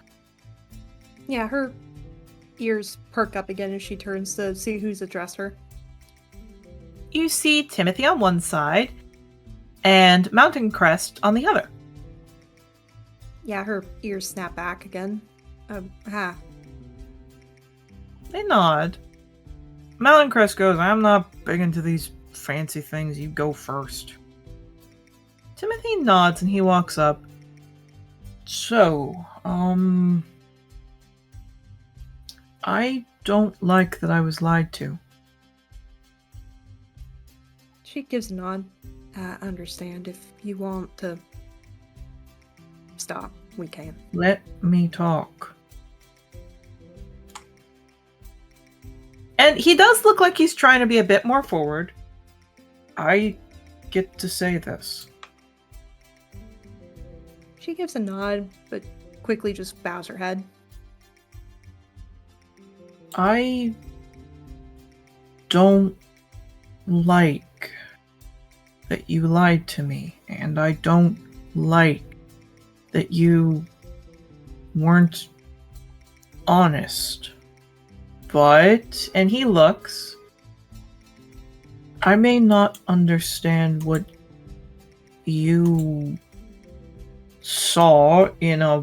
Yeah, her ears perk up again as she turns to see who's addressed her. You see Timothy on one side and Mountain Crest on the other. Yeah, her ears snap back again. They nod. Mountain Crest goes, I'm not big into these fancy things. You go first. Timothy nods and he walks up. So, I don't like that I was lied to. She gives a nod. I understand. If you want to stop, we can. Let me talk. And he does look like he's trying to be a bit more forward. I get to say this. She gives a nod, but quickly just bows her head. I don't like that you lied to me, and I don't like that you weren't honest. But, and he looks, I may not understand what you saw in a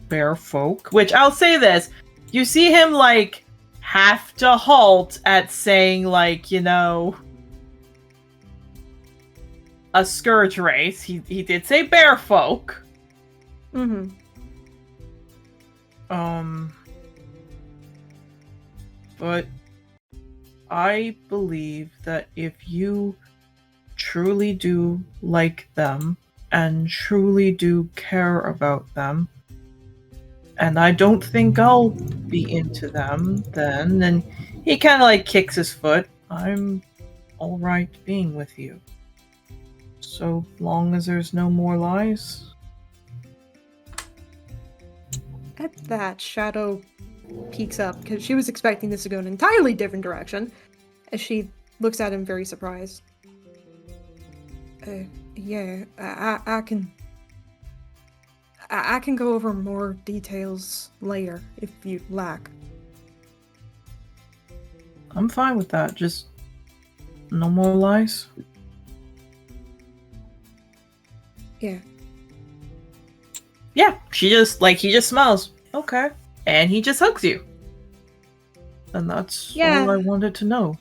bear folk, which I'll say this, you see him like have to halt at saying like, you know, a scourge race. He did say bear folk. Mm-hmm. But I believe that if you truly do like them and truly do care about them, and I don't think I'll be into them then, and he kind of like kicks his foot, I'm alright being with you. So long as there's no more lies. At that, Shadow peeks up, because she was expecting this to go in an entirely different direction, as she looks at him very surprised. Yeah, I can go over more details later, if you'd like. I'm fine with that, just no more lies. Yeah. Yeah, he just smiles. Okay. And he just hugs you. And that's all I wanted to know.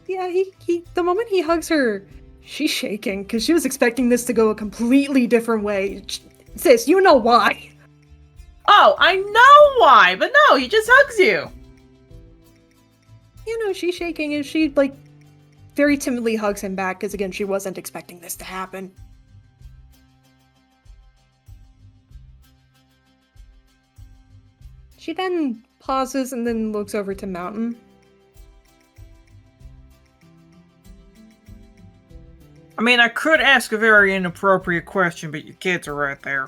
Yeah, he the moment he hugs her, she's shaking, because she was expecting this to go a completely different way. Sis, you know why. Oh, I know why, but no, he just hugs you. You know, she's shaking, and she, like, very timidly hugs him back, because again, she wasn't expecting this to happen. She then pauses and then looks over to Mountain. I mean, I could ask a very inappropriate question, but your kids are right there.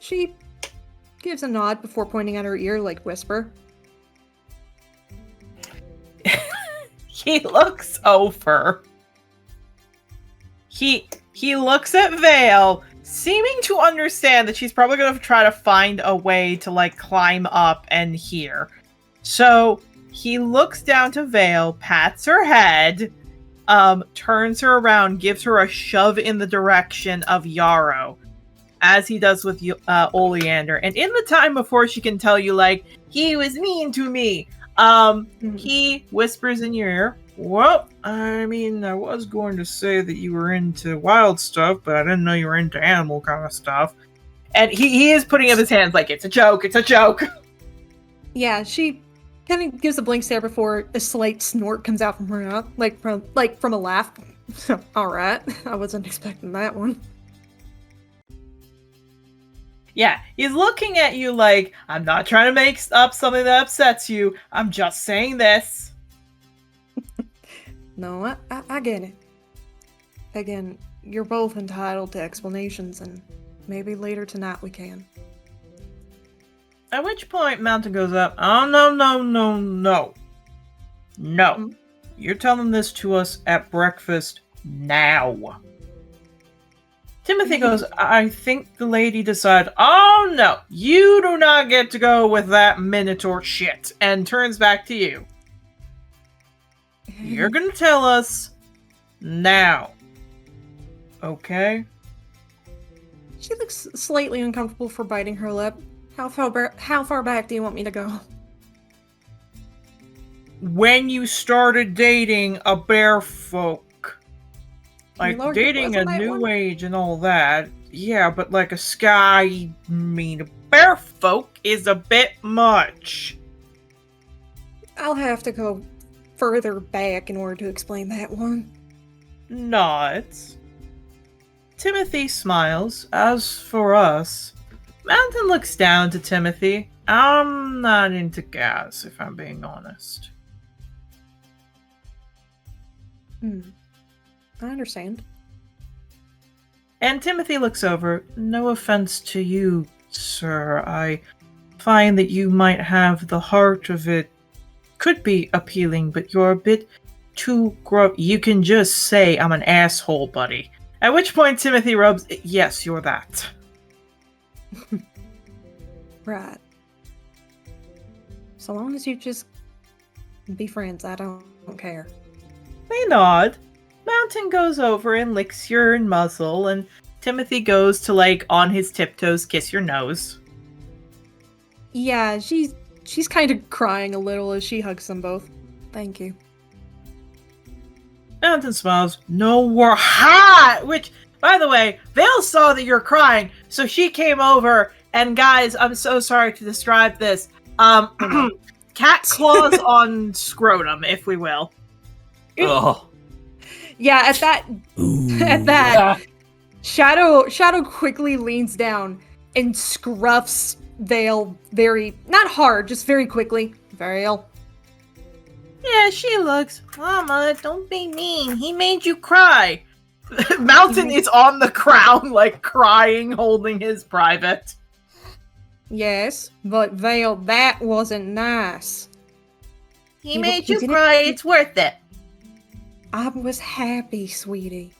She gives a nod before pointing at her ear, like whisper. He looks over. He looks at Vale, seeming to understand that she's probably going to try to find a way to, like, climb up and hear. So, he looks down to Vale, pats her head, turns her around, gives her a shove in the direction of Yarrow, as he does with Oleander. And in the time before she can tell you, like, he was mean to me, he whispers in your ear, well, I mean, I was going to say that you were into wild stuff, but I didn't know you were into animal kind of stuff. And he is putting up his hands like, it's a joke, it's a joke. Yeah, she kind of gives a blank stare before a slight snort comes out from her mouth, like from a laugh. Alright, I wasn't expecting that one. Yeah, he's looking at you like, I'm not trying to make up something that upsets you, I'm just saying this. No, I get it. Again, you're both entitled to explanations, and maybe later tonight we can. At which point, Mountain goes up, oh, no. No. Mm-hmm. You're telling this to us at breakfast now. Timothy goes, I think the lady decided, oh, no, you do not get to go with that Minotaur shit, and turns back to you. You're gonna tell us now. Okay? She looks slightly uncomfortable for biting her lip. How far back do you want me to go? When you started dating a bear folk. Like, Lord, dating a wasn't that new one? age and all that. Yeah, but like a sky, a bear folk is a bit much. I'll have to go further back in order to explain that one. Nods. Timothy smiles. As for us, Mountain looks down to Timothy. I'm not into gas, if I'm being honest. I understand. And Timothy looks over. No offense to you, sir. I find that you might have the heart of it. Could be appealing, but you're a bit too You can just say I'm an asshole, buddy. At which point Timothy rubs. Yes, you're that. Right. So long as you just be friends, I don't care. They nod. Mountain goes over and licks your muzzle, and Timothy goes to, like, on his tiptoes, kiss your nose. Yeah, she's kind of crying a little as she hugs them both. Thank you. Mountain smiles. No, we're hot! Which, by the way, Vale saw that you're crying, so she came over, and guys, I'm so sorry to describe this. Cat claws on scrotum, if we will. Ugh. Yeah, at that, Shadow quickly leans down and scruffs Vale very, not hard, just very quickly. Vale. Yeah, she looks. Mama, don't be mean. He made you cry. Mountain is on the ground, like, crying, holding his private. Yes, but Vale, that wasn't nice. He made you cry. It's worth it. I was happy, sweetie.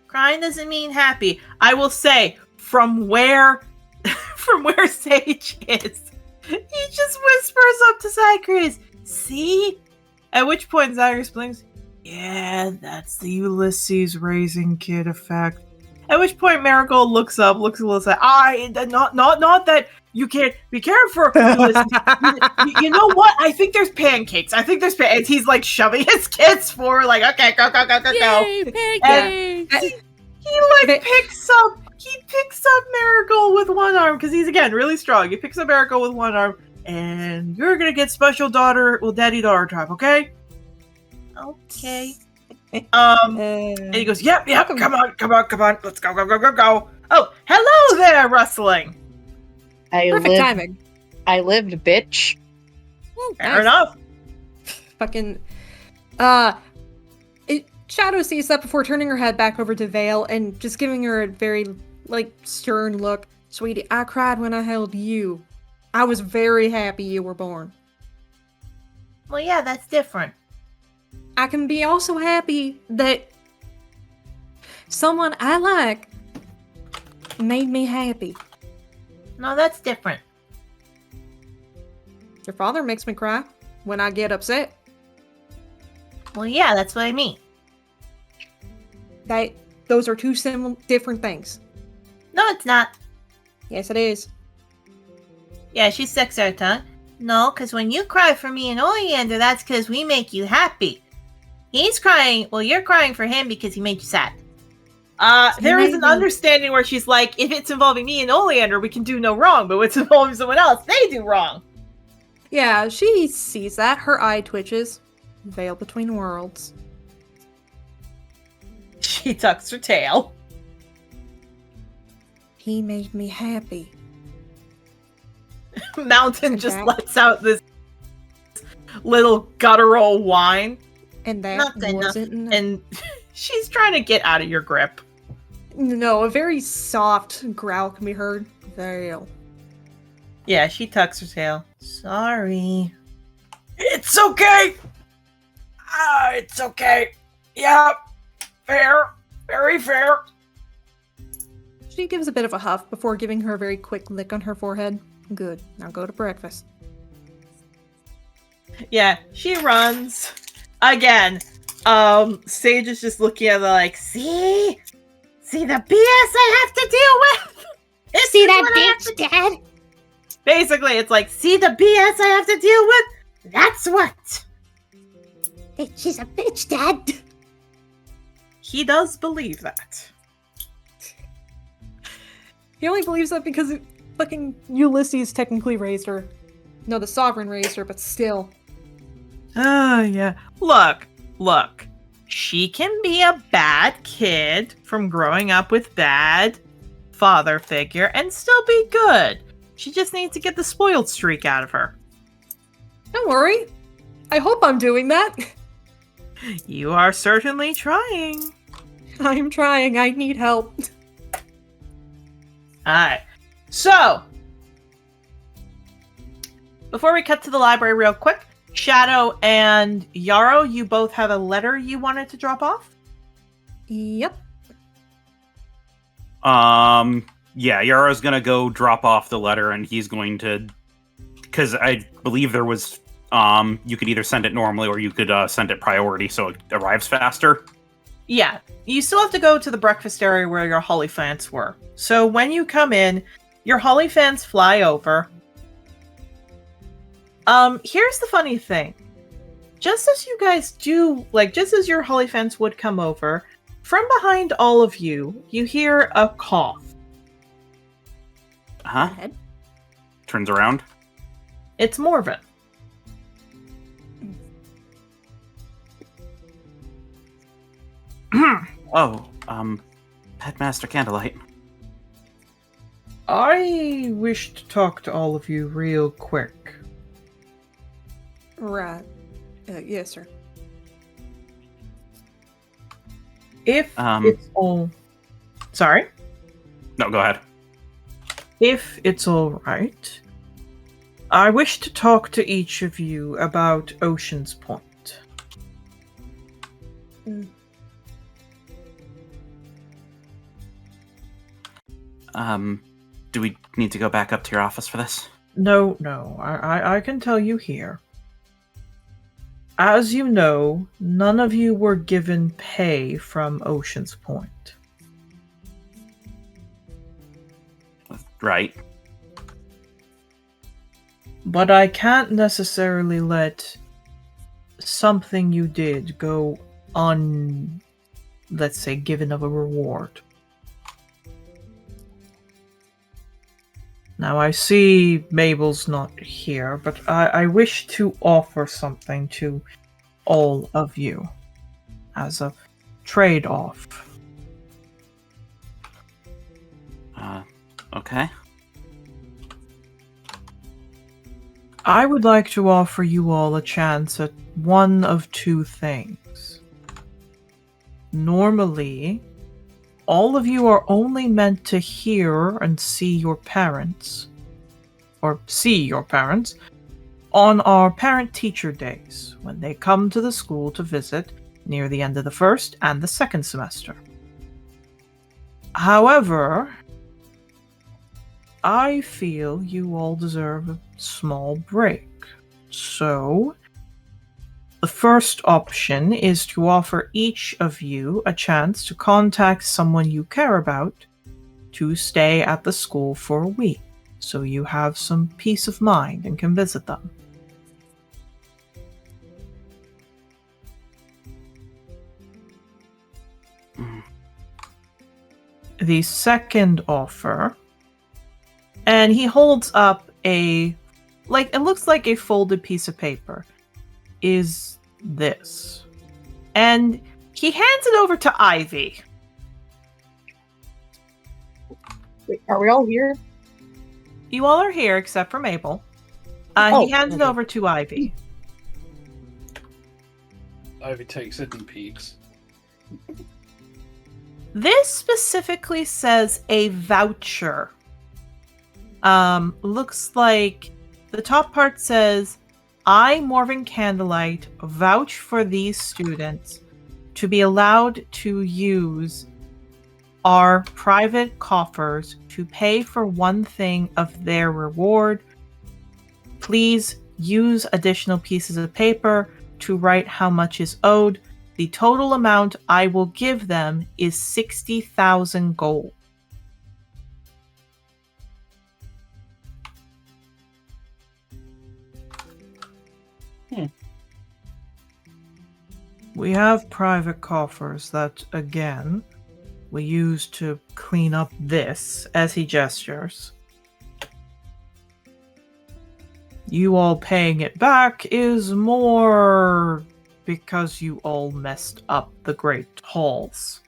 Crying doesn't mean happy. I will say, from where Sage is, he just whispers up to Zacharias, see? At which point Zacharias blinks, yeah, that's the Ulysses raising kid effect. At which point Marigold looks up, looks a little sad. Not that you can't be careful. You know what? I think there's pancakes. And he's like shoving his kids forward, like, okay, go. Yay, pancakes! And he picks up Marigold with one arm, because he's, again, really strong. He picks up Marigold with one arm, and you're gonna get special daddy-daughter time, okay? Okay. And he goes, yep, come on, let's go. Oh, hello there, Rustling. Perfect timing. I lived, bitch. Fair enough. Fucking, Shadow sees that before turning her head back over to Vale and just giving her a very, like, stern look. Sweetie, I cried when I held you. I was very happy you were born. Well, yeah, that's different. I can be also happy that someone I like made me happy. No, that's different. Your father makes me cry when I get upset. Well, yeah, that's what I mean. Those are two different things. No, it's not. Yes, it is. Yeah, she sucks our tongue. No, because when you cry for me and Oleander, that's because we make you happy. He's crying. Well, you're crying for him because he made you sad. There is an understanding where she's like, if it's involving me and Oleander, we can do no wrong, but if it's involving someone else, they do wrong. Yeah, she sees that. Her eye twitches. Veil between worlds. She tucks her tail. He made me happy. Mountain just lets out this little guttural whine. And that wasn't enough. And she's trying to get out of your grip. No, a very soft growl can be heard. Veil. Yeah, she tucks her tail. Sorry. It's okay! It's okay. Yeah, fair. Very fair. She gives a bit of a huff before giving her a very quick lick on her forehead. Good. Now go to breakfast. Yeah, she runs. Again, Sage is just looking at her like, see the BS I have to deal with? This see what I that have bitch, Dad? Basically, it's like, see the BS I have to deal with? That's what. She's a bitch, Dad. He does believe that. He only believes that because fucking Ulysses technically raised her. No, the Sovereign raised her, but still. Oh, yeah. Look. She can be a bad kid from growing up with bad father figure and still be good. She just needs to get the spoiled streak out of her. Don't worry. I hope I'm doing that. You are certainly trying. I'm trying. I need help. Alright. So, before we cut to the library real quick, Shadow and Yarrow, you both have a letter you wanted to drop off? Yep. Yeah, Yarrow's gonna go drop off the letter, and he's going to, because I believe there was, you could either send it normally or you could send it priority so it arrives faster. Yeah, you still have to go to the breakfast area where your Hollyphants were. So when you come in, your Hollyphants fly over. Here's the funny thing. Just as you guys do, just as your Hollyphants would come over, from behind all of you, you hear a cough. Huh? Turns around. It's Morven. Oh, Headmaster Candlelight. I wish to talk to all of you real quick. Right. Yes, sir. If it's all... Sorry? No, go ahead. If it's all right, I wish to talk to each of you about Ocean's Point. Do we need to go back up to your office for this? No, I can tell you here. As you know, none of you were given pay from Ocean's Point. Right. But I can't necessarily let something you did go let's say, given of a reward. Now, I see Mabel's not here, but I wish to offer something to all of you as a trade-off. Okay. I would like to offer you all a chance at one of two things. Normally, all of you are only meant to hear and see your parents, on our parent-teacher days, when they come to the school to visit near the end of the first and the second semester. However, I feel you all deserve a small break. So, the first option is to offer each of you a chance to contact someone you care about to stay at the school for a week, so you have some peace of mind and can visit them. The second offer, and he holds up it looks like a folded piece of paper, is this. And he hands it over to Ivy. Wait, are we all here? You all are here except for Mabel. He hands it over to Ivy. Ivy takes it and peeks. This specifically says a voucher. Looks like the top part says, I, Morven Candlelight, vouch for these students to be allowed to use our private coffers to pay for one thing of their reward. Please use additional pieces of paper to write how much is owed. The total amount I will give them is 60,000 gold. We have private coffers that, again, we use to clean up this, as he gestures. You all paying it back is more because you all messed up the Great Halls.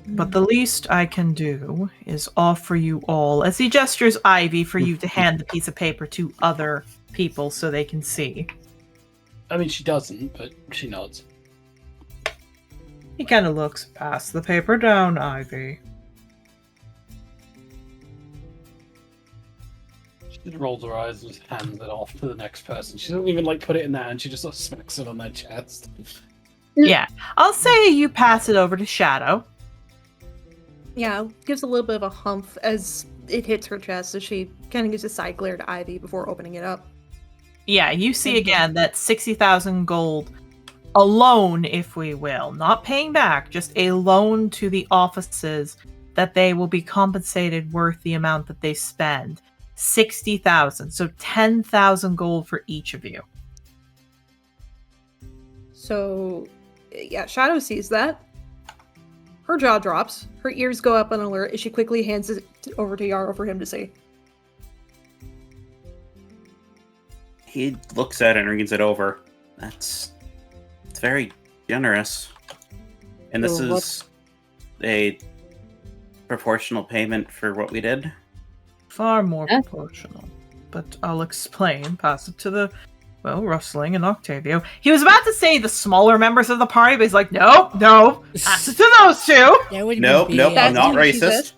But the least I can do is offer you all, as he gestures Ivy, for you to hand the piece of paper to other people so they can see. I mean, she doesn't, but she nods. He kind of looks past the paper down, Ivy. She rolls her eyes and just hands it off to the next person. She doesn't even put it in there, and she just sort of smacks it on their chest. Yeah, I'll say you pass it over to Shadow. Yeah, gives a little bit of a humph as it hits her chest, so she kind of gives a side glare to Ivy before opening it up. Yeah, you see again that 60,000 gold alone, if we will, not paying back, just a loan to the offices that they will be compensated worth the amount that they spend. 60,000, so 10,000 gold for each of you. So, yeah, Shadow sees that. Her jaw drops. Her ears go up on alert as she quickly hands it over to Yarrow for him to see. He looks at it and reads it over. It's very generous. And this is a proportional payment for what we did. Far more proportional. But I'll explain. Pass it to the, Rustling and Octavio. He was about to say the smaller members of the party, but he's like, no, pass it to those two. Nope, I'm not racist.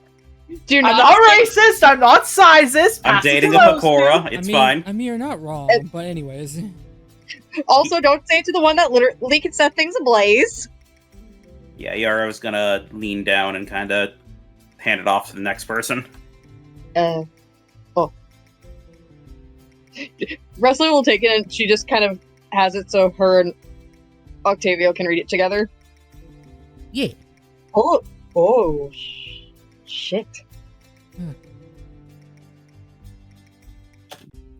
Do I'm not not racist, I'm not sizist. I'm Pass it dating to a those Pakora, two. it's fine. I mean, you're not wrong, but anyways. Also, don't say it to the one that literally can set things ablaze. Yeah, Yarrow's gonna lean down and kind of hand it off to the next person. Rustling will take it, and she just kind of has it so her and Octavio can read it together. Yeah. Shit.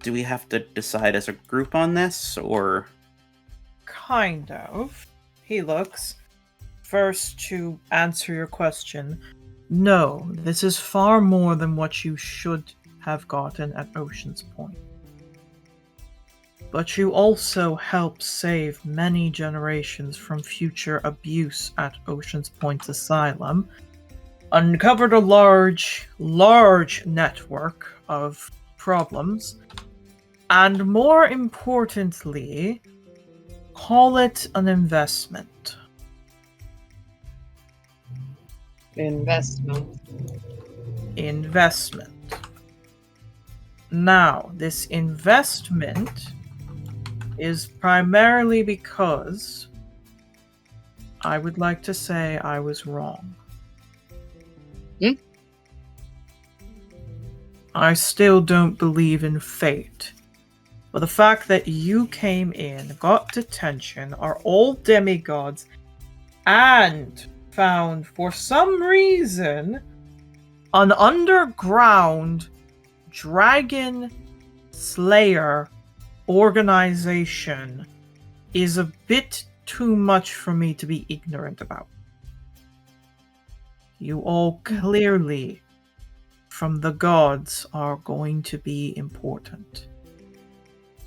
Do we have to decide as a group on this, or...? Kind of. He looks. First, to answer your question, no, this is far more than what you should have gotten at Ocean's Point. But you also help save many generations from future abuse at Ocean's Point Asylum, uncovered a large network of problems, and more importantly, call it an investment. Investment. Now, this investment is primarily because I would like to say I was wrong. I still don't believe in fate. But the fact that you came in, got detention, are all demigods, and found, for some reason, an underground dragon slayer organization is a bit too much for me to be ignorant about. You all clearly, from the gods, are going to be important.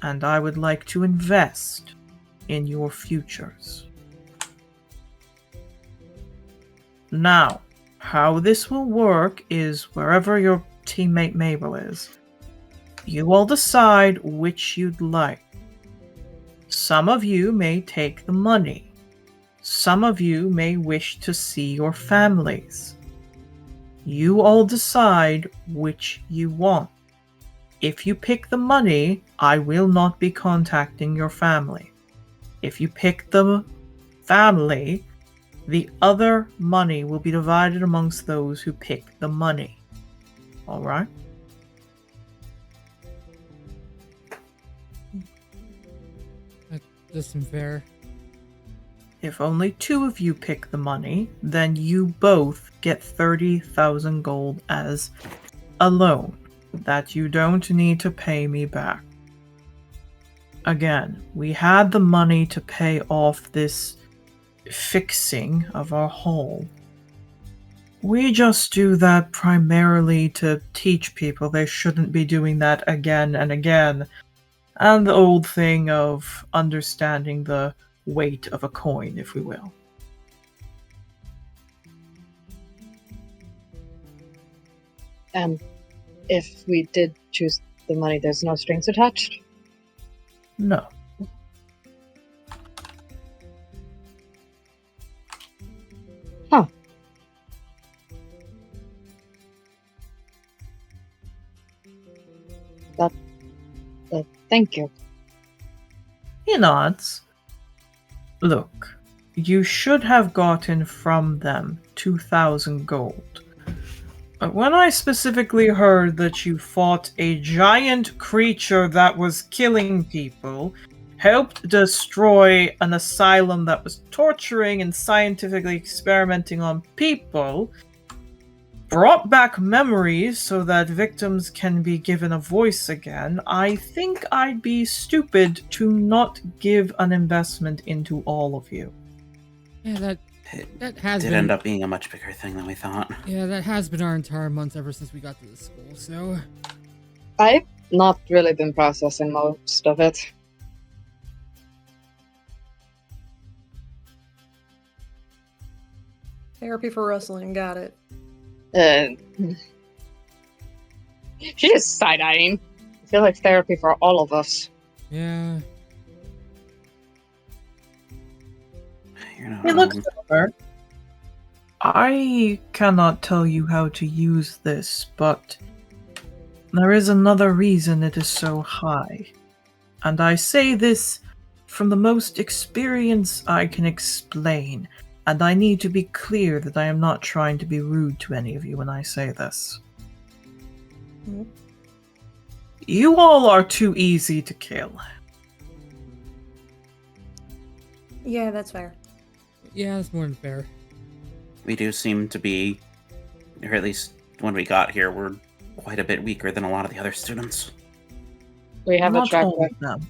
And I would like to invest in your futures. Now, how this will work is wherever your teammate Mabel is, you all decide which you'd like. Some of you may take the money. Some of you may wish to see your families. You all decide which you want. If you pick the money, I will not be contacting your family. If you pick the family, the other money will be divided amongst those who pick the money. Alright? That doesn't fair. If only 2 of you pick the money, then you both get 30,000 gold as a loan that you don't need to pay me back. again, we had the money to pay off this fixing of our hall. We just do that primarily to teach people they shouldn't be doing that again and again. And the old thing of understanding the weight of a coin, if we will. If we did choose the money, there's no strings attached? No. Huh. Thank you. He nods. Look, you should have gotten from them 2,000 gold. But when I specifically heard that you fought a giant creature that was killing people, helped destroy an asylum that was torturing and scientifically experimenting on people, brought back memories so that victims can be given a voice again, I think I'd be stupid to not give an investment into all of you. Yeah, that has Did been end up being a much bigger thing than we thought. Yeah, that has been our entire month ever since we got to the school, so I've not really been processing most of it. Therapy for wrestling, got it. She's just side-eyeing. I feel like therapy for all of us. yeah. You're not He looks wrong. over. I cannot tell you how to use this, but there is another reason it is so high. And I say this from the most experience I can explain, and I need to be clear that I am not trying to be rude to any of you when I say this. Mhm. You all are too easy to kill. Yeah, that's fair. Yeah, that's more than fair. We do seem to be, or at least when we got here, we're quite a bit weaker than a lot of the other students. We have a Not track all record. of them.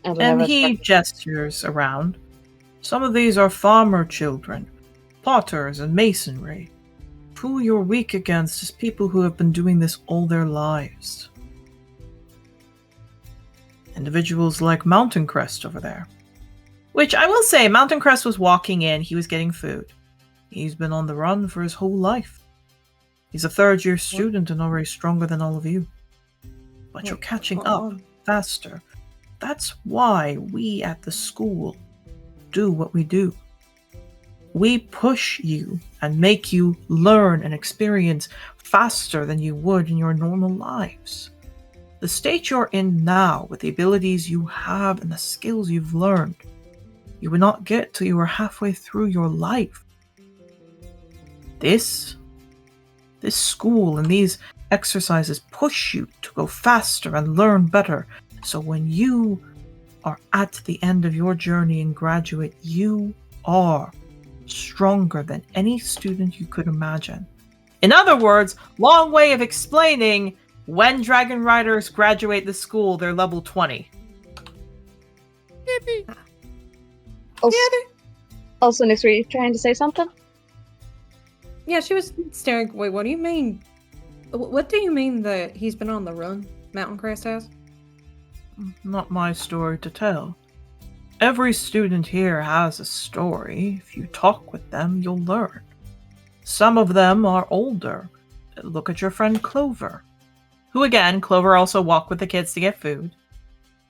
And we have And a he track- gestures around. Some of these are farmer children, potters and masonry. Who you're weak against is people who have been doing this all their lives. Individuals like Mountain Crest over there. Which I will say, Mountain Crest was walking in, he was getting food. He's been on the run for his whole life. He's a third-year student and already stronger than all of you. But you're catching up faster. That's why we at the school do what we do. We push you and make you learn and experience faster than you would in your normal lives. The state you're in now, with the abilities you have and the skills you've learned, you would not get till you were halfway through your life. This school and these exercises push you to go faster and learn better. So when you are at the end of your journey and graduate, you are stronger than any student you could imagine. In other words, long way of explaining, when Dragon Riders graduate the school, they're level 20. Also, Nix, were you trying to say something? Yeah, she was staring. Wait, what do you mean? What do you mean that he's been on the run? Mountain Crest has? Not my story to tell. Every student here has a story. If you talk with them, you'll learn. Some of them are older. Look at your friend Clover. Who again, Clover also walked with the kids to get food.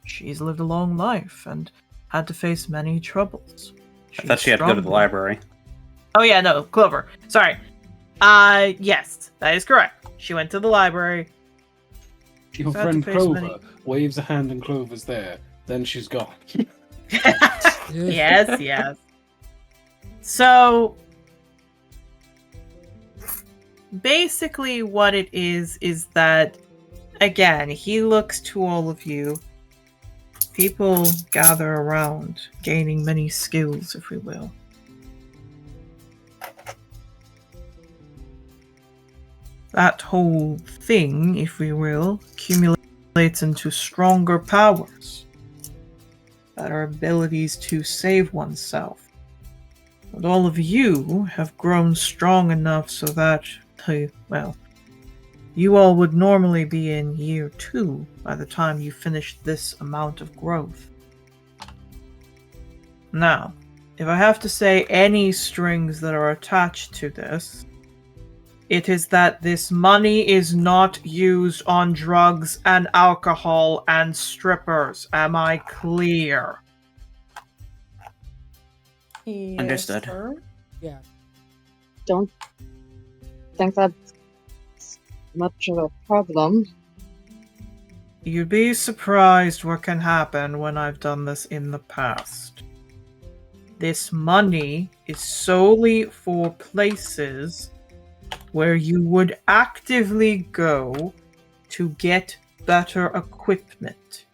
She's lived a long life and had to face many troubles. I thought she had to go to the library. Oh yeah, no, Clover. Sorry. Yes, that is correct. She went to the library. Your Sad to friend face Clover many- waves a hand and Clover's there. Then she's gone. Yes, yes. So basically what it is that, again, he looks to all of you. People gather around, gaining many skills, if we will. That whole thing, if we will, accumulates translates into stronger powers, better abilities to save oneself. But all of you have grown strong enough so that, well, you all would normally be in year 2 by the time you finish this amount of growth. Now, if I have to say any strings that are attached to this, it is that this money is not used on drugs and alcohol and strippers. Am I clear? Yes, Understood. sir. Yeah. Don't think that's much of a problem. You'd be surprised what can happen when I've done this in the past. This money is solely for places where you would actively go to get better equipment.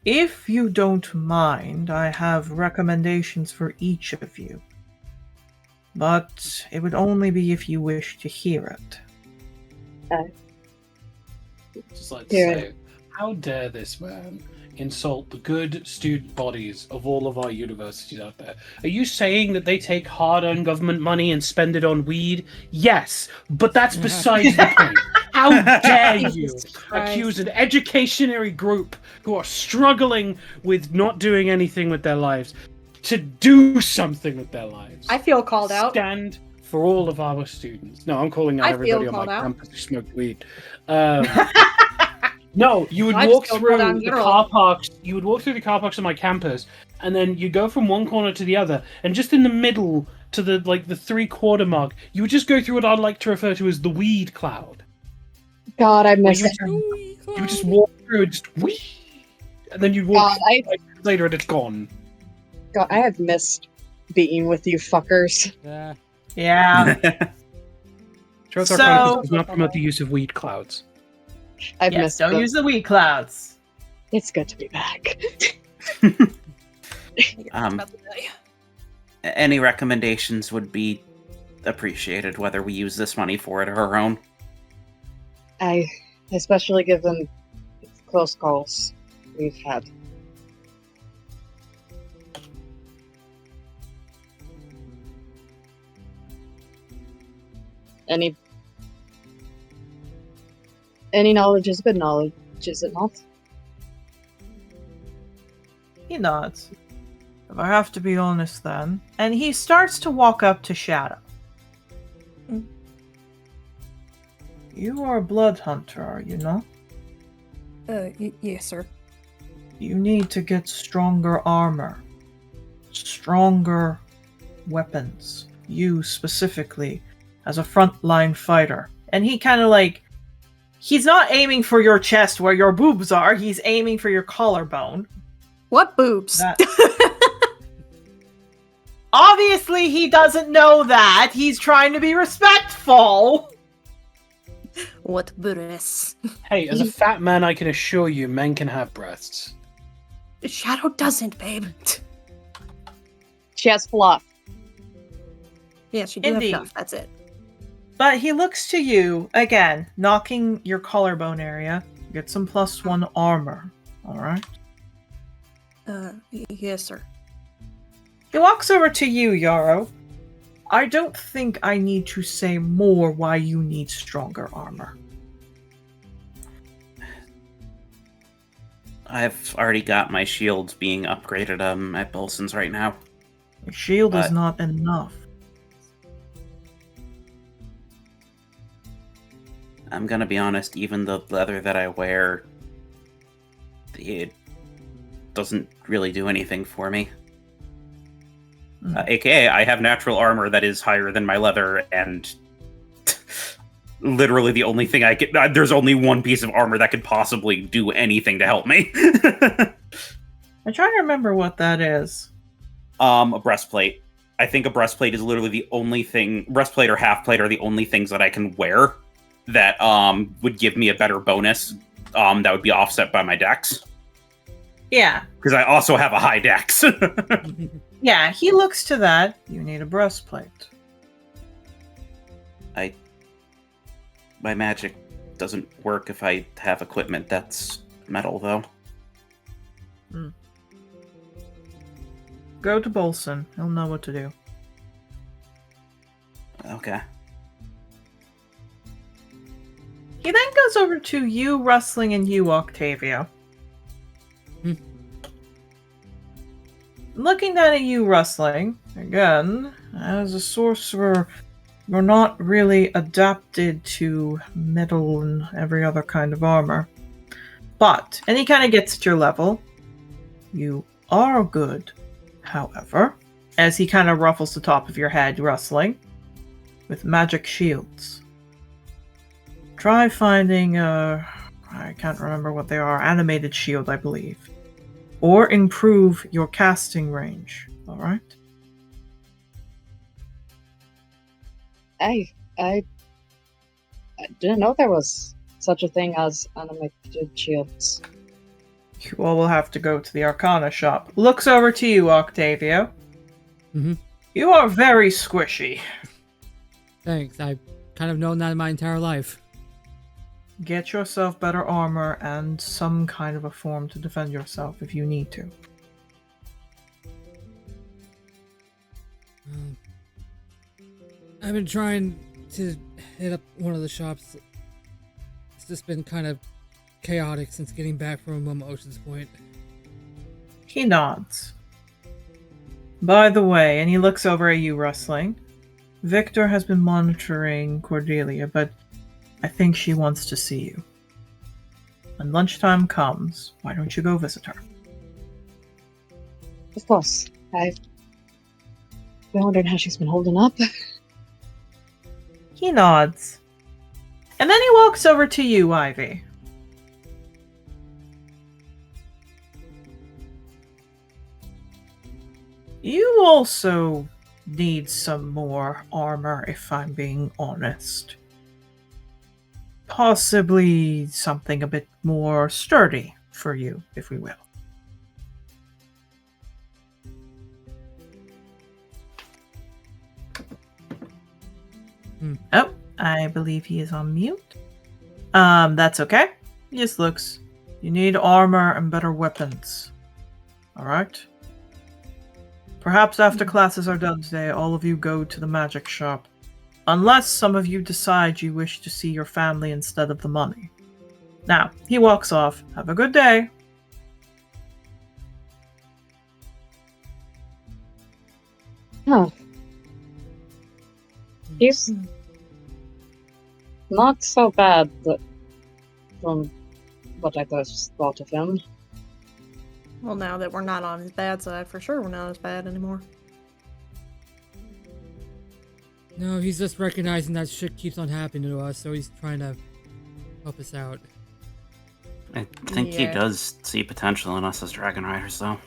If you don't mind, I have recommendations for each of you. But it would only be if you wish to hear it. Just like to Yeah. say, how dare this man insult the good student bodies of all of our universities out there? Are you saying that they take hard-earned government money and spend it on weed? Yes, but that's besides the point. How dare you Jesus Christ. accuse an educationary group who are struggling with not doing anything with their lives to do something with their lives? I feel called out. Stand for all of our students. No, I'm calling out I feel everybody on my called out. campus who smoked weed. No, you would I walk just feel through called out in the general. car parks. You would walk through the car parks on my campus, and then you go from one corner to the other, and just in the middle to the 3/4 mark, you would just go through what I'd like to refer to as the weed cloud. God, I miss you it. You would just walk through and just wee, and then you'd walk God, I later and it's gone. God, I have missed being with you fuckers. Yeah. Yeah. Trothar So- Chronicles does not promote the use of weed clouds. I've Yes, missed don't them. use the weed clouds. It's good to be back. About the day. Any recommendations would be appreciated, whether we use this money for it or our own. I especially given the close calls we've had. Any knowledge is good knowledge, is it not? He nods. If I have to be honest then. And he starts to walk up to Shadow. Mm. You are a blood hunter, are you not? Yes, sir. You need to get stronger armor. Stronger weapons. You specifically, as a frontline fighter. And he kind of he's not aiming for your chest where your boobs are, he's aiming for your collarbone. What boobs? That- Obviously, he doesn't know that. He's trying to be respectful. What breasts? Hey, as a fat man, I can assure you, men can have breasts. Shadow doesn't, babe. She has fluff. Yeah, she did have Indeed. enough. That's it. But he looks to you, again, knocking your collarbone area. Get some +1 armor. Alright? Yes, sir. He walks over to you, Yarrow. I don't think I need to say more why you need stronger armor. I've already got my shields being upgraded at Bolson's right now. Your shield is But- not enough. I'm gonna be honest, even the leather that I wear, it doesn't really do anything for me. AKA, I have natural armor that is higher than my leather, and literally the only thing I can... there's only one piece of armor that could possibly do anything to help me. I'm trying to remember what that is. A breastplate. I think a breastplate is literally the only thing... Breastplate or half plate are the only things that I can wear that would give me a better bonus that would be offset by my dex. Yeah. Because I also have a high dex. Yeah, he looks to that. You need a breastplate. My magic doesn't work if I have equipment that's metal, though. Go to Bolson. He'll know what to do. Okay. He then goes over to you, Rustling, and you, Octavio. Looking down at you, Rustling, again, as a sorcerer, you're not really adapted to metal and every other kind of armor. But, and he kind of gets at your level, you are good, however, as he kind of ruffles the top of your head, Rustling, with magic shields. Try finding I can't remember what they are, animated shield, I believe. Or improve your casting range, alright? I didn't know there was such a thing as animated shields. You all will have to go to the Arcana shop. Looks over to you, Octavio. You are very squishy. Thanks. I've kind of known that my entire life. Get yourself better armor and some kind of a form to defend yourself if you need to. I've been trying to hit up one of the shops. It's just been kind of chaotic since getting back from Ocean's Point. He nods. By the way, and he looks over at you, Rustling. Victor has been monitoring Cordelia, but I think she wants to see you. When lunchtime comes, why don't you go visit her? Of course. I've been wondering how she's been holding up. He nods. And then he walks over to you, Ivy. You also need some more armor, if I'm being honest. Possibly something a bit more sturdy for you, if we will. Oh, I believe he is on mute. That's okay. He just looks. You need armor and better weapons. Alright? Perhaps after classes are done today, all of you go to the magic shop. Unless some of you decide you wish to see your family instead of the money. Now, he walks off. Have a good day. Huh. He's not so bad from what I first thought of him. Well, now that we're not on his bad side, for sure we're not as bad anymore. No, he's just recognizing that shit keeps on happening to us, so he's trying to help us out. I think he does see potential in us as Dragon Riders, though.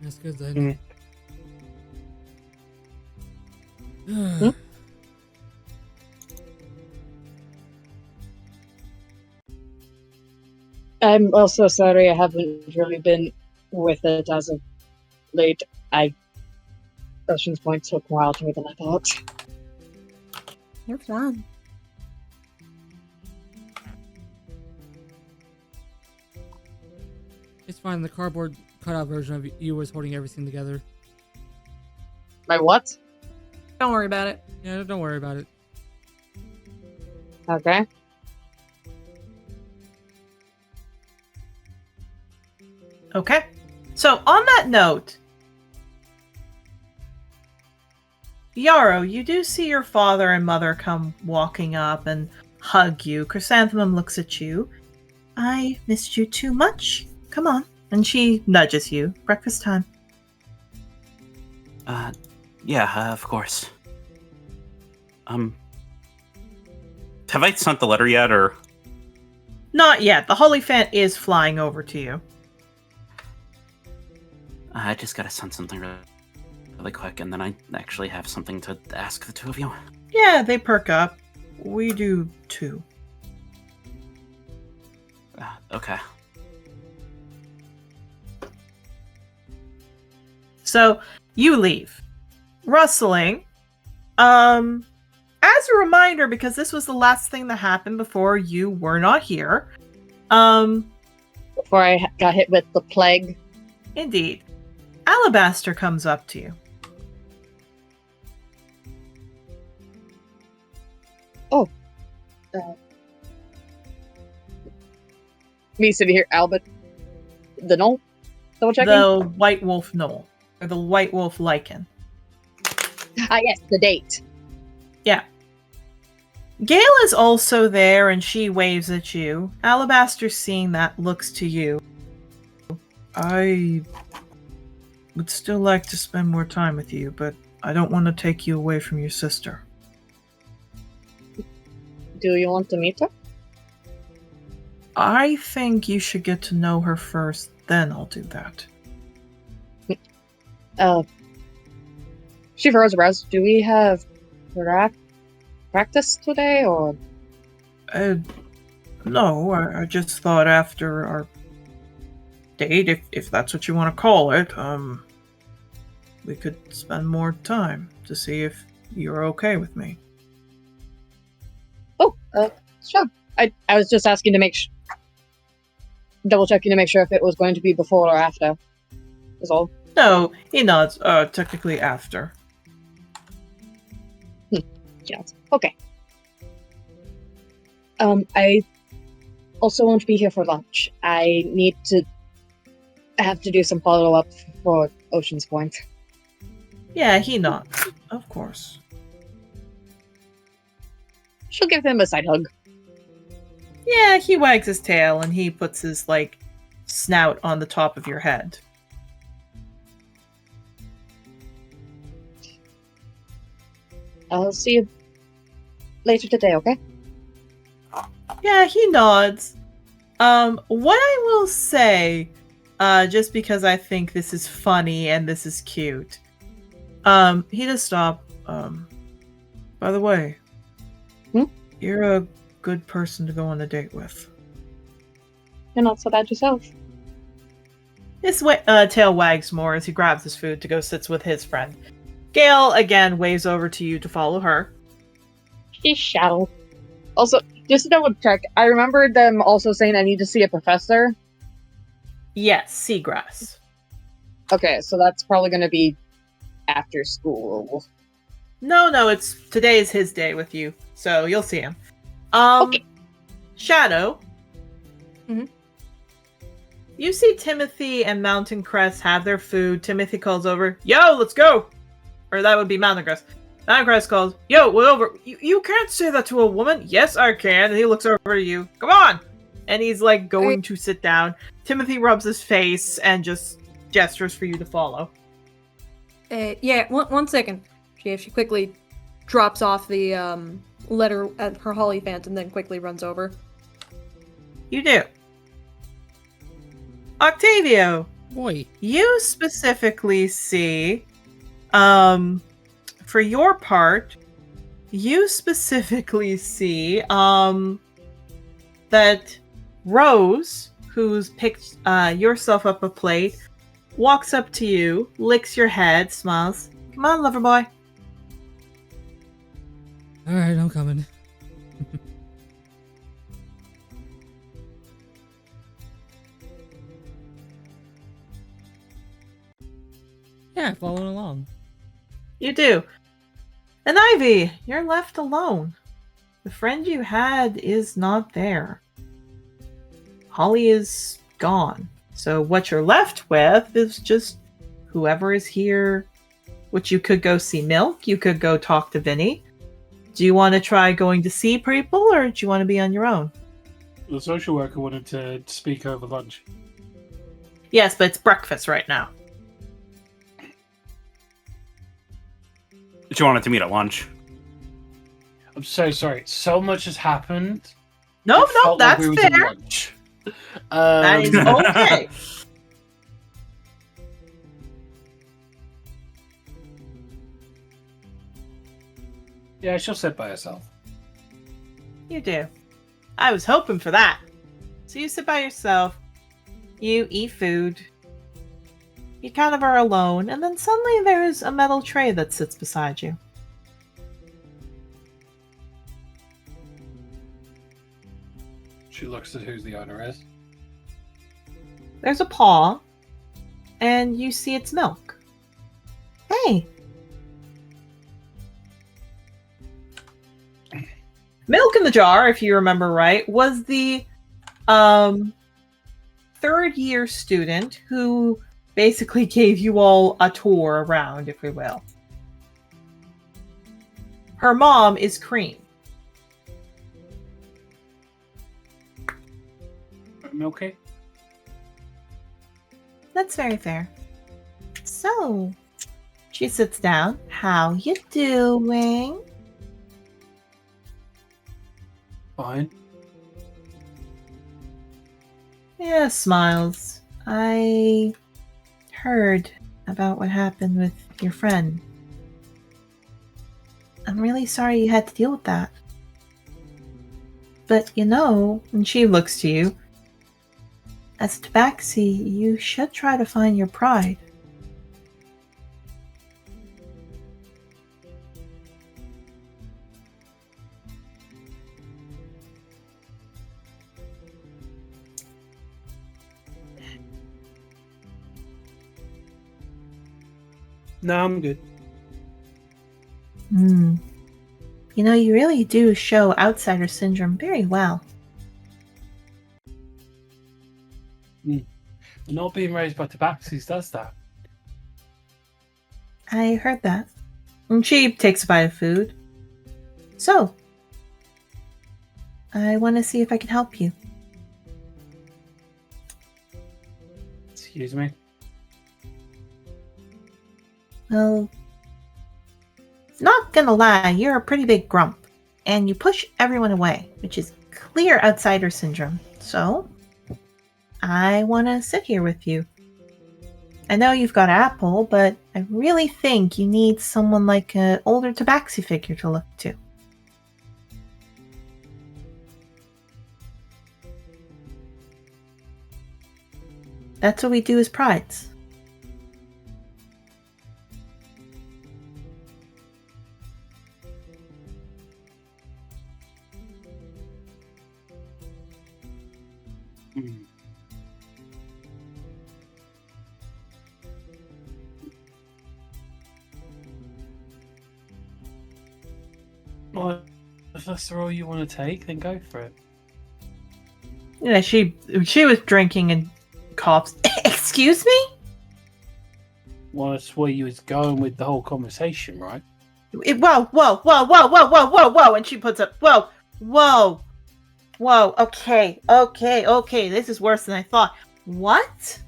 That's good then. I'm also sorry I haven't really been with it as of late. Ocean's Point took more out of me than I thought. You're fine. It's fine. The cardboard cutout version of you was holding everything together. My what? Don't worry about it. Yeah, don't worry about it. Okay. Okay. So, on that note, Yarrow, you do see your father and mother come walking up and hug you. Chrysanthemum looks at you. I missed you too much. Come on. And she nudges you. Breakfast time. Yeah, of course. Have I sent the letter yet, or? Not yet. The Holyphant is flying over to you. I just gotta send something really quick, and then I actually have something to ask the two of you. Yeah, they perk up. We do too. Okay. So, you leave. Rustling, as a reminder, because this was the last thing that happened before you were not here, Before I got hit with the plague. indeed, Alabaster comes up to you. Me sitting here, Albert. The knoll? Double checking? The White Wolf Knoll, or the White Wolf Lichen. Ah, yes, the date. Yeah. Gale is also there, and she waves at you. Alabaster, seeing that, looks to you. I would still like to spend more time with you, but I don't want to take you away from your sister. Do you want to meet her? I think you should get to know her first, then I'll do that. She furrows her brows. Do we have practice today, or? No, I just thought after our date, if that's what you want to call it, we could spend more time to see if you're okay with me. Oh, sure. I was just asking to double checking to make sure if it was going to be before or after. Is all. No, he nods, technically after. Yes. Okay. I also won't be here for lunch. I have to do some follow-up for Ocean's Point. Yeah, he nods. Of course. She'll give him a side hug. Yeah, he wags his tail and he puts his, snout on the top of your head. I'll see you later today, okay? Yeah, he nods. What I will say, just because I think this is funny and this is cute, he does stop. By the way, you're a good person to go on a date with. You're not so bad yourself. His tail wags more as he grabs his food to go sits with his friend. Gale again waves over to you to follow her. She shall. Also, just to double check, I remembered them also saying I need to see a professor. Yes, Seagrass. Okay, so that's probably going to be after school. No, today is his day with you, so you'll see him. Okay. Shadow. Mhm. You see Timothy and Mountain Crest have their food. Timothy calls over, "Yo, let's go!" Or that would be Mountain Crest. Mountain Crest calls, "Yo, we're over." You can't say that to a woman. Yes, I can. And he looks over to you. Come on! And he's going to sit down. Timothy rubs his face and just gestures for you to follow. Yeah, one second. She quickly drops off the letter at her Hollyphant and then quickly runs over. You do. Octavio, Boy. you specifically see, for your part, you specifically see, that Rose, who's picked yourself up a plate, walks up to you, licks your head, smiles. "Come on, lover boy." Alright, I'm coming. Yeah, following along. You do. And Ivy, you're left alone. The friend you had is not there. Holly is gone. So what you're left with is just whoever is here, which you could go see Milk, you could go talk to Vinny. Do you want to try going to see people, or do you want to be on your own? The social worker wanted to speak over lunch. Yes, but it's breakfast right now. But you wanted to meet at lunch. I'm so sorry. So much has happened. No, It felt like that's we was at fair. lunch. That is okay. Yeah, she'll sit by herself. You do. I was hoping for that. So you sit by yourself, you eat food, you kind of are alone, and then suddenly there's a metal tray that sits beside you. She looks at who the owner is. There's a paw, and you see it's Milk. Hey. Milk in the Jar, if you remember right, was the third-year student who basically gave you all a tour around, if we will. Her mom is Cream. Milky? That's very fair. So, she sits down. How you doing? Fine. Yeah, smiles. I heard about what happened with your friend. I'm really sorry you had to deal with that. But you know, and she looks to you, as a tabaxi, you should try to find your pride. No, I'm good. Hmm. You know, you really do show outsider syndrome very well. Not being raised by tabaxis does that. I heard that. And she takes a bite of food. So, I want to see if I can help you. Excuse me? Well, not gonna lie, you're a pretty big grump. And you push everyone away, which is clear outsider syndrome. So, I want to sit here with you. I know you've got Apple, but I really think you need someone like an older tabaxi figure to look to. That's what we do as prides. Well, if that's the role you want to take, then go for it. Yeah, she was drinking and coughs. Excuse me? Well, that's where you was going with the whole conversation, right? Whoa, and she puts up, whoa, okay, this is worse than I thought. What?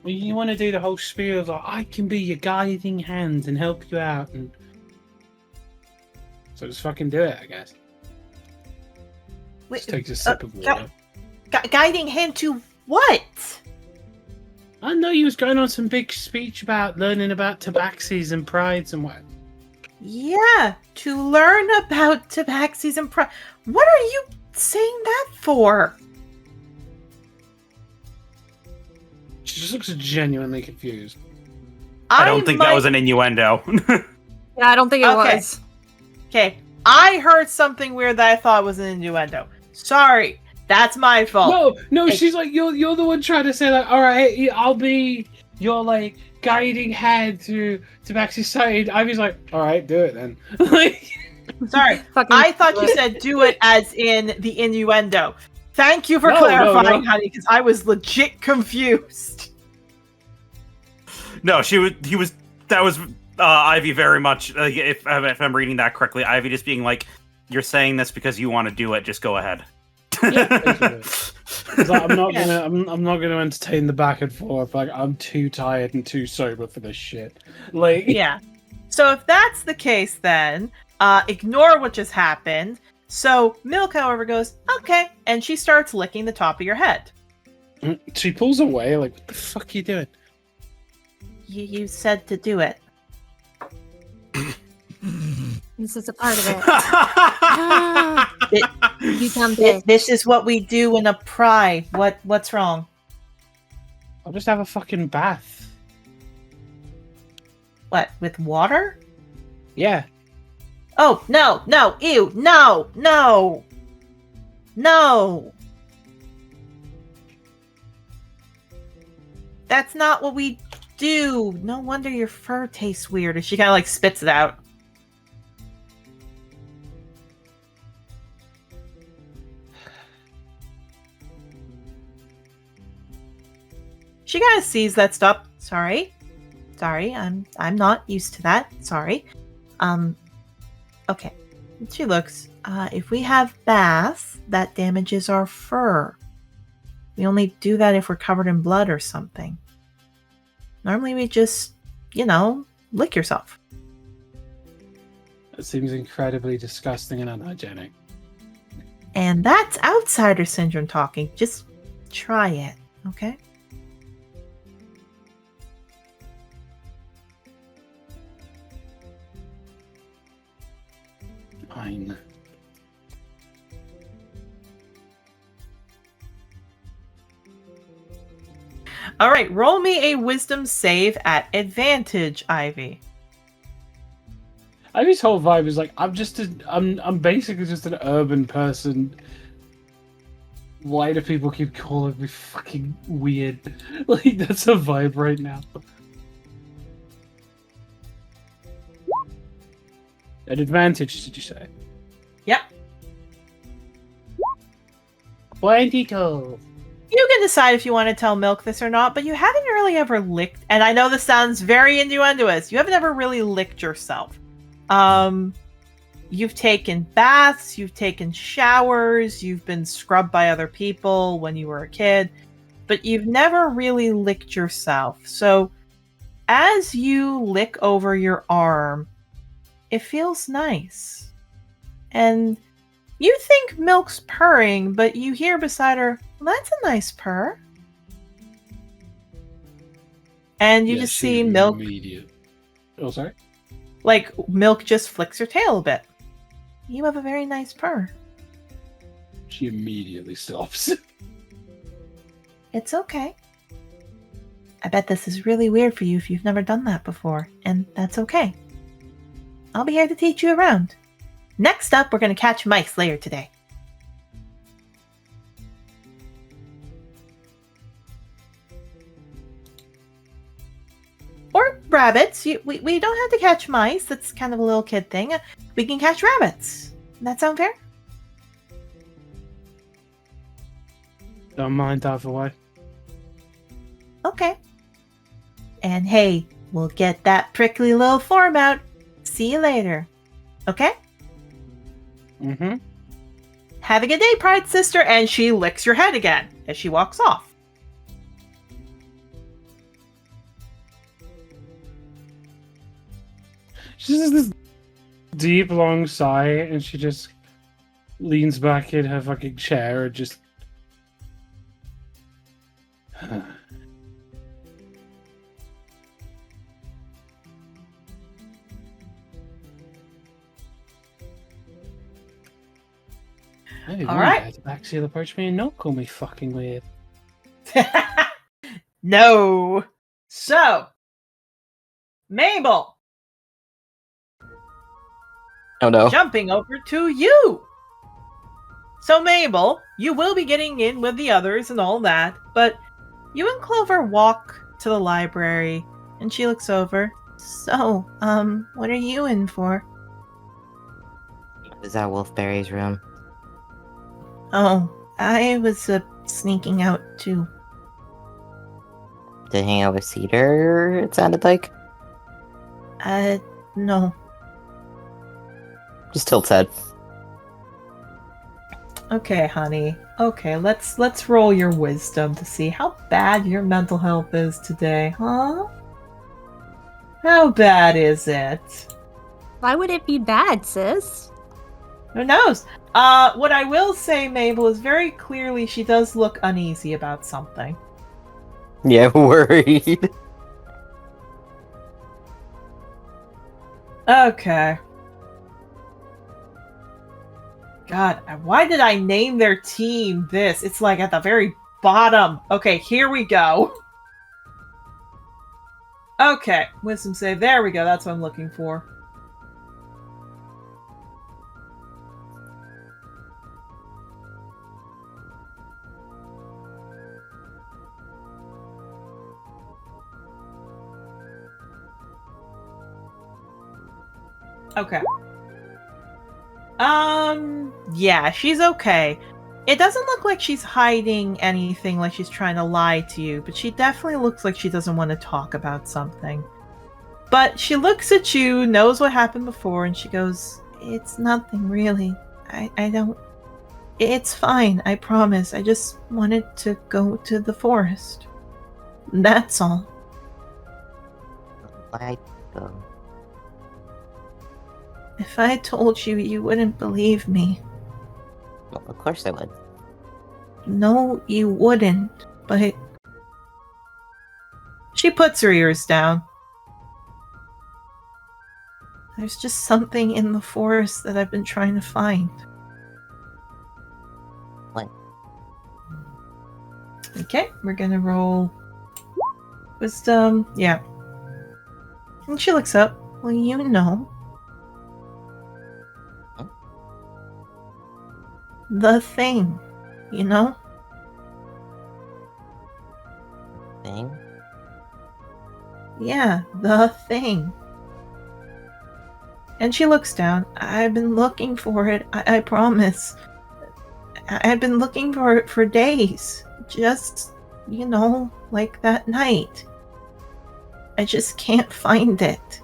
Well, you want to do the whole spiel of like, I can be your guiding hand and help you out, and so just fucking do it, I guess. Wait, Just takes a sip of water. Guiding hand to what? I know you was going on some big speech about learning about tabaxis and prides and what. Yeah, to learn about tabaxis and What are you saying that for? She just looks genuinely confused. I don't think that was an innuendo. Yeah, I don't think it was. Okay, I heard something weird that I thought was an innuendo. Sorry, that's my fault. No, she's like, you're the one trying to say like, all right, I'll be your like guiding hand to tabaxi society. Ivy's like, all right, do it then. Like, sorry, I thought you said do it as in the innuendo. Thank you for clarifying, honey, because I was legit confused. No, that was Ivy very much, if I'm reading that correctly, Ivy just being like, you're saying this because you want to do it, just go ahead. like, I'm not gonna entertain the back and forth. Like, I'm too tired and too sober for this shit. Like, yeah. So if that's the case, then ignore what just happened. So Milk, however, goes, okay, and she starts licking the top of your head. She pulls away, like, what the fuck are you doing? You said to do it. This is a part of it. You come This is what we do in a pride. What's wrong? I'll just have a fucking bath. What, with water? Yeah. Oh, no, no, ew, no, no, no. That's not what we do. No wonder your fur tastes weird. And she kind of like spits it out. She kind of sees that stuff. Sorry, I'm not used to that. Sorry. Okay. She looks. If we have baths, that damages our fur. We only do that if we're covered in blood or something. Normally we just, lick yourself. That seems incredibly disgusting and unhygienic. And that's outsider syndrome talking. Just try it, okay? Fine. All right, roll me a wisdom save at advantage, Ivy. Ivy's whole vibe is like, I'm basically just an urban person. Why do people keep calling me fucking weird? Like, that's a vibe right now. At advantage, did you say? Yep. 22. You can decide if you want to tell Milk this or not, but you haven't really ever licked, and I know this sounds very innuendoous, you haven't ever really licked yourself. You've taken baths, you've taken showers, you've been scrubbed by other people when you were a kid, but you've never really licked yourself. So as you lick over your arm, it feels nice. And you think Milk's purring, but you hear beside her, well, that's a nice purr. And you just see Milk. Immediate. Oh, sorry? Like, Milk just flicks her tail a bit. You have a very nice purr. She immediately stops. It's okay. I bet this is really weird for you if you've never done that before, and that's okay. I'll be here to teach you around. Next up, we're going to catch mice later today. Or rabbits. We don't have to catch mice. That's kind of a little kid thing. We can catch rabbits. Does that sound fair? Don't mind either way. Okay. And hey, we'll get that prickly little form out. See you later. Okay? Mm-hmm. Have a good day, Pride Sister, and she licks your head again as she walks off. She does this deep, long sigh, and she just leans back in her fucking chair and just... Maybe All one right. day to actually approach me and not call me fucking weird. No. So, Mabel, Oh no. jumping over to you. So, Mabel, you will be getting in with the others and all that, but you and Clover walk to the library, and she looks over. So, what are you in for? Is that Wolfberry's room? Oh, I was sneaking out too. To hang out with Cedar, it sounded like? No. Just tilts head. Okay, honey. Okay, let's roll your wisdom to see how bad your mental health is today, huh? How bad is it? Why would it be bad, sis? Who knows? What I will say, Mabel, is very clearly she does look uneasy about something. Yeah, worried. Okay. God, why did I name their team this? It's like at the very bottom. Okay, here we go. Okay, wisdom save. There we go. That's what I'm looking for. Okay. Yeah, she's okay. It doesn't look like she's hiding anything, like she's trying to lie to you, but she definitely looks like she doesn't want to talk about something. But she looks at you, knows what happened before, and she goes, "It's nothing really. I don't... It's fine, I promise. I just wanted to go to the forest. That's all." Why go? If I told you, you wouldn't believe me. Well, of course I would. No, you wouldn't, but... She puts her ears down. There's just something in the forest that I've been trying to find. What? Okay, we're gonna roll wisdom. Yeah. And she looks up. Well, you know. Huh? The thing, you know? Thing? Yeah, the thing. And she looks down. I've been looking for it, I promise. I've been looking for it for days. Just, you know, like that night. I just can't find it.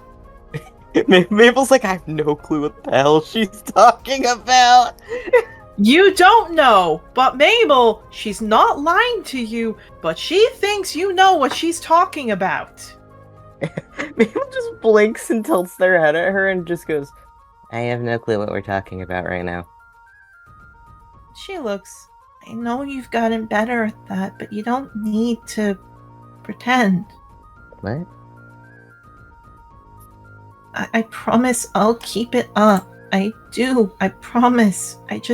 Mabel's like, I have no clue what the hell she's talking about. You don't know, but Mabel, she's not lying to you, but she thinks you know what she's talking about. Mabel just blinks and tilts their head at her and just goes, I have no clue what we're talking about right now. She looks, I know you've gotten better at that, but you don't need to pretend. What? I promise I'll keep it up. I do. I promise. Wait,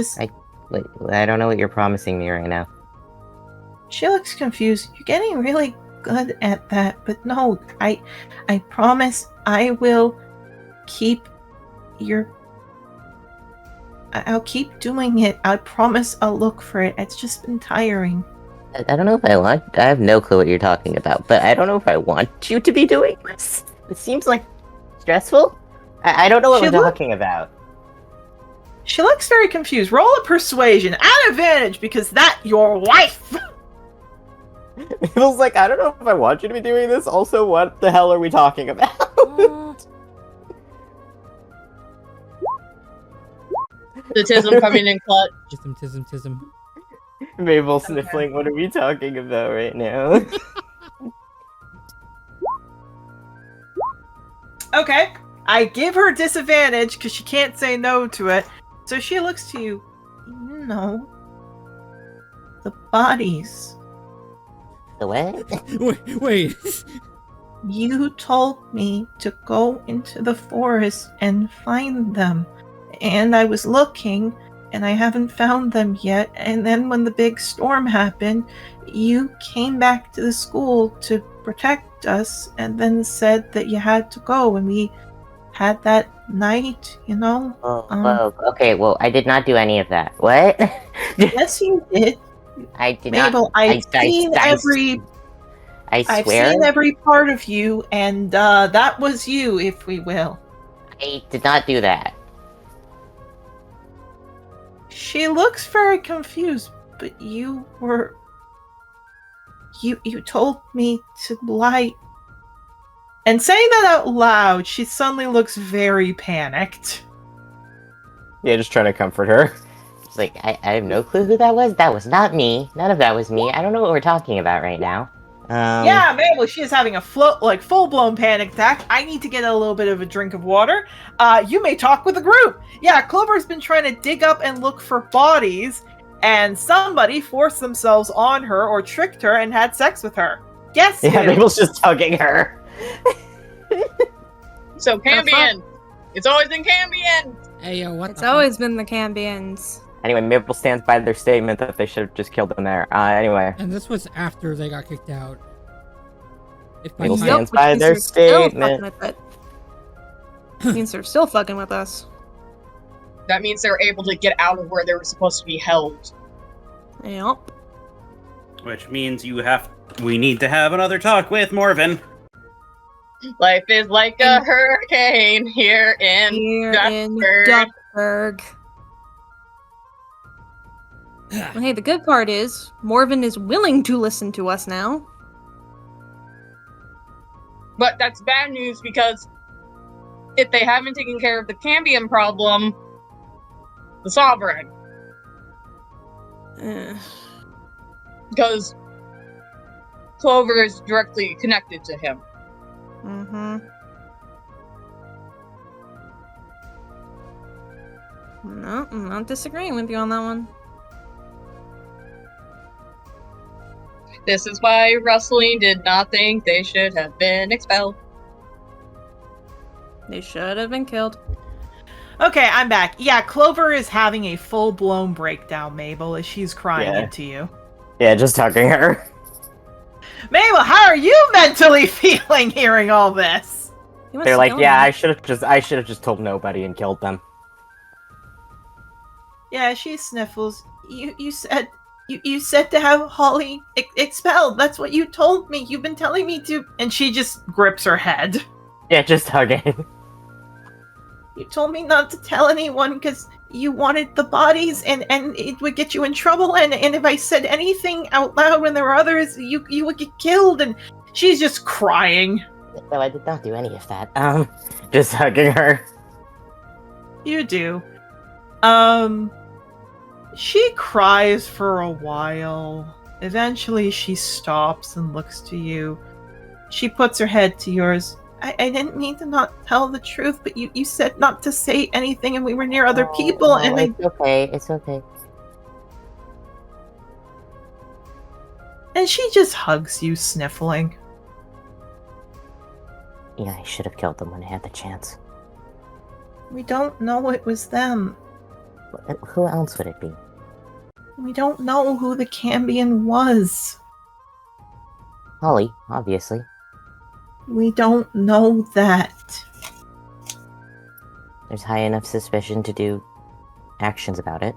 I don't know what you're promising me right now. She looks confused. You're getting really good at that, but no, I promise I will keep I'll keep doing it. I promise I'll look for it. It's just been tiring. I don't know if I want... I have no clue what you're talking about, but I don't know if I want you to be doing this. It seems like stressful. I don't know what we're talking about. She looks very confused. Roll a persuasion at advantage because that's your wife. Mabel's like, I don't know if I want you to be doing this. Also, what the hell are we talking about? The tism coming in clutch. Tism. Mabel sniffling, what are we talking about right now? Okay, I give her disadvantage because she can't say no to it. So she looks to you. You know, the bodies. The what? Wait. You told me to go into the forest and find them. And I was looking, and I haven't found them yet. And then when the big storm happened, you came back to the school to protect us, and then said that you had to go, and we had that night, you know? Whoa. Okay, well, I did not do any of that. What? Yes, you did. I did Mabel, not. I've seen every part of you, and that was you, if we will. I did not do that. She looks very confused, but you were... You told me to lie. And saying that out loud, she suddenly looks very panicked. Yeah, just trying to comfort her. It's like, I have no clue who that was. That was not me. None of that was me. I don't know what we're talking about right now. Yeah, Mabel, she is having a full-blown panic attack. I need to get a little bit of a drink of water. You may talk with the group. Yeah, Clover's been trying to dig up and look for bodies, and somebody forced themselves on her or tricked her and had sex with her. Guess who? Yeah, Mabel's just tugging her. So Cambion. It's always been Cambion. Hey, yo, what It's always been the Cambions. Anyway, Mabel stands by their statement that they should have just killed them there. Anyway. And this was after they got kicked out. If Mabel my stands by their statement. Means they're still fucking with us. That means they're able to get out of where they were supposed to be held. Yep. Which means we need to have another talk with Morven. Life is like a hurricane here in Here in Duckburg. Duckburg. Well, hey, the good part is, Morven is willing to listen to us now. But that's bad news because if they haven't taken care of the Cambium problem, the Sovereign. Because Clover is directly connected to him. Mm-hmm. No, I'm not disagreeing with you on that one. This is why Rustling did not think they should have been expelled. They should have been killed. Okay, I'm back. Yeah, Clover is having a full-blown breakdown, Mabel, as she's crying into you. Yeah, just hugging her. Mabel, how are you mentally feeling hearing all this? They're like, yeah, I should have just told nobody and killed them. Yeah, she sniffles. You said to have Holly expelled. That's what you told me. You've been telling me to. And she just grips her head. Yeah, just hugging. You told me not to tell anyone because you wanted the bodies and it would get you in trouble. And if I said anything out loud when there were others, you would get killed. And she's just crying. No, I did not do any of that. Just hugging her. You do. She cries for a while. Eventually she stops and looks to you. She puts her head to yours. I didn't mean to not tell the truth, but you said not to say anything and we were near other people and it's okay, it's okay. And she just hugs you, sniffling. Yeah, I should have killed them when I had the chance. We don't know it was them. Who else would it be? We don't know who the Cambion was. Holly, obviously. We don't know that. There's high enough suspicion to do actions about it.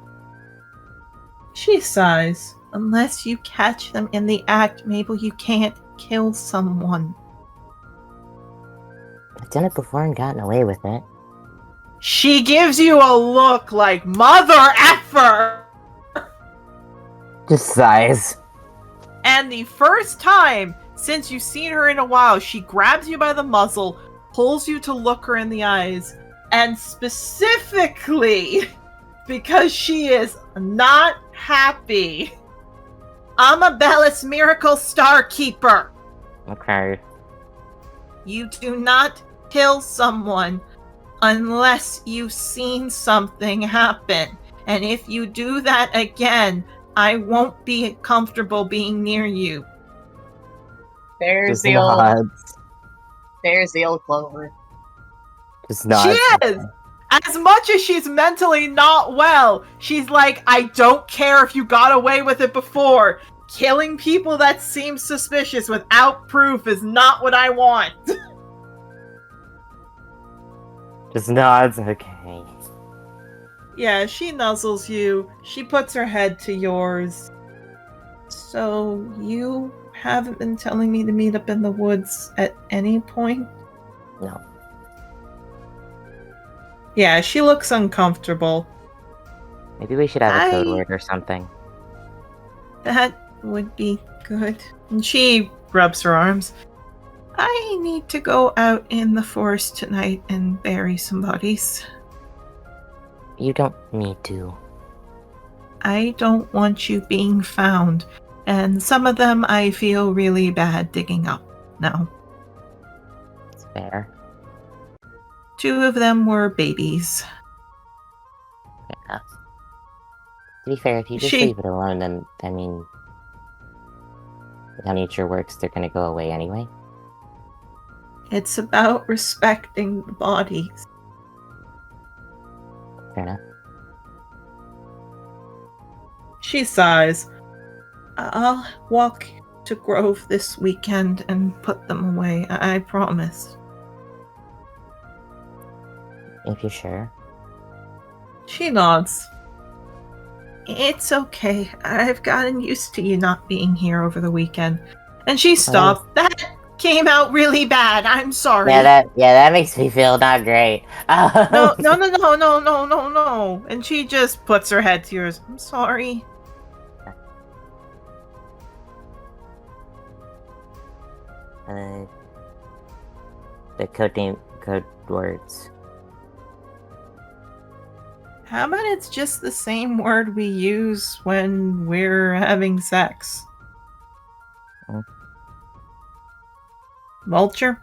She sighs. Unless you catch them in the act, Mabel, you can't kill someone. I've done it before and gotten away with it. She gives you a look like mother effer! Just sighs. And the first time since you've seen her in a while, she grabs you by the muzzle, pulls you to look her in the eyes, and specifically because she is not happy, Amabellus Miracle Star Keeper. Okay. You do not kill someone unless you've seen something happen. And if you do that again, I won't be comfortable being near you. There's the old Clover. Just not. She is! As much as she's mentally not well, she's like, I don't care if you got away with it before. Killing people that seem suspicious without proof is not what I want. Just nods. Okay. Yeah, she nuzzles you. She puts her head to yours. So, you haven't been telling me to meet up in the woods at any point? No. Yeah, she looks uncomfortable. Maybe we should have a code word or something. That would be good. And she rubs her arms. I need to go out in the forest tonight and bury some bodies. You don't need to. I don't want you being found. And some of them I feel really bad digging up now. It's fair. 2 of them were babies. Yeah. To be fair, if you just leave it alone, then, I mean, how nature works, they're gonna go away anyway. It's about respecting the bodies. Fair enough. She sighs. I'll walk to Grove this weekend and put them away. I promise. If you're sure. She nods. It's okay. I've gotten used to you not being here over the weekend. And she stops. That came out really bad. I'm sorry. Yeah, that makes me feel not great. No. And she just puts her head to yours. I'm sorry. The code words. How about it's just the same word we use when we're having sex? Mm. Vulture?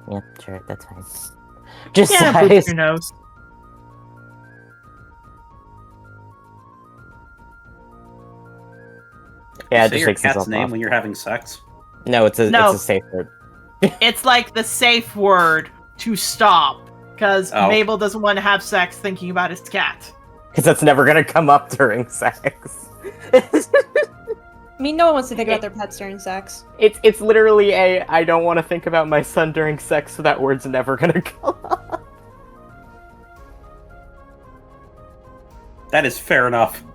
Yep, sure, that's fine. Just Yeah, sighs. put your nose. Yeah, it Say just your takes cat's itself name off. when you're having sex. No, it's a safe word. It's like the safe word to stop. Because Oh. Mabel doesn't want to have sex thinking about his cat. Because that's never gonna come up during sex. I mean, no one wants to think about their pets during sex. It's literally I don't want to think about my son during sex, so that word's never gonna come up. That is fair enough.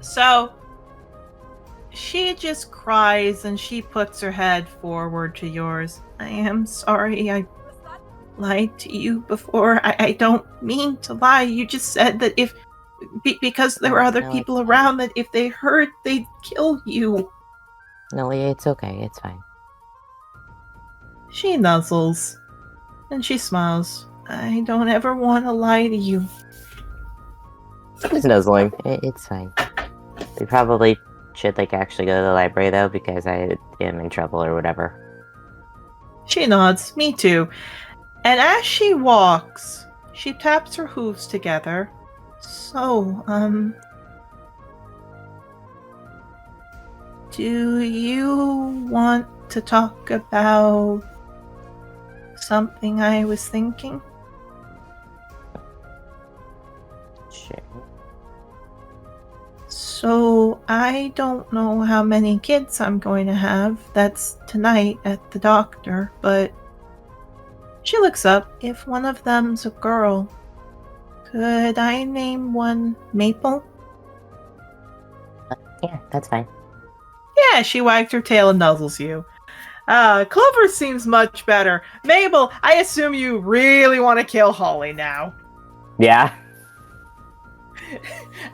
So, she just cries and she puts her head forward to yours. I am sorry I lied to you before. I don't mean to lie. You just said that because there were other people around, that if they heard, they'd kill you. No, it's okay. It's fine. She nuzzles and she smiles. I don't ever want to lie to you. She's nuzzling. It's fine. We probably should actually go to the library though, because I am in trouble or whatever. She nods. Me too. And as she walks, she taps her hooves together. So, do you want to talk about something I was thinking? Sure. So, I don't know how many kids I'm going to have. That's tonight at the doctor, but she looks up. If one of them's a girl, could I name one Maple? Yeah, that's fine. Yeah, she wagged her tail and nuzzles you. Clover seems much better. Mabel, I assume you really want to kill Holly now. Yeah.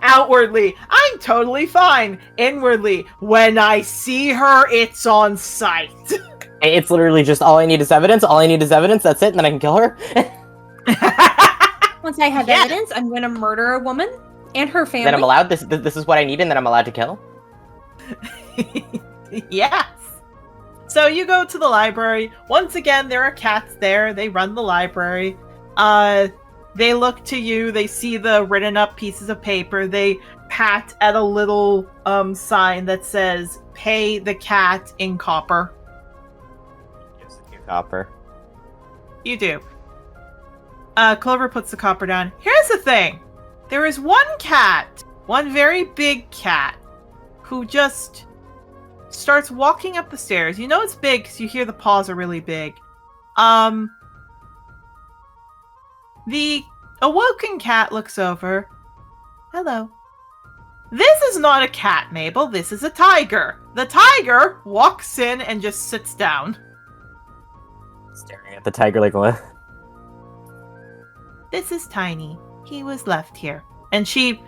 Outwardly, I'm totally fine. Inwardly, when I see her, it's on sight. It's literally just all I need is evidence. All I need is evidence. That's it, and then I can kill her. Once I have evidence, I'm going to murder a woman and her family. Then I'm allowed. This is what I need, and then I'm allowed to kill. Yes. So you go to the library. Once again, there are cats there. They run the library. They look to you. They see the written up pieces of paper. They pat at a little sign that says, "Pay the cat in copper." Gives it 2 copper. You do. Clover puts the copper down. Here's the thing. There is one cat, one very big cat, who just starts walking up the stairs. You know it's big because you hear the paws are really big. The awoken cat looks over. Hello. This is not a cat, Mabel. This is a tiger. The tiger walks in and just sits down. Staring at the tiger like what? This is Tiny. He was left here. And she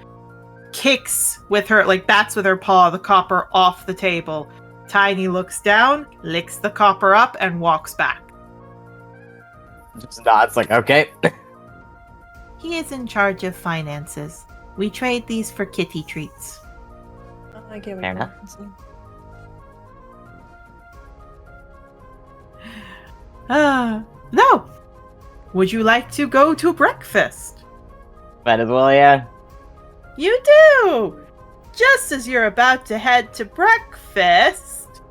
kicks with her, bats with her paw, the copper off the table. Tiny looks down, licks the copper up, and walks back. Just nods okay. He is in charge of finances. We trade these for kitty treats. I get what Fair you're enough. saying. No! Would you like to go to breakfast? Might as well, yeah. You do! Just as you're about to head to breakfast...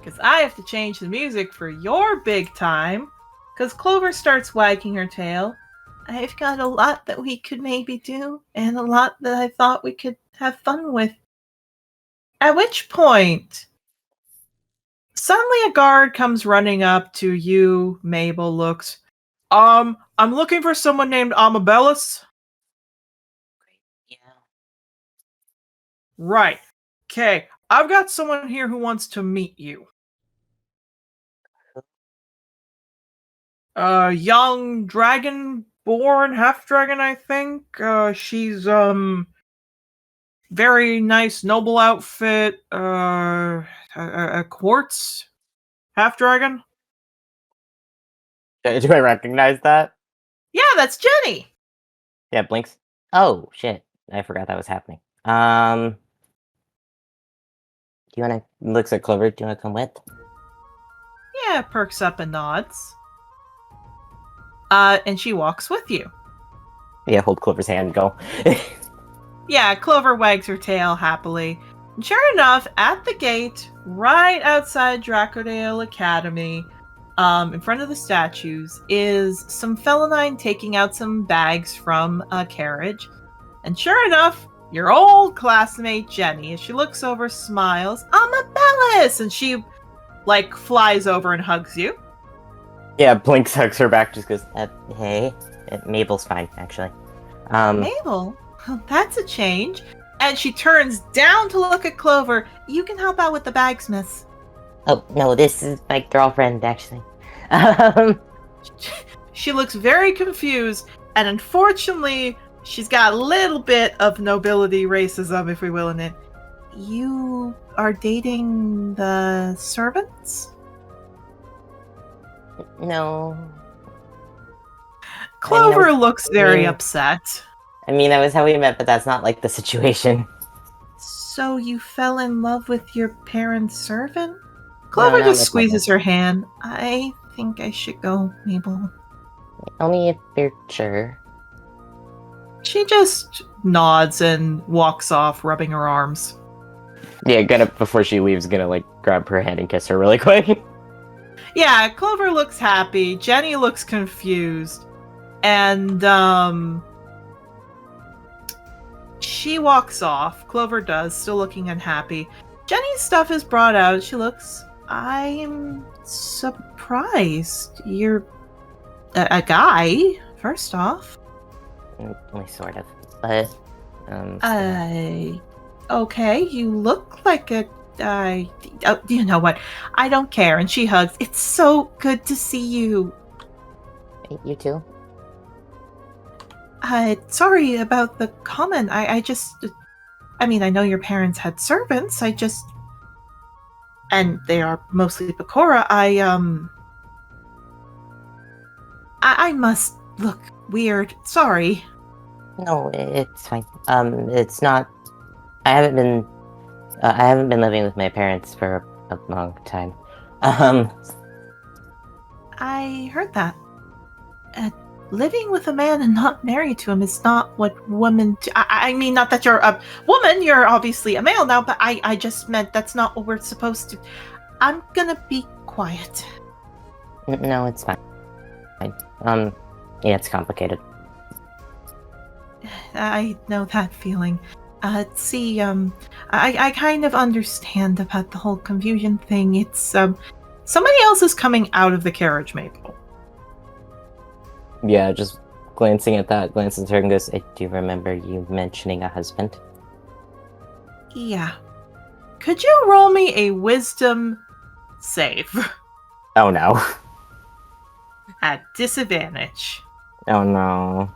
Because I have to change the music for your big time. Because Clover starts wagging her tail. I've got a lot that we could maybe do, and a lot that I thought we could have fun with. At which point, suddenly a guard comes running up to you, Mabel looks. I'm looking for someone named Amabellus. Yeah. Right. Okay. I've got someone here who wants to meet you. Young dragon-born, half-dragon, I think. She's, very nice, noble outfit. A quartz half-dragon. Do I recognize that? Yeah, that's Jenny. Yeah, blinks. Oh shit! I forgot that was happening. Do you wanna looks at Clover? Do you wanna come with? Yeah, perks up and nods. And she walks with you. Yeah, hold Clover's hand and go. Yeah, Clover wags her tail happily. And sure enough, at the gate, right outside Dracodale Academy, in front of the statues, is some Felinine taking out some bags from a carriage. And sure enough, your old classmate Jenny, as she looks over, smiles, Amabellus! And she, like, flies over and hugs you. Yeah, Blinks hugs her back, just goes, hey. Mabel's fine, actually. Mabel? Oh, that's a change. And she turns down to look at Clover. You can help out with the bags, miss. Oh, no, this is my girlfriend, actually. She looks very confused, and unfortunately, she's got a little bit of nobility racism, if we will, in it. You are dating the servants? No. Clover looks very upset. I mean, that was how we met, but that's not, like, the situation. So you fell in love with your parents' servant? Clover No, just squeezes her hand. I think I should go, Mabel. Only if you're sure. She just nods and walks off, rubbing her arms. Yeah, before she leaves, gonna, like, grab her hand and kiss her really quick. Yeah, Clover looks happy. Jenny looks confused. And, she walks off. Clover does, still looking unhappy. Jenny's stuff is brought out. She looks, I'm surprised. You're a guy, first off. Only sort of. But, okay, you look like a, you know what? I don't care. And she hugs. It's so good to see you. You too? Sorry about the comment. I mean, I know your parents had servants. And they are mostly Pecora. I must look weird. Sorry. No, it's fine. It's not. I haven't been living with my parents for a long time. I heard that. Living with a man and not married to him is not what women do. I mean, not that you're a woman, you're obviously a male now, but I just meant that's not what we're supposed to. I'm gonna be quiet. No, it's fine. Yeah, it's complicated. I know that feeling. I kind of understand about the whole confusion thing. It's, somebody else is coming out of the carriage, Mabel. Yeah, just glancing at that, glances at her and goes, I do remember you mentioning a husband. Yeah. Could you roll me a wisdom save? Oh no. At disadvantage. Oh no.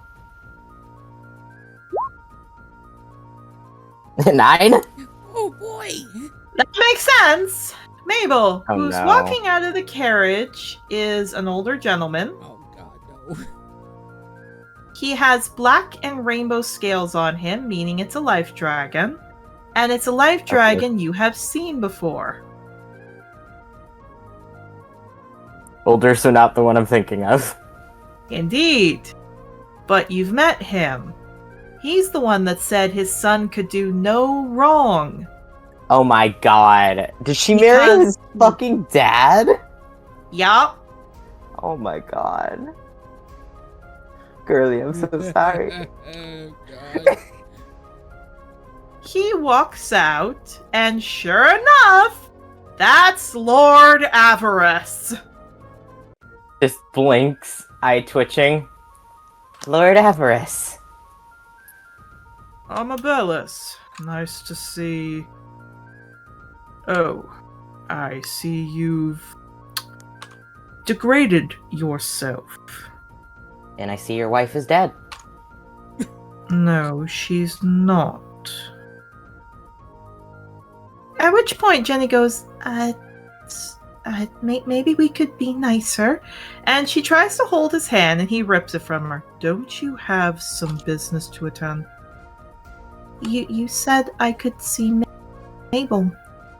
9? Oh boy! That makes sense! Mabel, Oh, who's no. walking out of the carriage, is an older gentleman. Oh god, no. He has black and rainbow scales on him, meaning it's a life dragon. And it's a life dragon you have seen before. Older, so not the one I'm thinking of. Indeed. But you've met him. He's the one that said his son could do no wrong. Oh my god. Did she marry his fucking dad? Yup. Oh my god. Girly, I'm so sorry. Oh god. He walks out, and sure enough, that's Lord Avarice. Just blinks, eye twitching. Lord Avarice. Amabellis, nice to see. Oh, I see you've degraded yourself. And I see your wife is dead. No, she's not. At which point Jenny goes, maybe we could be nicer. And she tries to hold his hand and he rips it from her. Don't you have some business to attend? You said I could see Mabel.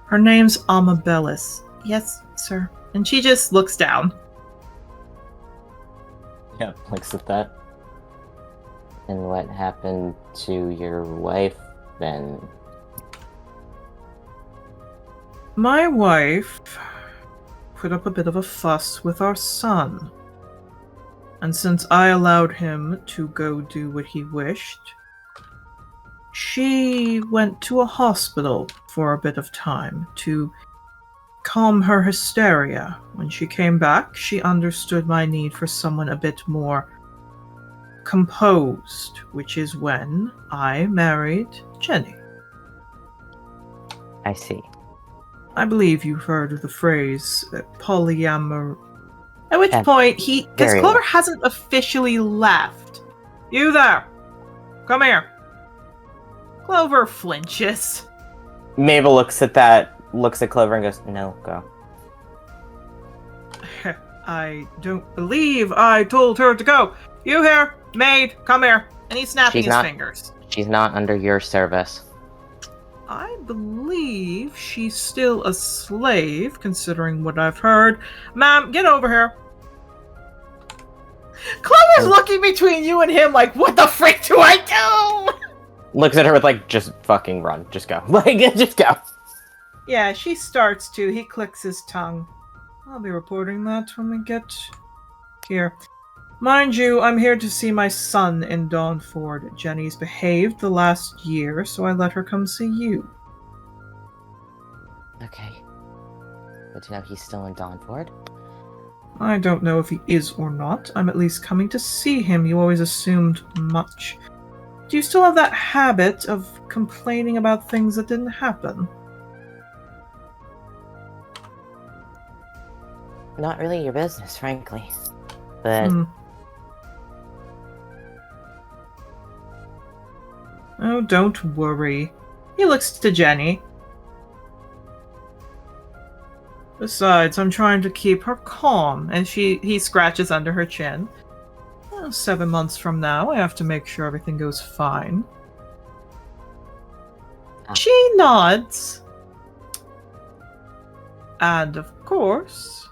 Her name's Amabellis. Yes, sir. And she just looks down. Yeah, looks at that. And what happened to your wife, then? My wife put up a bit of a fuss with our son. And since I allowed him to go do what he wished, she went to a hospital for a bit of time to calm her hysteria. When she came back, she understood my need for someone a bit more composed, which is when I married Jenny. I see. I believe you've heard of the phrase polyamory. At which Yeah. point because Very Clover well. hasn't officially left. You there. Come here. Clover flinches. Mabel looks at Clover and goes, "No, go." I don't believe I told her to go. You here, maid, come here. And he's snapping She's his not- fingers. She's not under your service. I believe she's still a slave, considering what I've heard. Ma'am, get over here. Clover's looking between you and him like, what the frick do I do? Looks at her with like, just fucking run. Just go. Like, just go. Yeah, she starts to. He clicks his tongue. I'll be reporting that when we get here. Mind you, I'm here to see my son in Dawnford. Jenny's behaved the last year, so I let her come see you. Okay. Good to know he's still in Dawnford. I don't know if he is or not. I'm at least coming to see him. You always assumed much. Do you still have that habit of complaining about things that didn't happen? Not really your business, frankly. But Oh, don't worry. He looks to Jenny. Besides, I'm trying to keep her calm, and he scratches under her chin. 7 months from now, I have to make sure everything goes fine. She nods. And of course,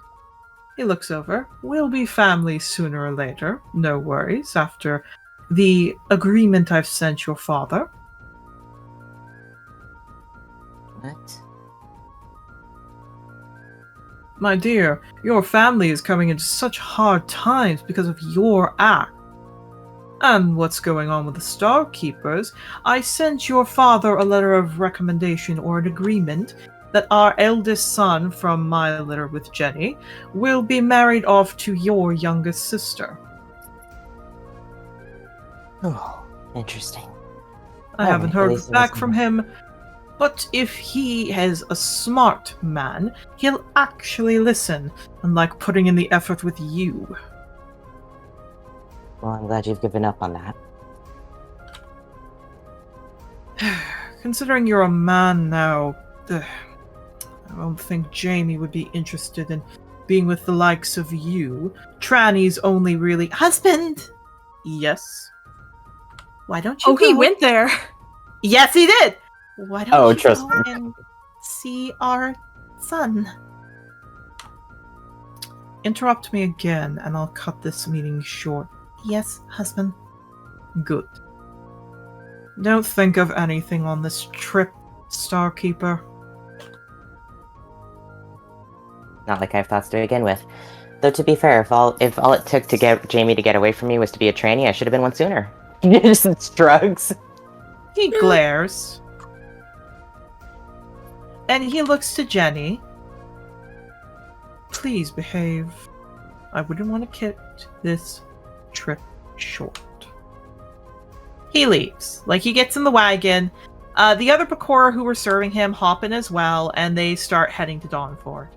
he looks over. We'll be family sooner or later. No worries, after the agreement I've sent your father. what? My dear, your family is coming into such hard times because of your act. And what's going on with the Star Keepers? I sent your father a letter of recommendation or an agreement that our eldest son from my letter with Jenny will be married off to your youngest sister. Oh, interesting. I haven't Alright, at heard least it back was from nice. him, but if he is a smart man, he'll actually listen, unlike putting in the effort with you. Well, I'm glad you've given up on that. Considering you're a man now, I don't think Jamie would be interested in being with the likes of you. Tranny's only really husband. Yes. Why don't you? Oh, he go- went there. Yes, he did. Why don't Oh, you trust go me. and see our son? Interrupt me again, and I'll cut this meeting short. Yes, husband. Good. Don't think of anything on this trip, Starkeeper. Not like I have thoughts to begin with. Though to be fair, if all it took to get Jamie to get away from me was to be a tranny, I should have been one sooner. Just drugs. He glares. And he looks to Jenny. Please behave. I wouldn't want to cut this trip short. he leaves. Like, he gets in the wagon. The other Bakura who were serving him hop in as well, and they start heading to Dawnford.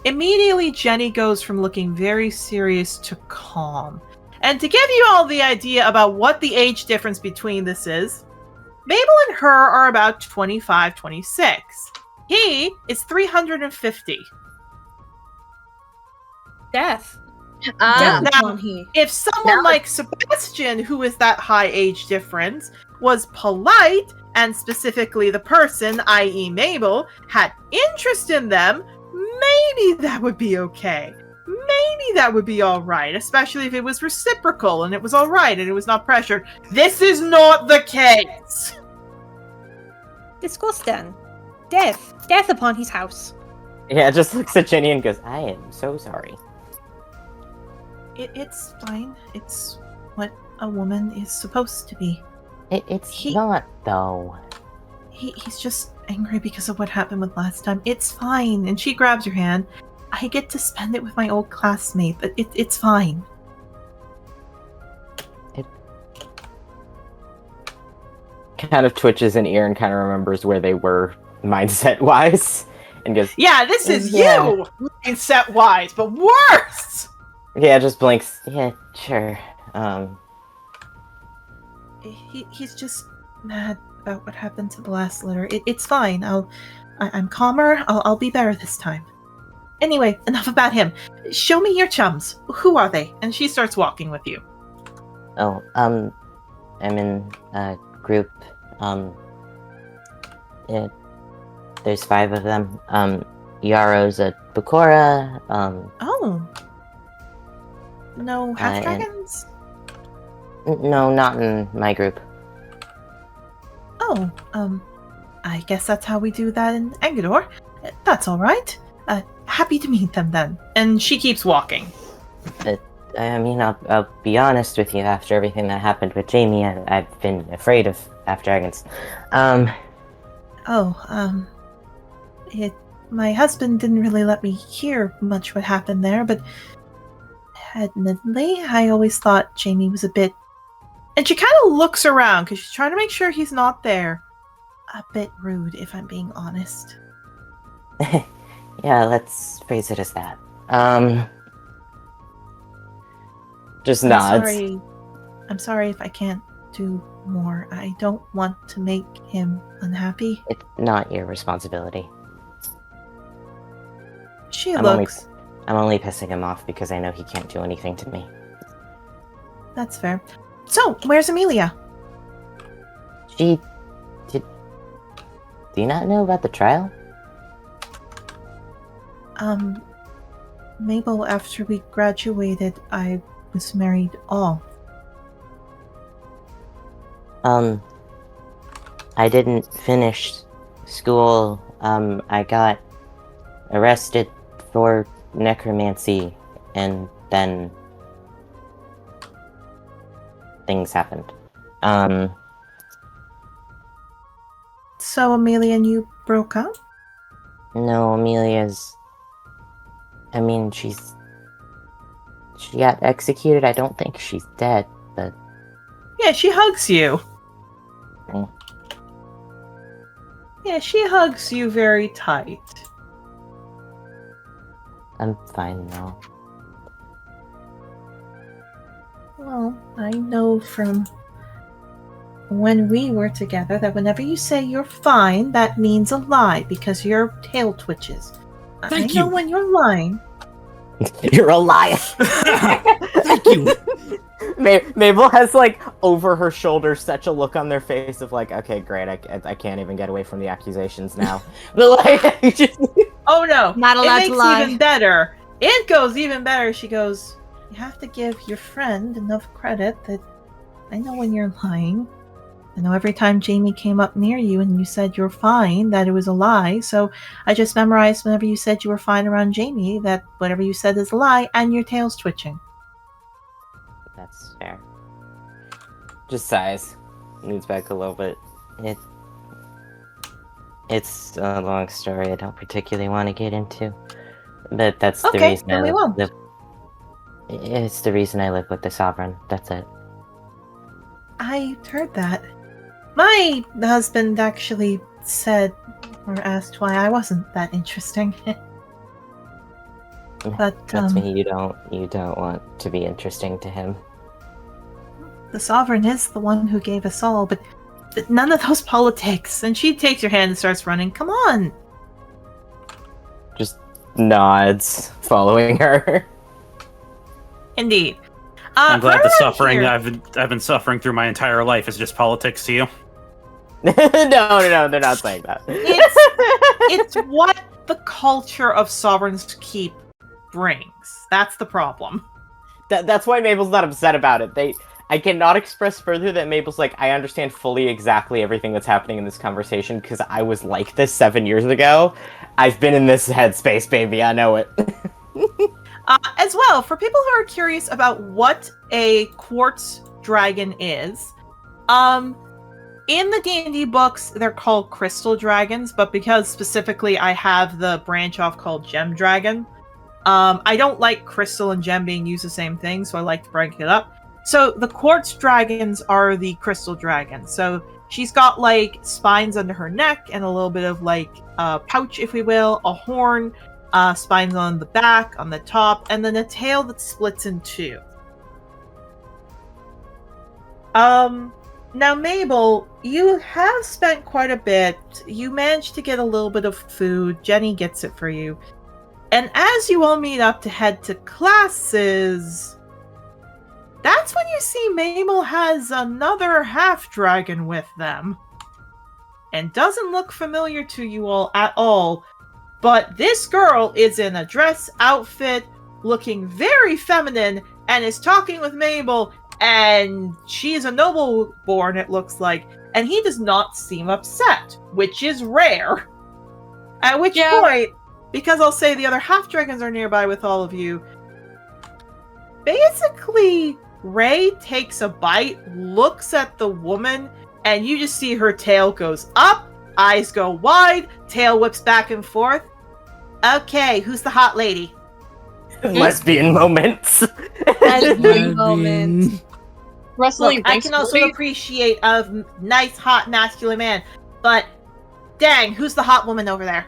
Immediately, Jenny goes from looking very serious to calm. And to give you all the idea about what the age difference between this is, Mabel and her are about 25, 26. He is 350. Death. Ah, Death now, upon he. If someone Now- like Sebastian, who is that high age difference, was polite, and specifically the person, i.e. Mabel, had interest in them, maybe that would be okay. Maybe that would be alright, especially if it was reciprocal and it was alright and it was not pressured. This is not the case! Disgusting. Death. Death upon his house. Yeah, just looks at Jenny and goes, I am so sorry. It's fine. It's what a woman is supposed to be. It's not, though. He's just angry because of what happened with last time. It's fine. And she grabs your hand. I get to spend it with my old classmate, but it's fine. It kind of twitches an ear and kind of remembers where they were mindset-wise. And goes, Yeah, this is Yeah. you! Mindset-wise, but worse! yeah, just blinks. Yeah, sure. He's just mad about what happened to the last letter. It's fine. I'm calmer. I'll be better this time. Anyway, enough about him. Show me your chums. Who are they? And she starts walking with you. Oh, I'm in a group. There's 5 of them. Yarrows at Bakura. Oh. No half dragons? No, not in my group. Oh, I guess that's how we do that in Engador. That's alright. Happy to meet them then. And she keeps walking. I mean, I'll be honest with you. After everything that happened with Jamie, I've been afraid of half dragons. My husband didn't really let me hear much what happened there, but admittedly, I always thought Jamie was a bit... And she kind of looks around, because she's trying to make sure he's not there. A bit rude, if I'm being honest. Yeah, let's phrase it as that. Just nods. I'm sorry if I can't do more. I don't want to make him unhappy. It's not your responsibility. She I'm looks... I'm only pissing him off because I know he can't do anything to me. That's fair. So, where's Amelia? Do you not know about the trial? Mabel, after we graduated, I was married off. I didn't finish school. I got arrested for necromancy, and then things happened. So Amelia and you broke up? No, Amelia's... I mean, she got executed. I don't think she's dead, but... Yeah, she hugs you. Mm. Yeah, she hugs you very tight. I'm fine now. Well, I know from when we were together that whenever you say you're fine, that means a lie because your tail twitches. Thank I know you. when you're lying. You're a liar! Thank you. Mabel has, like, over her shoulder such a look on their face of, like, okay, great, I can't even get away from the accusations now. But, like, just... Oh no! Not allowed it to makes lie. even better. It goes even better. She goes, you have to give your friend enough credit that I know when you're lying. I know every time Jamie came up near you and you said you're fine, that it was a lie. So I just memorized whenever you said you were fine around Jamie, that whatever you said is a lie, and your tail's twitching. That's fair. Just sighs. Moves back a little bit. It's a long story I don't particularly want to get into. But that's the Okay, reason then I we won't. live. It's the reason I live with the Sovereign. That's it. I heard that. My husband actually said or asked why I wasn't that interesting. But Trust me, you don't want to be interesting to him. the sovereign is the one who gave us all, but none of those politics. And she takes your hand and starts running. Come on. Just nods, following her. Indeed. I'm glad for the everyone suffering here- I've been suffering through my entire life is just politics to you. No, they're not saying that. It's what the culture of Sovereign's Keep brings. That's the problem. That's why Mabel's not upset about it. I cannot express further that Mabel's like, I understand fully exactly everything that's happening in this conversation because I was like this 7 years ago. I've been in this headspace, baby. I know it. As well, for people who are curious about what a quartz dragon is, in the D&D books, they're called crystal dragons, but because specifically I have the branch off called gem dragon, I don't like crystal and gem being used the same thing, so I like to break it up. So the quartz dragons are the crystal dragons. So she's got like spines under her neck and a little bit of like a pouch, if we will, a horn, spines on the back, on the top, and then a tail that splits in two. Now, Mabel, you have spent quite a bit. You managed to get a little bit of food. Jenny gets it for you. And as you all meet up to head to classes, that's when you see Mabel has another half-dragon with them. And doesn't look familiar to you all at all. But this girl is in a dress outfit, looking very feminine, and is talking with Mabel, and she is a noble-born, it looks like, and he does not seem upset, which is rare. At which point, because I'll say the other half-dragons are nearby with all of you, basically, Ray takes a bite, looks at the woman, and you just see her tail goes up, eyes go wide, tail whips back and forth. Okay, who's the hot lady? Lesbian moments. Lesbian moment. Rustling. Look, I can also appreciate a nice, hot, masculine man, but dang, who's the hot woman over there?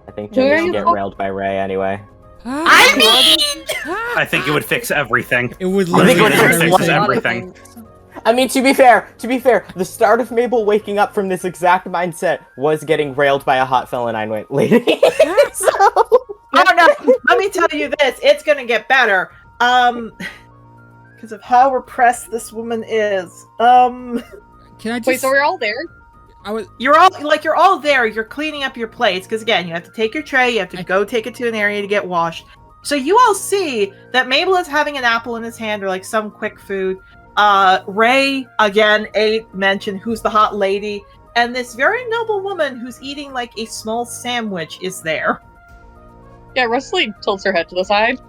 I think Where Jenny are should you get from? railed by Ray anyway. I mean, I think it would fix everything. It would I think it would literally fix fixes everything. I mean, to be fair, the start of Mabel waking up from this exact mindset was getting railed by a hot feline lady. So... Oh no, let me tell you this, it's gonna get better. Because of how repressed this woman is. Can I just... Wait, so we're all there? You're all there, you're cleaning up your plates, because again, you have to take your tray, you have to go take it to an area to get washed. So you all see that Mabel is having an apple in his hand, or like some quick food. Ray, again, mentioned who's the hot lady, and this very noble woman who's eating like a small sandwich is there. Yeah, Rustling tilts her head to the side.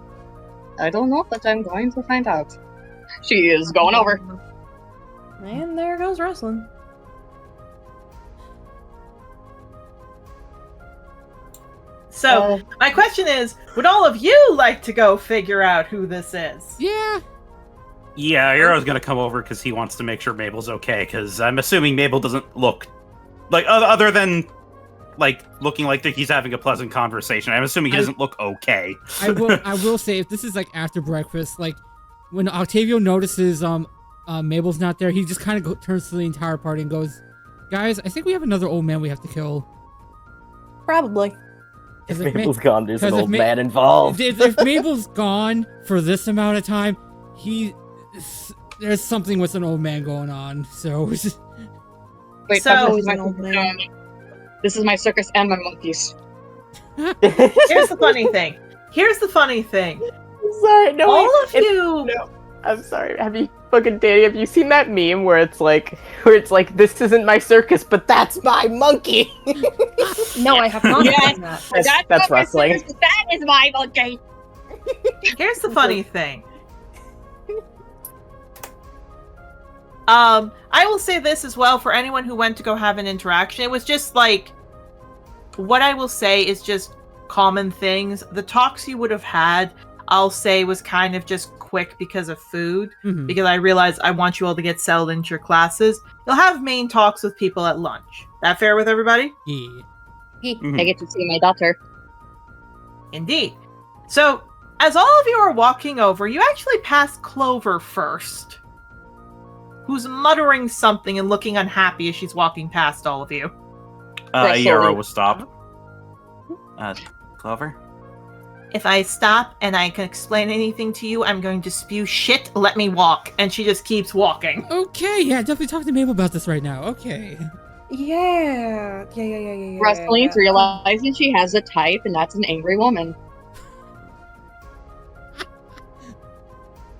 I don't know, but I'm going to find out. She is going over. And there goes Rustling. So, my question is, would all of you like to go figure out who this is? Yeah. Yeah, Yarrow's gonna come over because he wants to make sure Mabel's okay, because I'm assuming Mabel doesn't look like, other than like looking like he's having a pleasant conversation, I'm assuming he doesn't look okay. I will say, if this is like after breakfast, like when Octavio notices Mabel's not there, he just kind of turns to the entire party and goes, "Guys, I think we have another old man we have to kill." Probably. If Mabel's gone, there's an old man involved. If Mabel's gone for this amount of time, there's something with an old man going on. So, Wait, So- this is my circus and my monkeys. Here's the funny thing. Sorry, no. All of you. No, I'm sorry. Have you seen that meme where it's like, this isn't my circus, but that's my monkey? No, I have not Yes. done that. That's not my wrestling. circus, that is my monkey. Here's the funny thing. I will say this as well for anyone who went to go have an interaction. It was just like, what I will say is just common things. The talks you would have had, I'll say was kind of just quick because of food, Mhm. because I realized I want you all to get settled into your classes. You'll have main talks with people at lunch. That fair with everybody? Yeah. I get to see my daughter. Indeed. So, as all of you are walking over, you actually pass Clover first, who's muttering something and looking unhappy as she's walking past all of you. Yarrow will stop. Clover? If I stop and I can explain anything to you, I'm going to spew shit. Let me walk. And she just keeps walking. Okay, yeah, definitely talk to Mabel about this right now. Okay. Yeah. Wrestling's realizing she has a type, and that's an angry woman.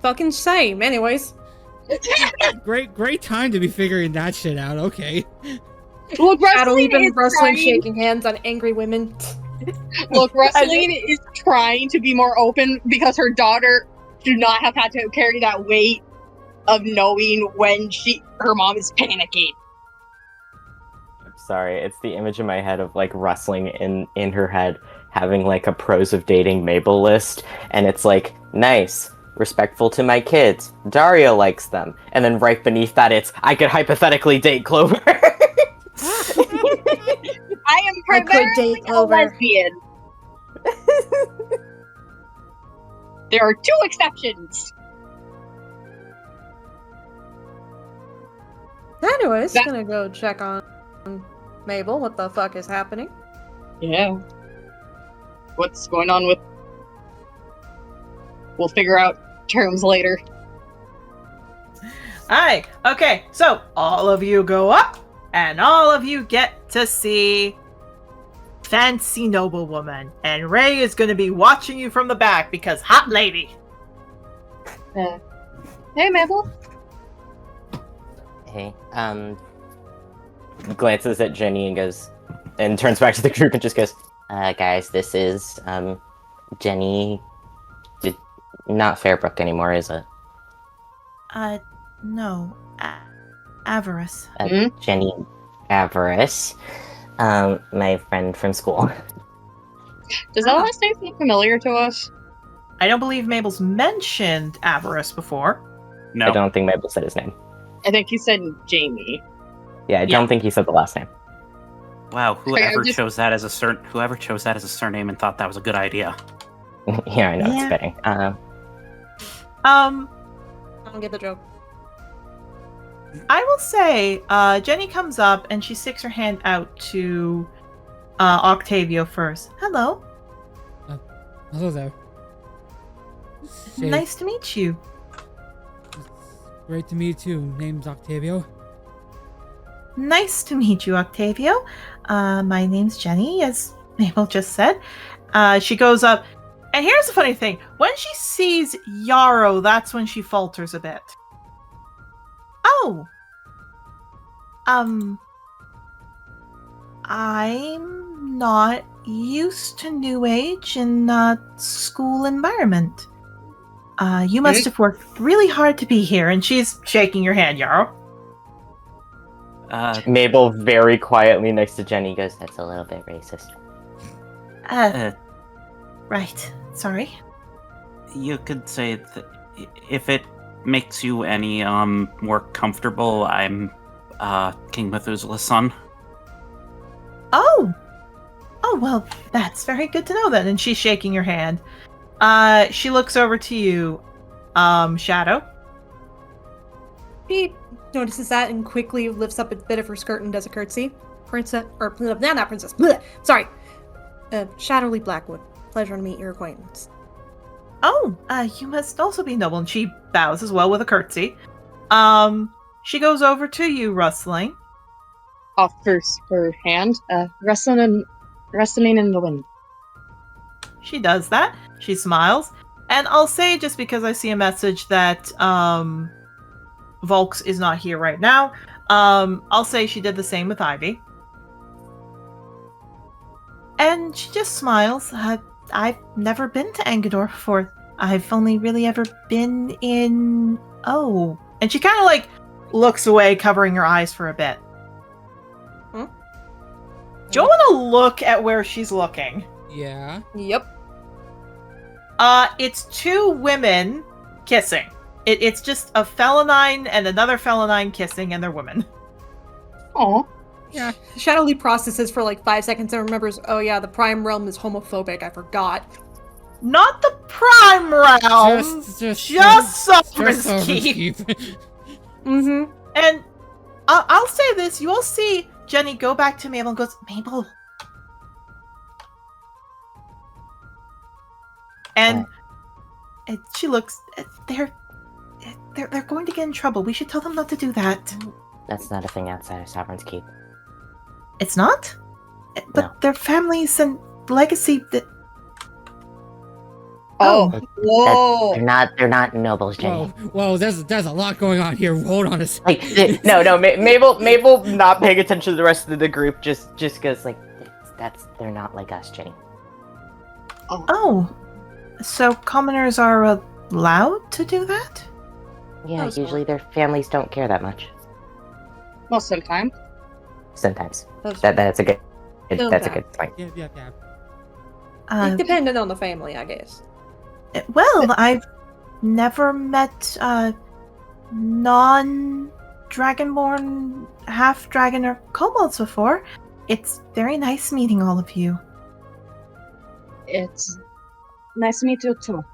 Fucking same. Anyways. Great time to be figuring that shit out. Okay. Look, Wrestling wrestling is wrestling, trying. shaking hands on angry women. Look, wrestling is trying to be more open because her daughter should not have had to carry that weight of knowing when her mom is panicking. I'm sorry, it's the image in my head of like wrestling in her head, having like a pros of dating Mabel list, and it's like, nice, respectful to my kids, Dario likes them, and then right beneath that it's, I could hypothetically date Clover. I am I could primarily date a Clover. lesbian. There are 2 exceptions. Anyways, gonna go check on Mabel. What the fuck is happening? Yeah. What's going on with... We'll figure out terms later. Alright, okay, so all of you go up, and all of you get to see Fancy Noblewoman. And Ray is going to be watching you from the back because hot lady. Hey, Mabel. Hey, glances at Jenny and goes, and turns back to the group and just goes, guys, this is, Jenny, not Fairbrook anymore, is it? No. Avarice. Jenny Avarice, my friend from school. Does that last name seem familiar to us? I don't believe Mabel's mentioned Avarice before. No. I don't think Mabel said his name. I think he said Jamie. Yeah, I don't think he said the last name. Wow, whoever just- chose that as a surname and thought that was a good idea. Yeah, I know, Yeah. it's fitting. I don't get the joke. I will say, Jenny comes up and she sticks her hand out to Octavio first. Hello. Hello there. Say, Nice to meet you. Great to meet you. Name's Octavio. Nice to meet you, Octavio. My name's Jenny, as Mabel just said. She goes up, and here's the funny thing. When she sees Yarrow, that's when she falters a bit. Oh. I'm not used to New Age in a school environment. You must have worked really hard to be here, and she's shaking your hand, Yarrow. Mabel very quietly next to Jenny goes, that's a little bit racist. Right. Sorry. You could say that if it makes you any more comfortable, I'm King Methuselah's son. Oh, well, that's very good to know then. And she's shaking your hand. She looks over to you, Shadow. She notices that and quickly lifts up a bit of her skirt and does a curtsy. Princess, or not princess. Bleh, sorry. Shadowly Blackwood. Pleasure to meet your acquaintance. Oh, you must also be noble. And she bows as well with a curtsy. She goes over to you, Rustling. Offers her hand. Wrestling in the wind. She does that. She smiles. And I'll say, just because I see a message that Volks is not here right now, I'll say she did the same with Ivy. And she just smiles. I've never been to Engador before. I've only really ever been in... Oh. And she kind of like looks away, covering her eyes for a bit. Do you want to look at where she's looking? Yeah. Yep. It's two women kissing. It's just a felinine and another felinine kissing, and they're women. Oh. Yeah. Shadowly processes for like 5 seconds and remembers, oh yeah, the Prime Realm is homophobic. I forgot. Not the Prime Realm. Just Sovereign's Keep. Mm-hmm. And I'll say this: you all see Jenny go back to Mabel and goes, Mabel. And she looks. They're going to get in trouble. We should tell them not to do that. That's not a thing outside of Sovereign's Keep. It's not? But No. their families and legacy that... Oh. Whoa. They're not nobles, Jenny. Whoa, there's a lot going on here. Hold on a second. Like, no, Mabel not paying attention to the rest of the group just goes like, they're not like us, Jenny. Oh. So commoners are allowed to do that? Yeah, usually their families don't care that much. Well, sometimes. Sometimes. That's a good point. Yeah. It's dependent on the family, I guess. Well, I've never met non-dragonborn, half-dragon or kobolds before. It's very nice meeting all of you. It's nice to meet you too.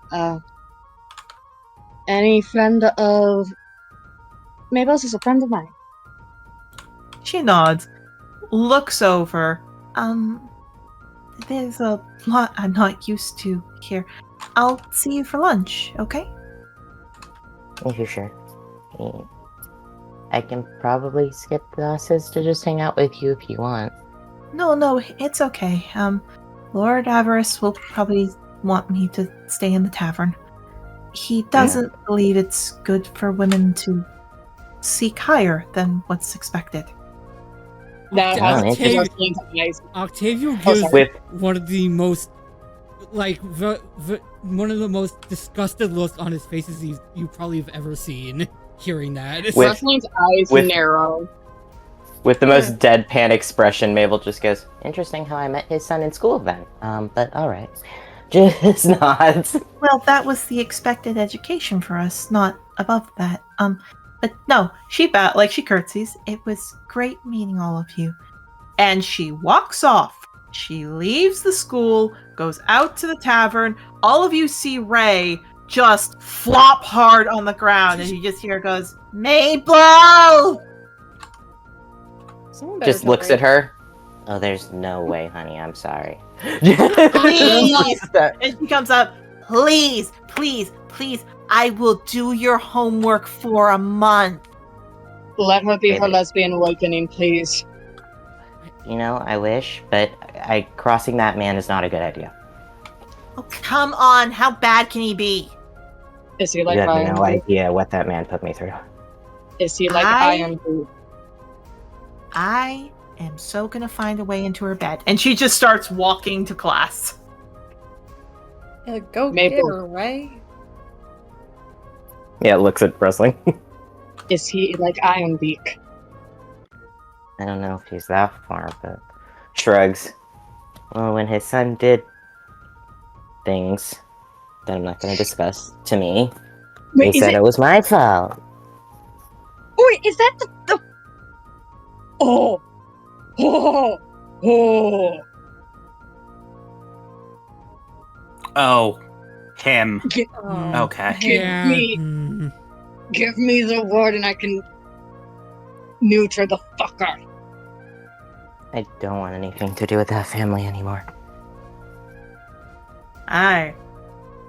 Any friend of Mabel's is a friend of mine. She nods, looks over. There's a lot I'm not used to here. I'll see you for lunch, okay? If you're sure. I can probably skip classes to just hang out with you if you want. No, it's okay. Lord Avarice will probably want me to stay in the tavern. He doesn't believe it's good for women to seek higher than what's expected. That Octavio gives one of the most, one of the most disgusted looks on his faces you probably have ever seen. Hearing that, Rosalind's eyes narrow. With the most deadpan expression, Mabel just goes, "Interesting how I met his son in school then. But all right." Just nods. Well, that was the expected education for us, not above that. But no, she curtsies. It was great meeting all of you. And she walks off. She leaves the school, goes out to the tavern. All of you see Ray just flop hard on the ground, and you just hear her goes, Mabel! Just looks at her. Oh, there's no way, honey. I'm sorry. Please! And she comes up, please, I will do your homework for a month. Let her be her lesbian awakening, please. You know, I wish, but crossing that man is not a good idea. Oh, come on. How bad can he be? Is he like you have Iron no Boot? idea what that man put me through. Is he like Iron Boot? I am so gonna find a way into her bed. And she just starts walking to class. Go get her, Ray. Yeah, looks at wrestling. Is he like Iron Beak? I don't know if he's that far, but shrugs. Well, when his son did things that I'm not going to discuss to me, Wait, he said it was my fault. Wait, is that the... Oh! Oh, him. Oh. Okay. Give me the word and I can neuter the fucker. I don't want anything to do with that family anymore. Aye.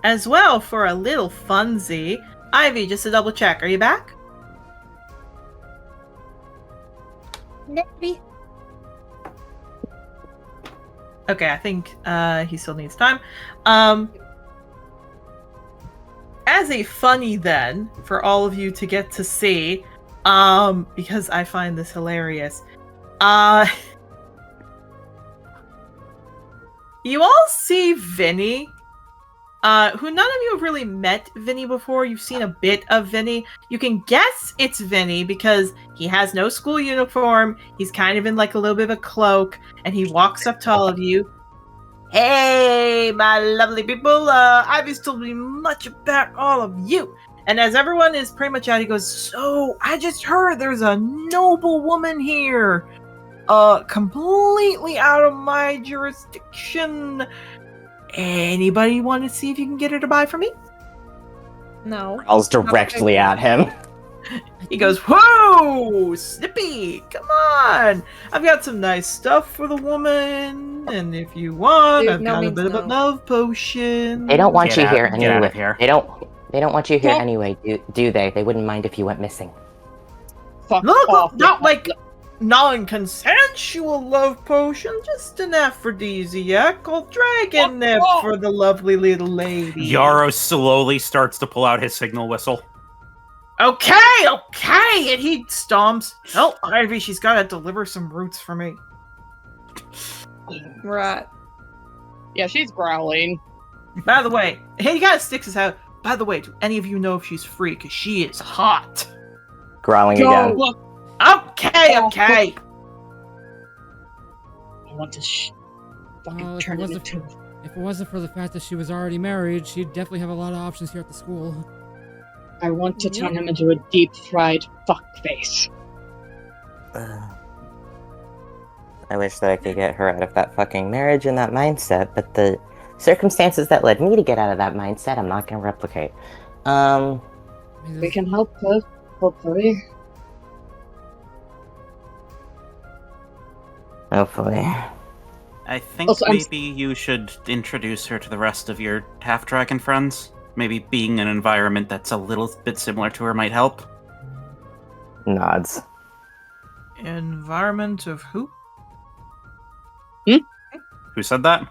As well, for a little funsy, Ivy, just to double check, are you back? Maybe. Okay, I think he still needs time. As a funny then, for all of you to get to see, because I find this hilarious, you all see Vinny, who none of you have really met Vinny before. You've seen a bit of Vinny. You can guess it's Vinny because he has no school uniform. He's kind of in like a little bit of a cloak, and he walks up to all of you. Hey, my lovely people. Ivy's told me much about all of you. And as everyone is pretty much out, he goes, so I just heard there's a noble woman here. Completely out of my jurisdiction. Anybody want to see if you can get her to buy for me? No. Growls directly at him. He goes, whoa, Snippy, come on. I've got some nice stuff for the woman. And if you want, Dude, I've no got a means bit of a no. love potion. They don't want Get you out- here get out of anyway. here. They don't want you here Don't- anyway, do they? They wouldn't mind if you went missing. Fuck Look, off. not like non-consensual love potion, just an aphrodisiac called dragon nip off. for the lovely little lady. Yarrows slowly starts to pull out his signal whistle. Okay, and he stomps. Oh, Ivy, she's got to deliver some roots for me. Right. Yeah, she's growling. By the way, he kind of sticks his out. By the way, do any of you know if she's free? Because she is hot. Growling Go again. look. Okay. I want to fucking If turn it it wasn't- into. If it wasn't for the fact that she was already married, she'd definitely have a lot of options here at the school. I want to turn him into a deep fried fuckface. I wish that I could get her out of that fucking marriage and that mindset, but the circumstances that led me to get out of that mindset, I'm not gonna replicate. We can help her, hopefully. Hopefully. I think Also, maybe you should introduce her to the rest of your half-dragon friends. Maybe being in an environment that's a little bit similar to her might help. Nods. Environment of who? Who said that?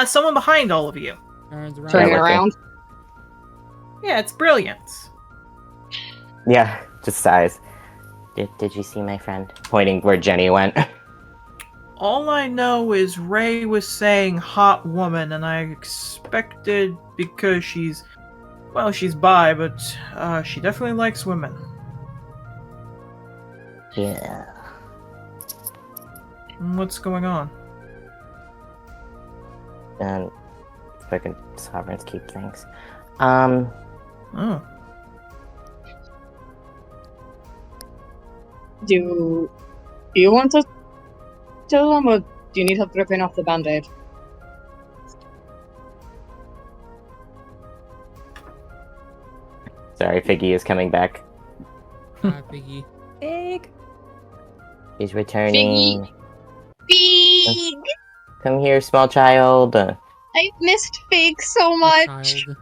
Someone behind all of you. Turns around. Turn Yeah, it around. Yeah, it's brilliance. Yeah, just sighs. Did you see my friend? Pointing where Jenny went. All I know is Ray was saying hot woman, and I expected because she's bi, but she definitely likes women. Yeah. What's going on? And fucking sovereigns keep things. Oh. Do you want to tell them, or do you need help ripping off the band-aid? Sorry, Figgy is coming back. Piggy. Big. He's returning. Fig! Come here, small child. I've missed Fig so much. Child.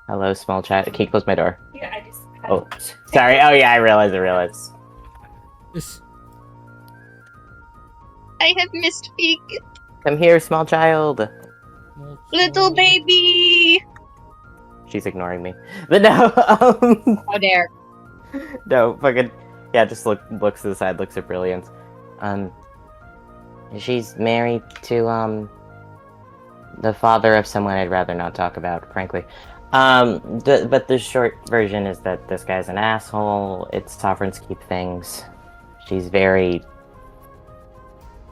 Hello, small child. Can you close my door? Yeah, I just. Oh, sorry. Oh, yeah, I realize. Just I have missed Fig. Come here, small child. Little baby! She's ignoring me. But no, How dare. no, fucking, yeah, just looks to the side, looks at Brilliance. She's married to, the father of someone I'd rather not talk about, frankly. But the short version is that this guy's an asshole. It's sovereigns keep things. She's very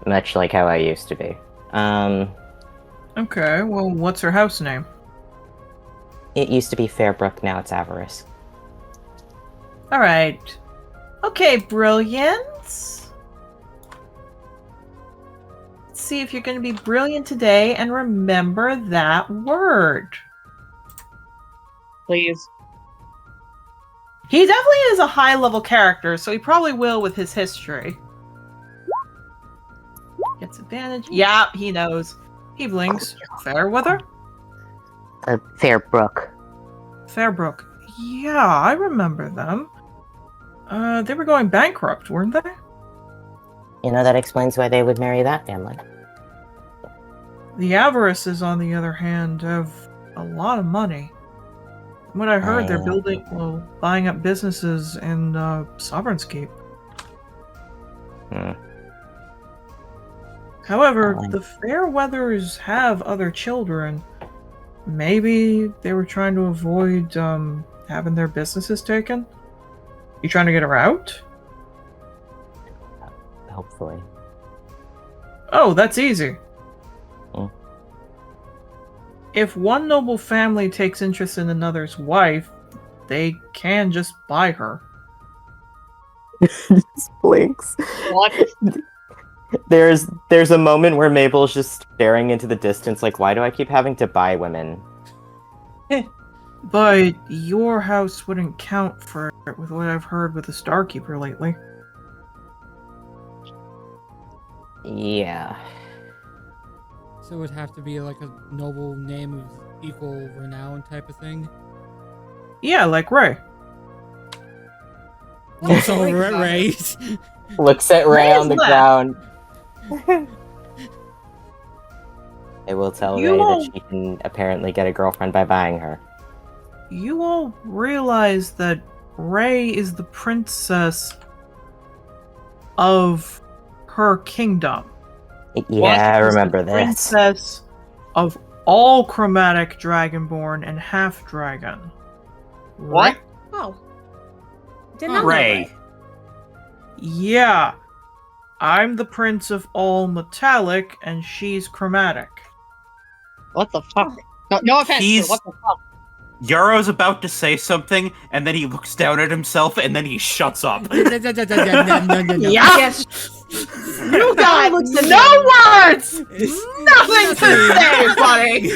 much like how I used to be. Okay, well, what's her house name? It used to be Fairbrook, now it's Avarice. Alright. Okay, brilliance. Let's see if you're going to be brilliant today and remember that word. Please. He definitely is a high-level character, so he probably will with his history. Gets advantage. Yeah, he knows. He blinks. Fairweather? Fairbrook. Fairbrook. Yeah, I remember them. They were going bankrupt, weren't they? You know, that explains why they would marry that family. The Avarices, on the other hand, have a lot of money. From what I heard, they're buying up businesses in Sovereign's Keep. However, the Fairweathers have other children. Maybe they were trying to avoid having their businesses taken? You trying to get her out? Hopefully. Oh, that's easy. if one noble family takes interest in another's wife, they can just buy her. Just blinks. What? There's a moment where Mabel's just staring into the distance, like, why do I keep having to buy women? But your house wouldn't count for it with what I've heard with the Starkeeper lately. Yeah. So it would have to be like a noble name of equal renown type of thing. Yeah, like Ray. Looks over at Ray. Looks at Ray on the left. ground. I will tell You Ray all- that she can apparently get a girlfriend by buying her. You all realize that Ray is the princess of her kingdom. Yeah, I remember the this. Princess of all chromatic dragonborn and half dragon. What? Oh. Did not know Ray. Yeah. I'm the prince of all metallic and she's chromatic. What the fuck? No offense, He's- but what the fuck? Yarrow's about to say something, and then he looks down at himself, and then he shuts up. No. Yes. You got looks at no words! Nothing to say, buddy!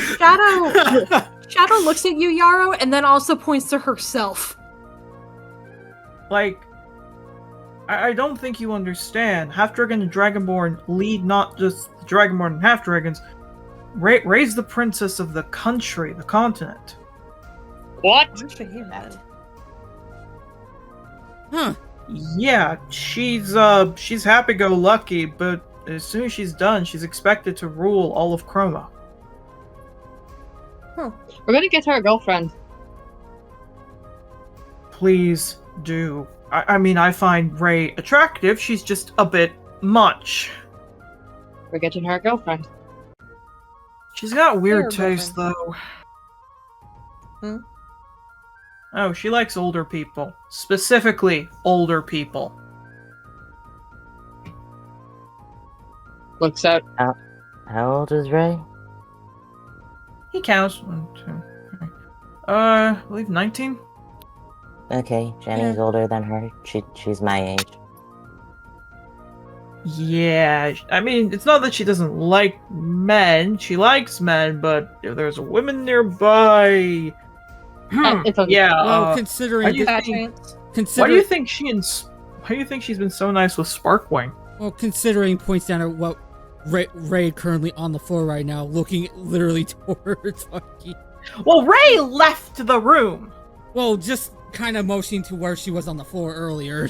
Shadow looks at you, Yarrow, and then also points to herself. Like, I don't think you understand. Half Dragon and Dragonborn lead not just the Dragonborn and Half Dragons. Ray's the princess of the country, the continent. What? Where'd you hear that? Huh. Yeah, she's happy-go-lucky, but as soon as she's done, she's expected to rule all of Chroma. We're gonna get her a girlfriend. Please do. I mean, I find Ray attractive, she's just a bit much. We're getting her a girlfriend. She's got weird Fair taste, though. Hmm? Oh, she likes older people. Specifically, older people. Looks out. How old is Ray? He counts. 1, 2, 3. I believe 19? Okay, Jenny's older than her. She's my age. Yeah, I mean, it's not that she doesn't like men. She likes men, but if there's a woman nearby... It's okay. Yeah, Well, why considering do you Bad think- chance. why do you think she's been so nice with Sparkwing? Well, considering points down at what Ray currently on the floor right now, looking literally towards Bucky. Well, Ray left the room! Well, just kind of motioning to where she was on the floor earlier.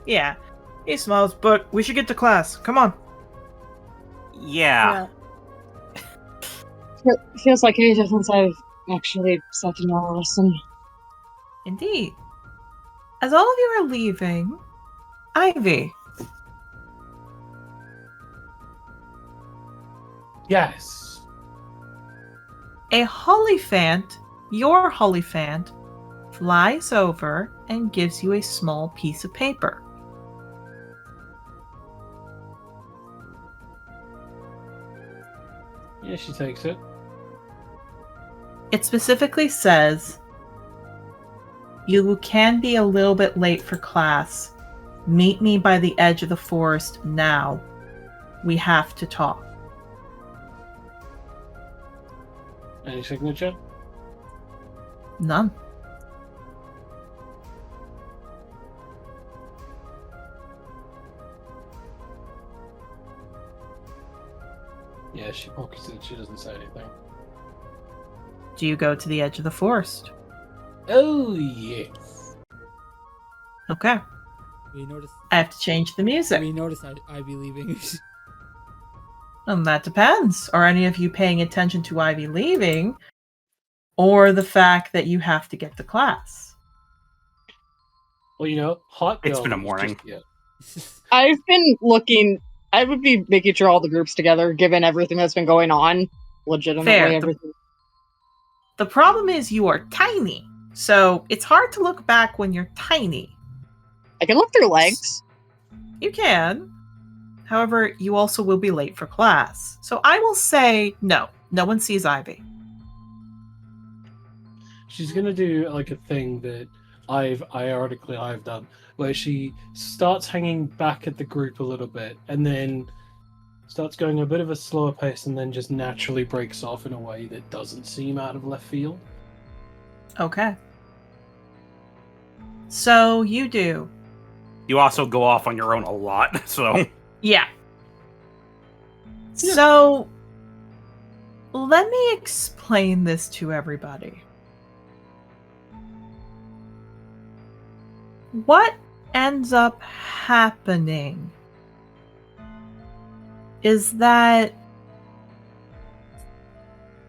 Yeah, he smiles, but we should get to class. Come on. Yeah. Feels like ages since I've actually sat in a lesson. Indeed. As all of you are leaving, Ivy, Yes. a Hollyphant, your Hollyphant, flies over and gives you a small piece of paper. Yeah, she takes it. It specifically says, "You can be a little bit late for class. Meet me by the edge of the forest now. We have to talk." Any signature? None. Yeah, she pockets it. She doesn't say anything. Do you go to the edge of the forest? Oh, yes. Okay. We noticed. I have to change the music. We noticed Ivy leaving. That depends. Are any of you paying attention to Ivy leaving, or the fact that you have to get to class? Well, you know, hot girl. It's been a is morning. just- yeah. I've been looking. I would be making sure all the groups together, given everything that's been going on. Legitimately, Fair. everything. The problem is you are tiny, so it's hard to look back when you're tiny. I can look through legs. You can. However, you also will be late for class. So I will say no. No one sees Ivy. She's gonna do like a thing that I've done, where she starts hanging back at the group a little bit, and then starts going a bit of a slower pace, and then just naturally breaks off in a way that doesn't seem out of left field. Okay. So you do. You also go off on your own a lot, so... Yeah. So, let me explain this to everybody. What ends up happening is that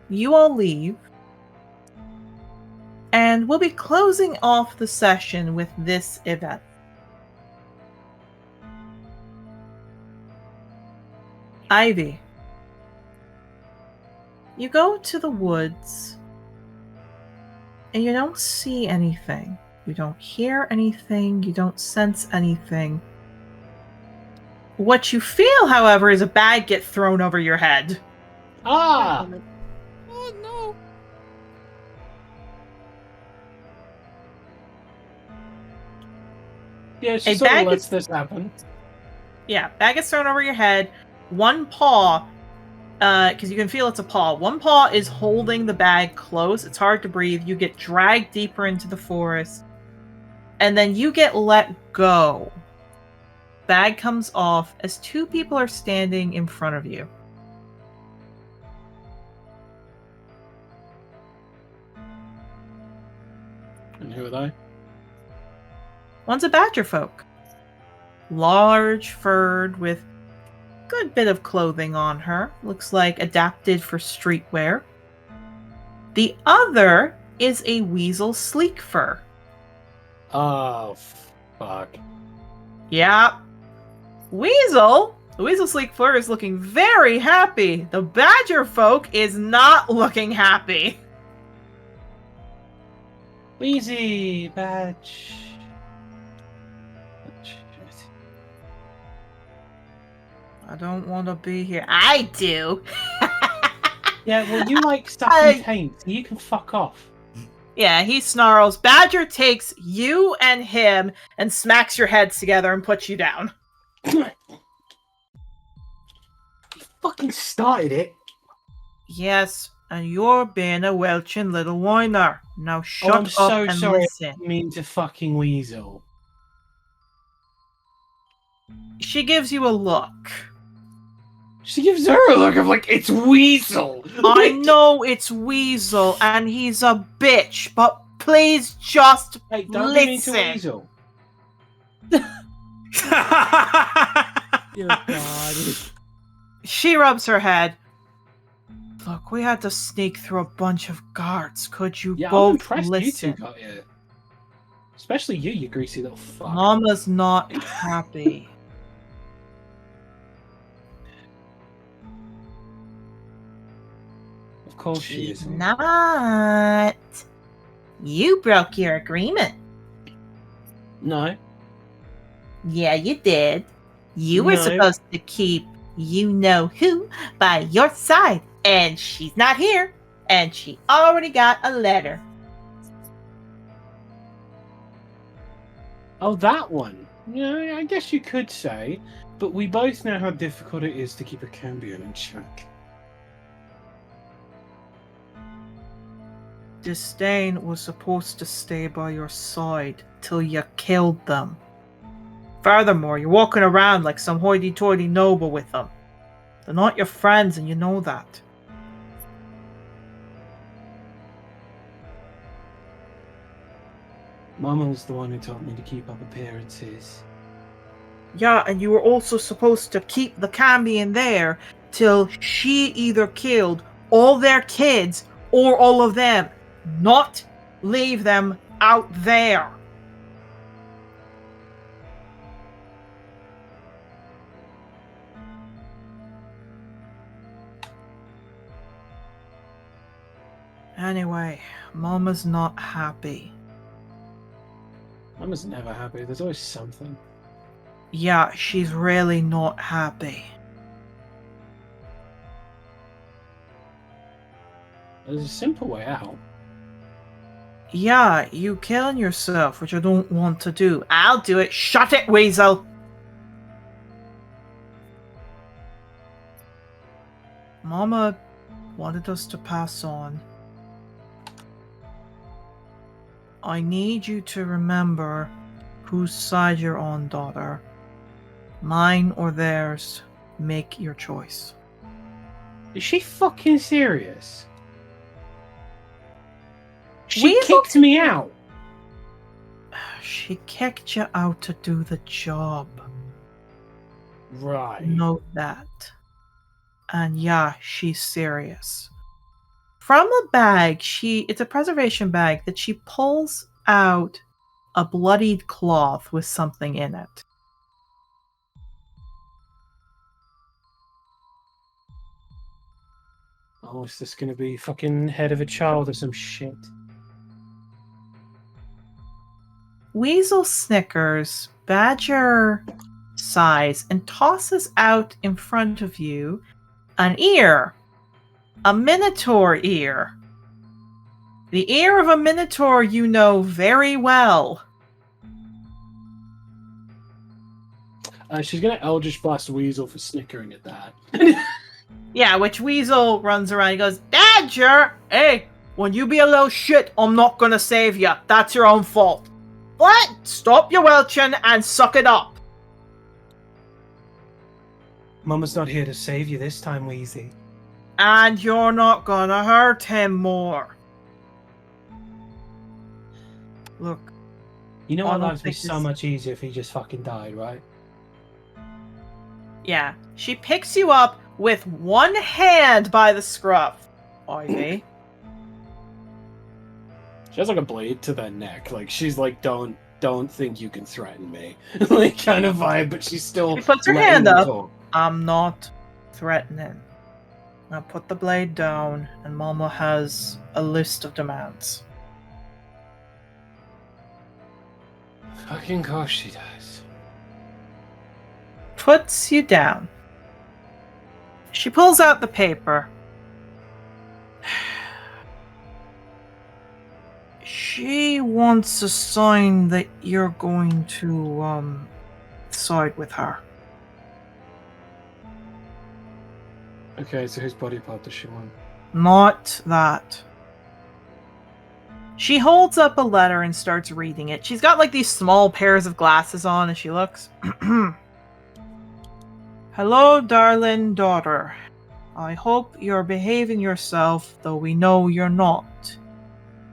you all leave, and we'll be closing off the session with this event. Ivy, you go to the woods and you don't see anything. You don't hear anything. You don't sense anything. What you feel, however, is a bag get thrown over your head. Ah! Oh no! Yeah, she A sort of bag lets is- this happen. Yeah, bag gets thrown over your head. One paw, because you can feel it's a paw. One paw is holding the bag close. It's hard to breathe. You get dragged deeper into the forest. And then you get let go. Bag comes off as two people are standing in front of you. And who are they? One's a badger folk. Large, furred, with a good bit of clothing on her. Looks like adapted for streetwear. The other is a weasel sleek fur. Oh, fuck. Yeah. The weasel sleek fur is looking very happy. The badger folk is not looking happy. Wheezy badge. I don't want to be here. I do. Yeah, well, you like stuffy taint. You can fuck off. Yeah, he snarls. Badger takes you and him and smacks your heads together and puts you down. You fucking started it. Yes, and you're being a welching little whiner. Now shut I'm up so and sorry. listen. I mean to fucking weasel. She gives you a look. She gives her a look of like, it's Weasel. I know it's Weasel and he's a bitch, but please just Hey, don't be mean to listen. Weasel. Dear God. She rubs her head. Look, we had to sneak through a bunch of guards. Could you Yeah, I'm both impressed listen? you two got here. Especially you greasy little fuck. Mama's not happy. Of course she She's is. not. You broke your agreement. No. Yeah, you did. You were No. supposed to keep you know who by your side, and she's not here, and she already got a letter. Oh, that one. Yeah, I guess you could say. But we both know how difficult it is to keep a Cambion in check. Disdain was supposed to stay by your side till you killed them. Furthermore, you're walking around like some hoity-toity noble with them. They're not your friends, and you know that. Mama was the one who told me to keep up appearances. Yeah, and you were also supposed to keep the Cambion there till she either killed all their kids or all of them. Not leave them out there. Anyway, Mama's not happy. Mama's never happy. There's always something. Yeah, she's really not happy. There's a simple way out. Yeah, you killing yourself, which I don't want to do. I'll do it. Shut it, Weasel! Mama wanted us to pass on. I need you to remember whose side you're on, daughter. Mine or theirs. Make your choice. Is she fucking serious? She Weasel- kicked me out. She kicked you out to do the job. Right. Note that. And yeah, she's serious. From a bag, it's a preservation bag that she pulls out a bloodied cloth with something in it. Oh, is this gonna be fucking head of a child or some shit? Weasel snickers, Badger sighs, and tosses out in front of you an ear. A minotaur ear. The ear of a minotaur you know very well. She's gonna Eldritch Blast Weasel for snickering at that. Yeah, which Weasel runs around and goes, Badger! Hey, when you be a little shit, I'm not gonna save you. That's your own fault. What? Stop your welching and suck it up. Mama's not here to save you this time, Weezy. And you're not gonna hurt him more. Look. You know I our don't lives would be think so this- much easier if he just fucking died, right? Yeah. She picks you up with one hand by the scruff. Ivy. She has like a blade to the neck. Like she's like, don't think you can threaten me. Like kind of vibe, but she's still She puts her letting hand them up. talk. I'm not threatening. Now put the blade down, and Mama has a list of demands. Fucking course she does. Puts you down. She pulls out the paper. She wants a sign that you're going to, side with her. Okay, so whose body part does she want? Not that. She holds up a letter and starts reading it. She's got like these small pairs of glasses on as she looks. Hello, darling daughter. I hope you're behaving yourself, though we know you're not.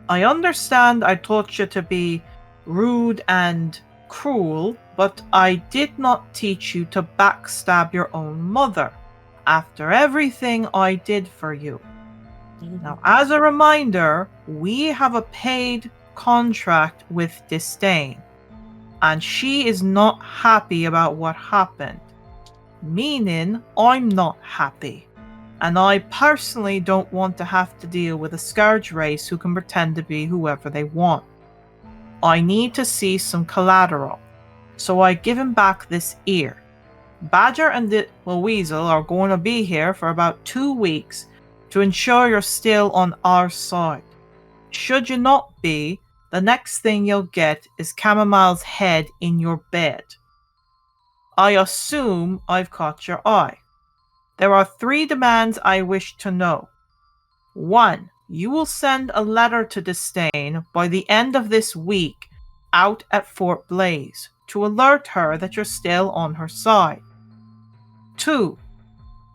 I understand I taught you to be rude and cruel, but I did not teach you to backstab your own mother after everything I did for you. Now, as a reminder, we have a paid contract with Disdain, and she is not happy about what happened, meaning I'm not happy. And I personally don't want to have to deal with a scourge race who can pretend to be whoever they want. I need to see some collateral, so I give him back this ear. Badger and the Weasel are going to be here for about 2 weeks to ensure you're still on our side. Should you not be, the next thing you'll get is Chamomile's head in your bed. I assume I've caught your eye. There are 3 demands I wish to know. 1. You will send a letter to Disdain by the end of this week out at Fort Blaze to alert her that you're still on her side. 2.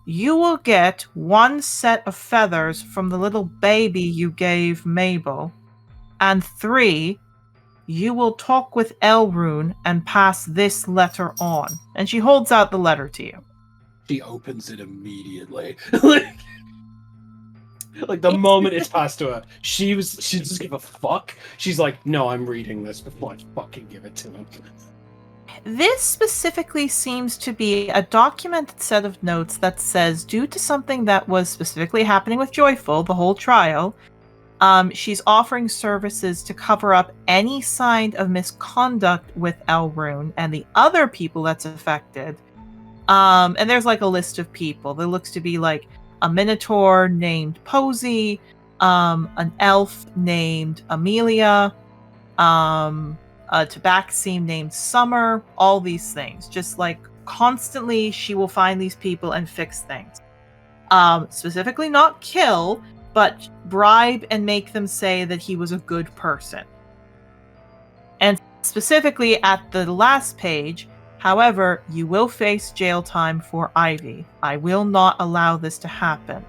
You will get 1 set of feathers from the little baby you gave Mabel. And 3. You will talk with Elrune and pass this letter on. And she holds out the letter to you. She opens it immediately. Like the moment it's passed to her, she doesn't give a fuck. She's like, no, I'm reading this before I fucking give it to him. This specifically seems to be a documented set of notes that says, due to something that was specifically happening with Joyful, the whole trial, She's offering services to cover up any sign of misconduct with Elrune and the other people that's affected. And there's like a list of people. There looks to be like a minotaur named Posey, an elf named Amelia, a tabaxime named Summer, all these things. Just like constantly she will find these people and fix things. Specifically not kill, but bribe and make them say that he was a good person. And specifically at the last page, however, you will face jail time for Ivy. I will not allow this to happen.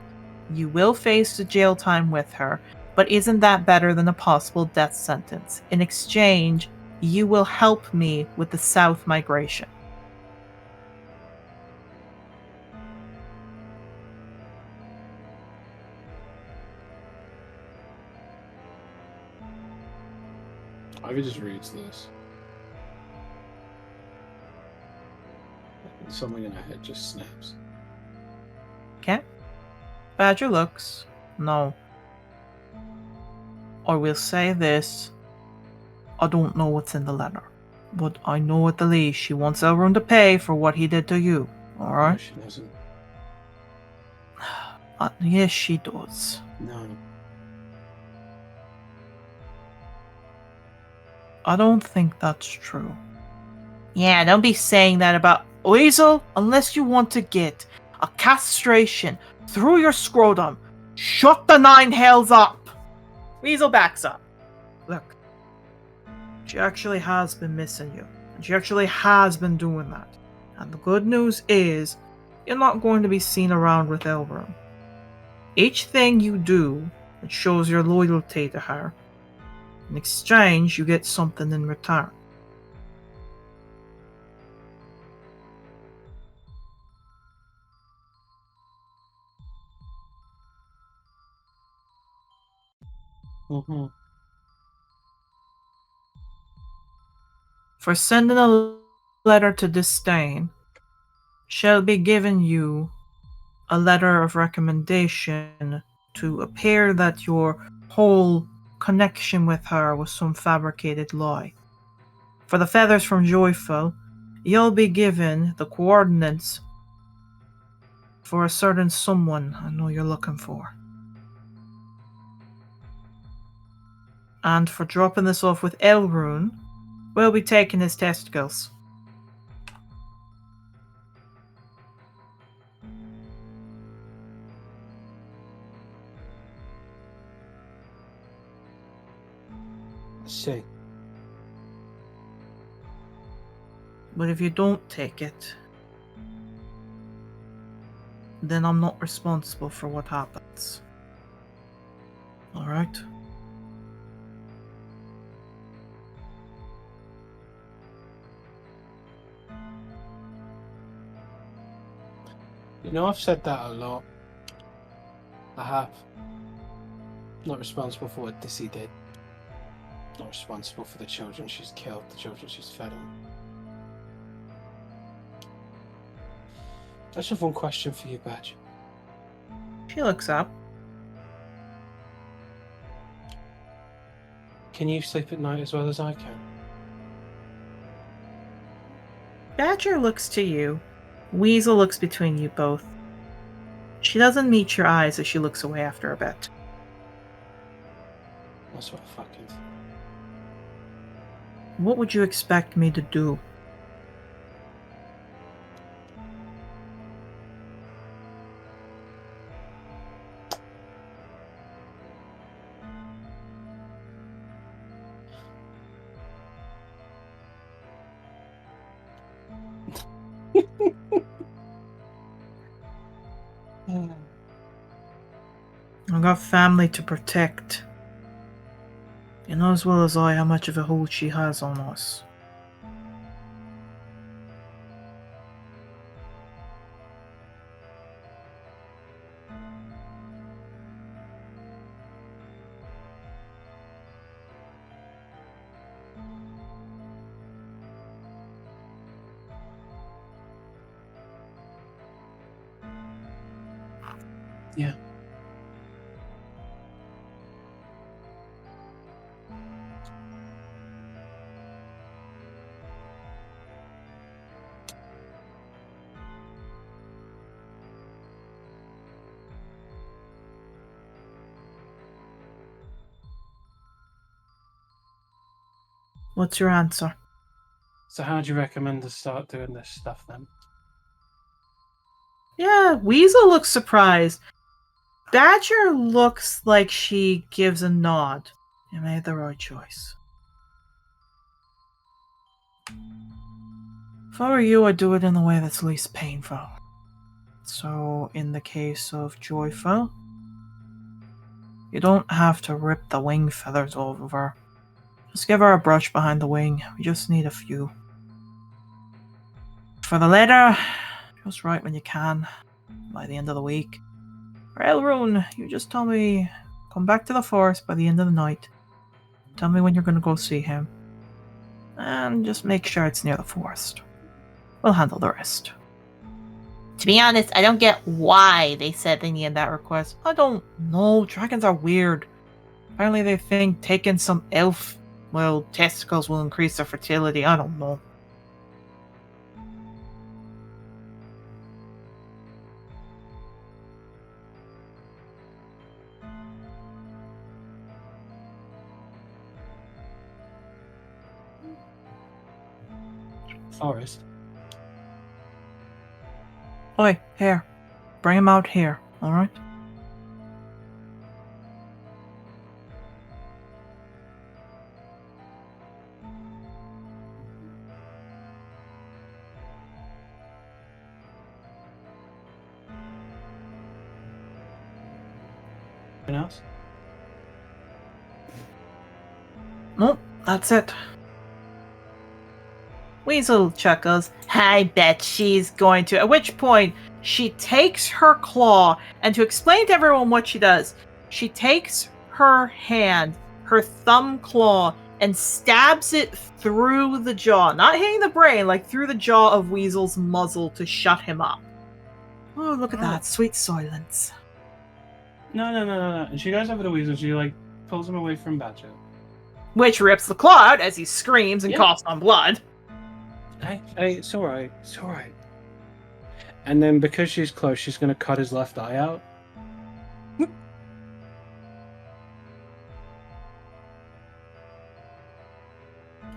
You will face the jail time with her, but isn't that better than a possible death sentence? In exchange, you will help me with the South migration. Ivy just reads this. Something in her head just snaps. Okay? Badger looks. No. I will say this. I don't know what's in the letter. But I know at the least she wants Elrond to pay for what he did to you. Alright? No, she doesn't. Yes, she does. No. I don't think that's true. Yeah, don't be saying that about Weasel unless you want to get a castration through your scrotum. Shut the 9 hells up! Weasel backs up. Look, she actually has been missing you. And she actually has been doing that. And the good news is, you're not going to be seen around with Elrond. Each thing you do that shows your loyalty to her, in exchange, you get something in return. Mm-hmm. For sending a letter to Disdain, shall be given you a letter of recommendation to appear that your whole connection with her was some fabricated lie. For the feathers from Joyful, you'll be given the coordinates for a certain someone I know you're looking for. And for dropping this off with Elrune, we'll be taking his testicles. See. But if you don't take it, then I'm not responsible for what happens. Alright? You know, I've said that a lot. I have. Not responsible for what Dissy did. Not responsible for the children she's killed, the children she's fed on. I just have one question for you, Badge. She looks up. Can you sleep at night as well as I can? Badger looks to you. Weasel looks between you both. She doesn't meet your eyes as she looks away after a bit. That's what I fucking think. What would you expect me to do? I've got family to protect. You know as well as I how much of a hold she has on us. Yeah. What's your answer? So how do you recommend to start doing this stuff then? Yeah, Weasel looks surprised. Badger looks like she gives a nod. You made the right choice. If I were you, I'd do it in the way that's least painful. So, in the case of Joyful, you don't have to rip the wing feathers off of her. Just give her a brush behind the wing. We just need a few. For the latter, just write when you can, by the end of the week. For Elrune, you just tell me, come back to the forest by the end of the night. Tell me when you're going to go see him. And just make sure it's near the forest. We'll handle the rest. To be honest, I don't get why they said they needed that request. I don't know. Dragons are weird. Apparently they think taking some elf, well, testicles will increase their fertility. I don't know. Forest. Oi, here. Bring him out here, alright? Anything else? Nope, that's it. Weasel chuckles. I bet she's going to. At which point, she takes her claw, and to explain to everyone what she does, she takes her hand, her thumb claw, and stabs it through the jaw. Not hitting the brain, like through the jaw of Weasel's muzzle to shut him up. Oh, look at that. Sweet silence. No. And she goes over to Weasel, she like pulls him away from Badger. Which rips the claw out as he screams and coughs on blood. Hey, it's alright. It's alright. And then because she's close, she's going to cut his left eye out.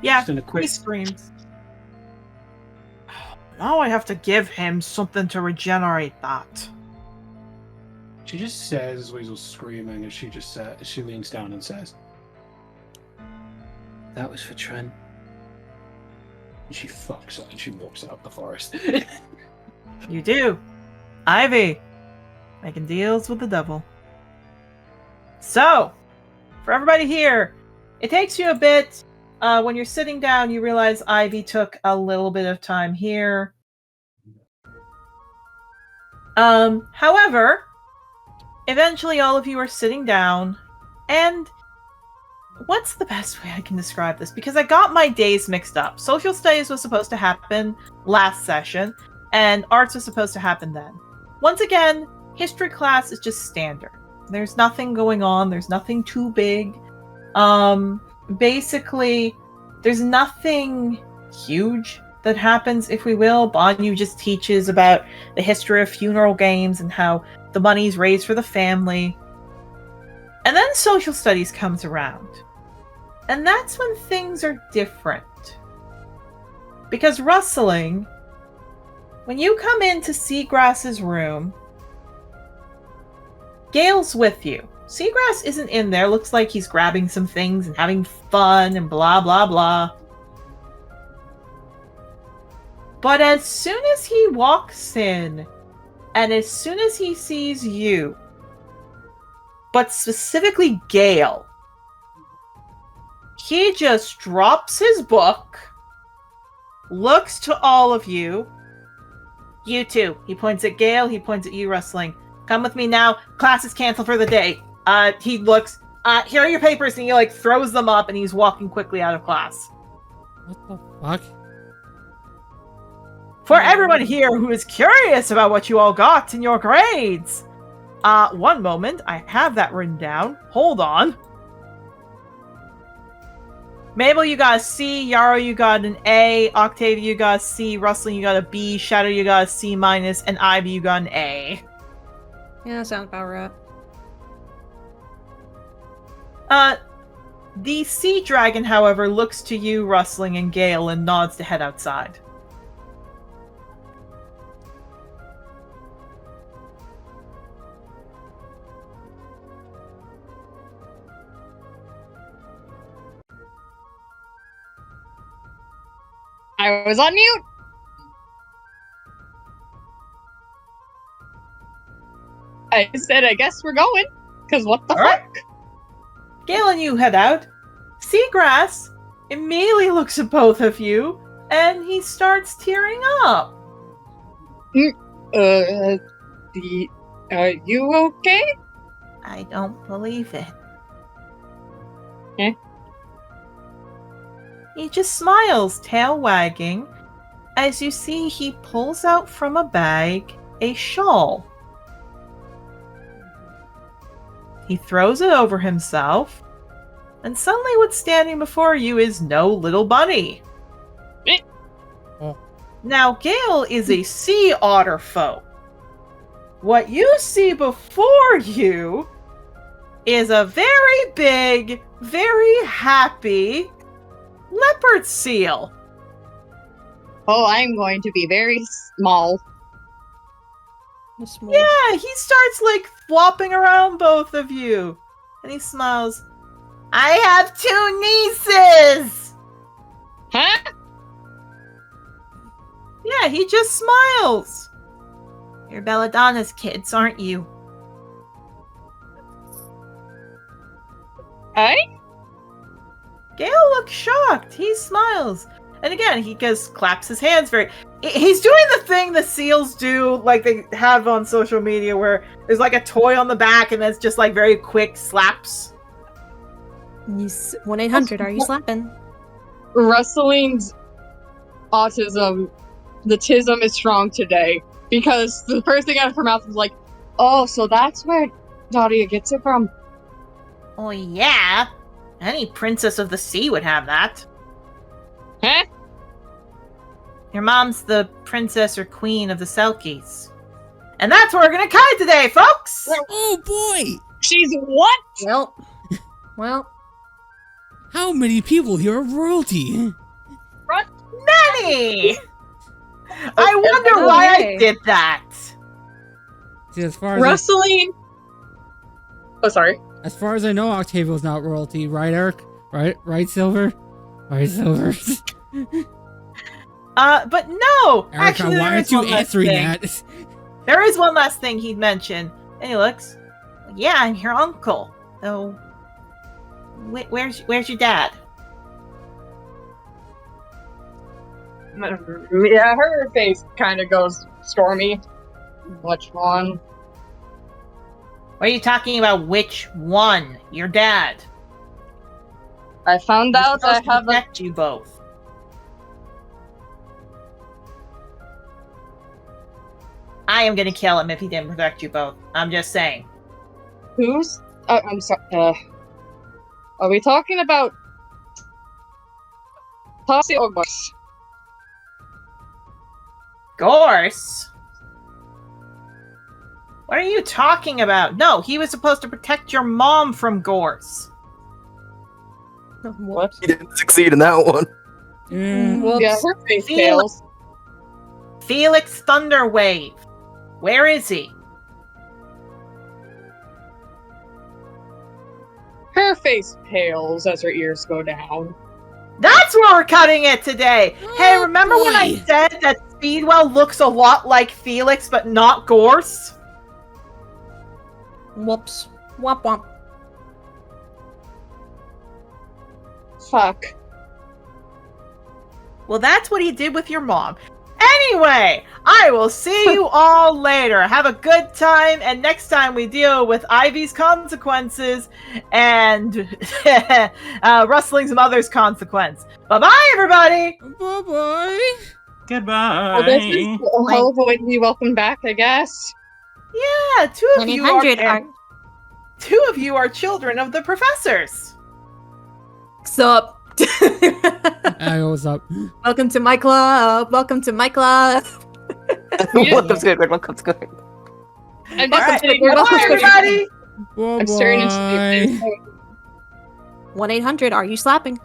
Yeah, in a quick... he screams. Now I have to give him something to regenerate that. She just says, Weasel's screaming, as she leans down and says, "That was for Trent." And she fucks up and she walks out the forest. You do. Ivy. Making deals with the devil. So, for everybody here, it takes you a bit. When you're sitting down, you realize Ivy took a little bit of time here. However, eventually all of you are sitting down, and what's the best way I can describe this? Because I got my days mixed up. Social studies was supposed to happen last session, and arts was supposed to happen then. Once again, history class is just standard. There's nothing going on. There's nothing too big. Basically, there's nothing huge that happens, if we will. Banyu just teaches about the history of funeral games and how the money's raised for the family. And then social studies comes around. And that's when things are different. Because Rustling, when you come into Seagrass's room, Gale's with you. Seagrass isn't in there. Looks like he's grabbing some things and having fun and blah, blah, blah. But as soon as he walks in, and as soon as he sees you, but specifically Gale, he just drops his book, looks to all of you. You too. He points at Gale, he points at you, Rustling. Come with me now. Class is canceled for the day. He looks, here are your papers, and he like throws them up, and he's walking quickly out of class. What the fuck? For everyone here who is curious about what you all got in your grades, one moment, I have that written down. Hold on. Mabel, you got a C. Yarrow, you got an A. Octavia, you got a C. Rustling, you got a B. Shadow, you got a C-. And Ivy, you got an A. Yeah, sounds about right. The sea dragon, however, looks to you, Rustling and Gale, and nods to head outside. I was on mute. I said, I guess we're going. Because what the fuck? Gale and you head out. Seagrass immediately looks at both of you, and he starts tearing up. Are you okay? I don't believe it. Eh? He just smiles, tail wagging, as you see he pulls out from a bag a shawl. He throws it over himself, and suddenly what's standing before you is no little bunny. Oh. Now, Gale is a sea otter folk. What you see before you is a very big, very happy leopard seal. Oh, I'm going to be very small. Yeah, he starts like flopping around both of you. And he smiles. I have 2 nieces! Huh? Yeah, he just smiles. You're Belladonna's kids, aren't you? Hey? Gale looks shocked. He smiles. And again, he just claps his hands very... He's doing the thing the seals do, like they have on social media, where there's like a toy on the back and it's just like very quick slaps. 1-800, are you slapping? Rustling's autism, the tism is strong today. Because the first thing out of her mouth was like, oh, so that's where Daria gets it from. Oh yeah. Any princess of the sea would have that. Huh? Your mom's the princess or queen of the Selkies. And that's where we're gonna cut it today, folks! Oh boy! She's what? Well. How many people here are royalty? Many! I wonder why I did that. See, as far as Rustling. Oh, sorry. as far as I know, Octavio's not royalty, right, Eric? Right, Silver? Right, Silver? But no! Erica, Actually, why there aren't is you one last answering thing. that? There is one last thing he'd mention. And he looks. Yeah, I'm your uncle. So, where's your dad? Yeah, her face kind of goes stormy. Which one? What are you talking about? Which one? Your dad. I found He's out I supposed to have a... protect you both. I am gonna kill him if he didn't protect you both. I'm just saying. Who's? I'm sorry. Are we talking about Tassi or Gorse? Gorse? What are you talking about? No, he was supposed to protect your mom from Gorse. What? He didn't succeed in that one. Yeah, her face Felix. fails. Felix Thunderwave. Where is he? Her face pales as her ears go down. That's where we're cutting it today. Hey, remember when I said that Speedwell looks a lot like Felix, but not Gorse? Whoops. Womp womp. Fuck. Well, that's what he did with your mom. Anyway, I will see you all later. Have a good time, and next time we deal with Ivy's consequences and Rustling's mother's consequence. Bye-bye, everybody! Bye-bye! Goodbye. Well, this is a hell of a way to be welcomed back, I guess. Yeah, two of you are children of the professors. Sup? Hey, what's up? Welcome to my club. Welcome to my club. Welcome's good. Welcome's good. And All welcome right, to the bye, everybody! I'm staring into the 1-800 are you slapping?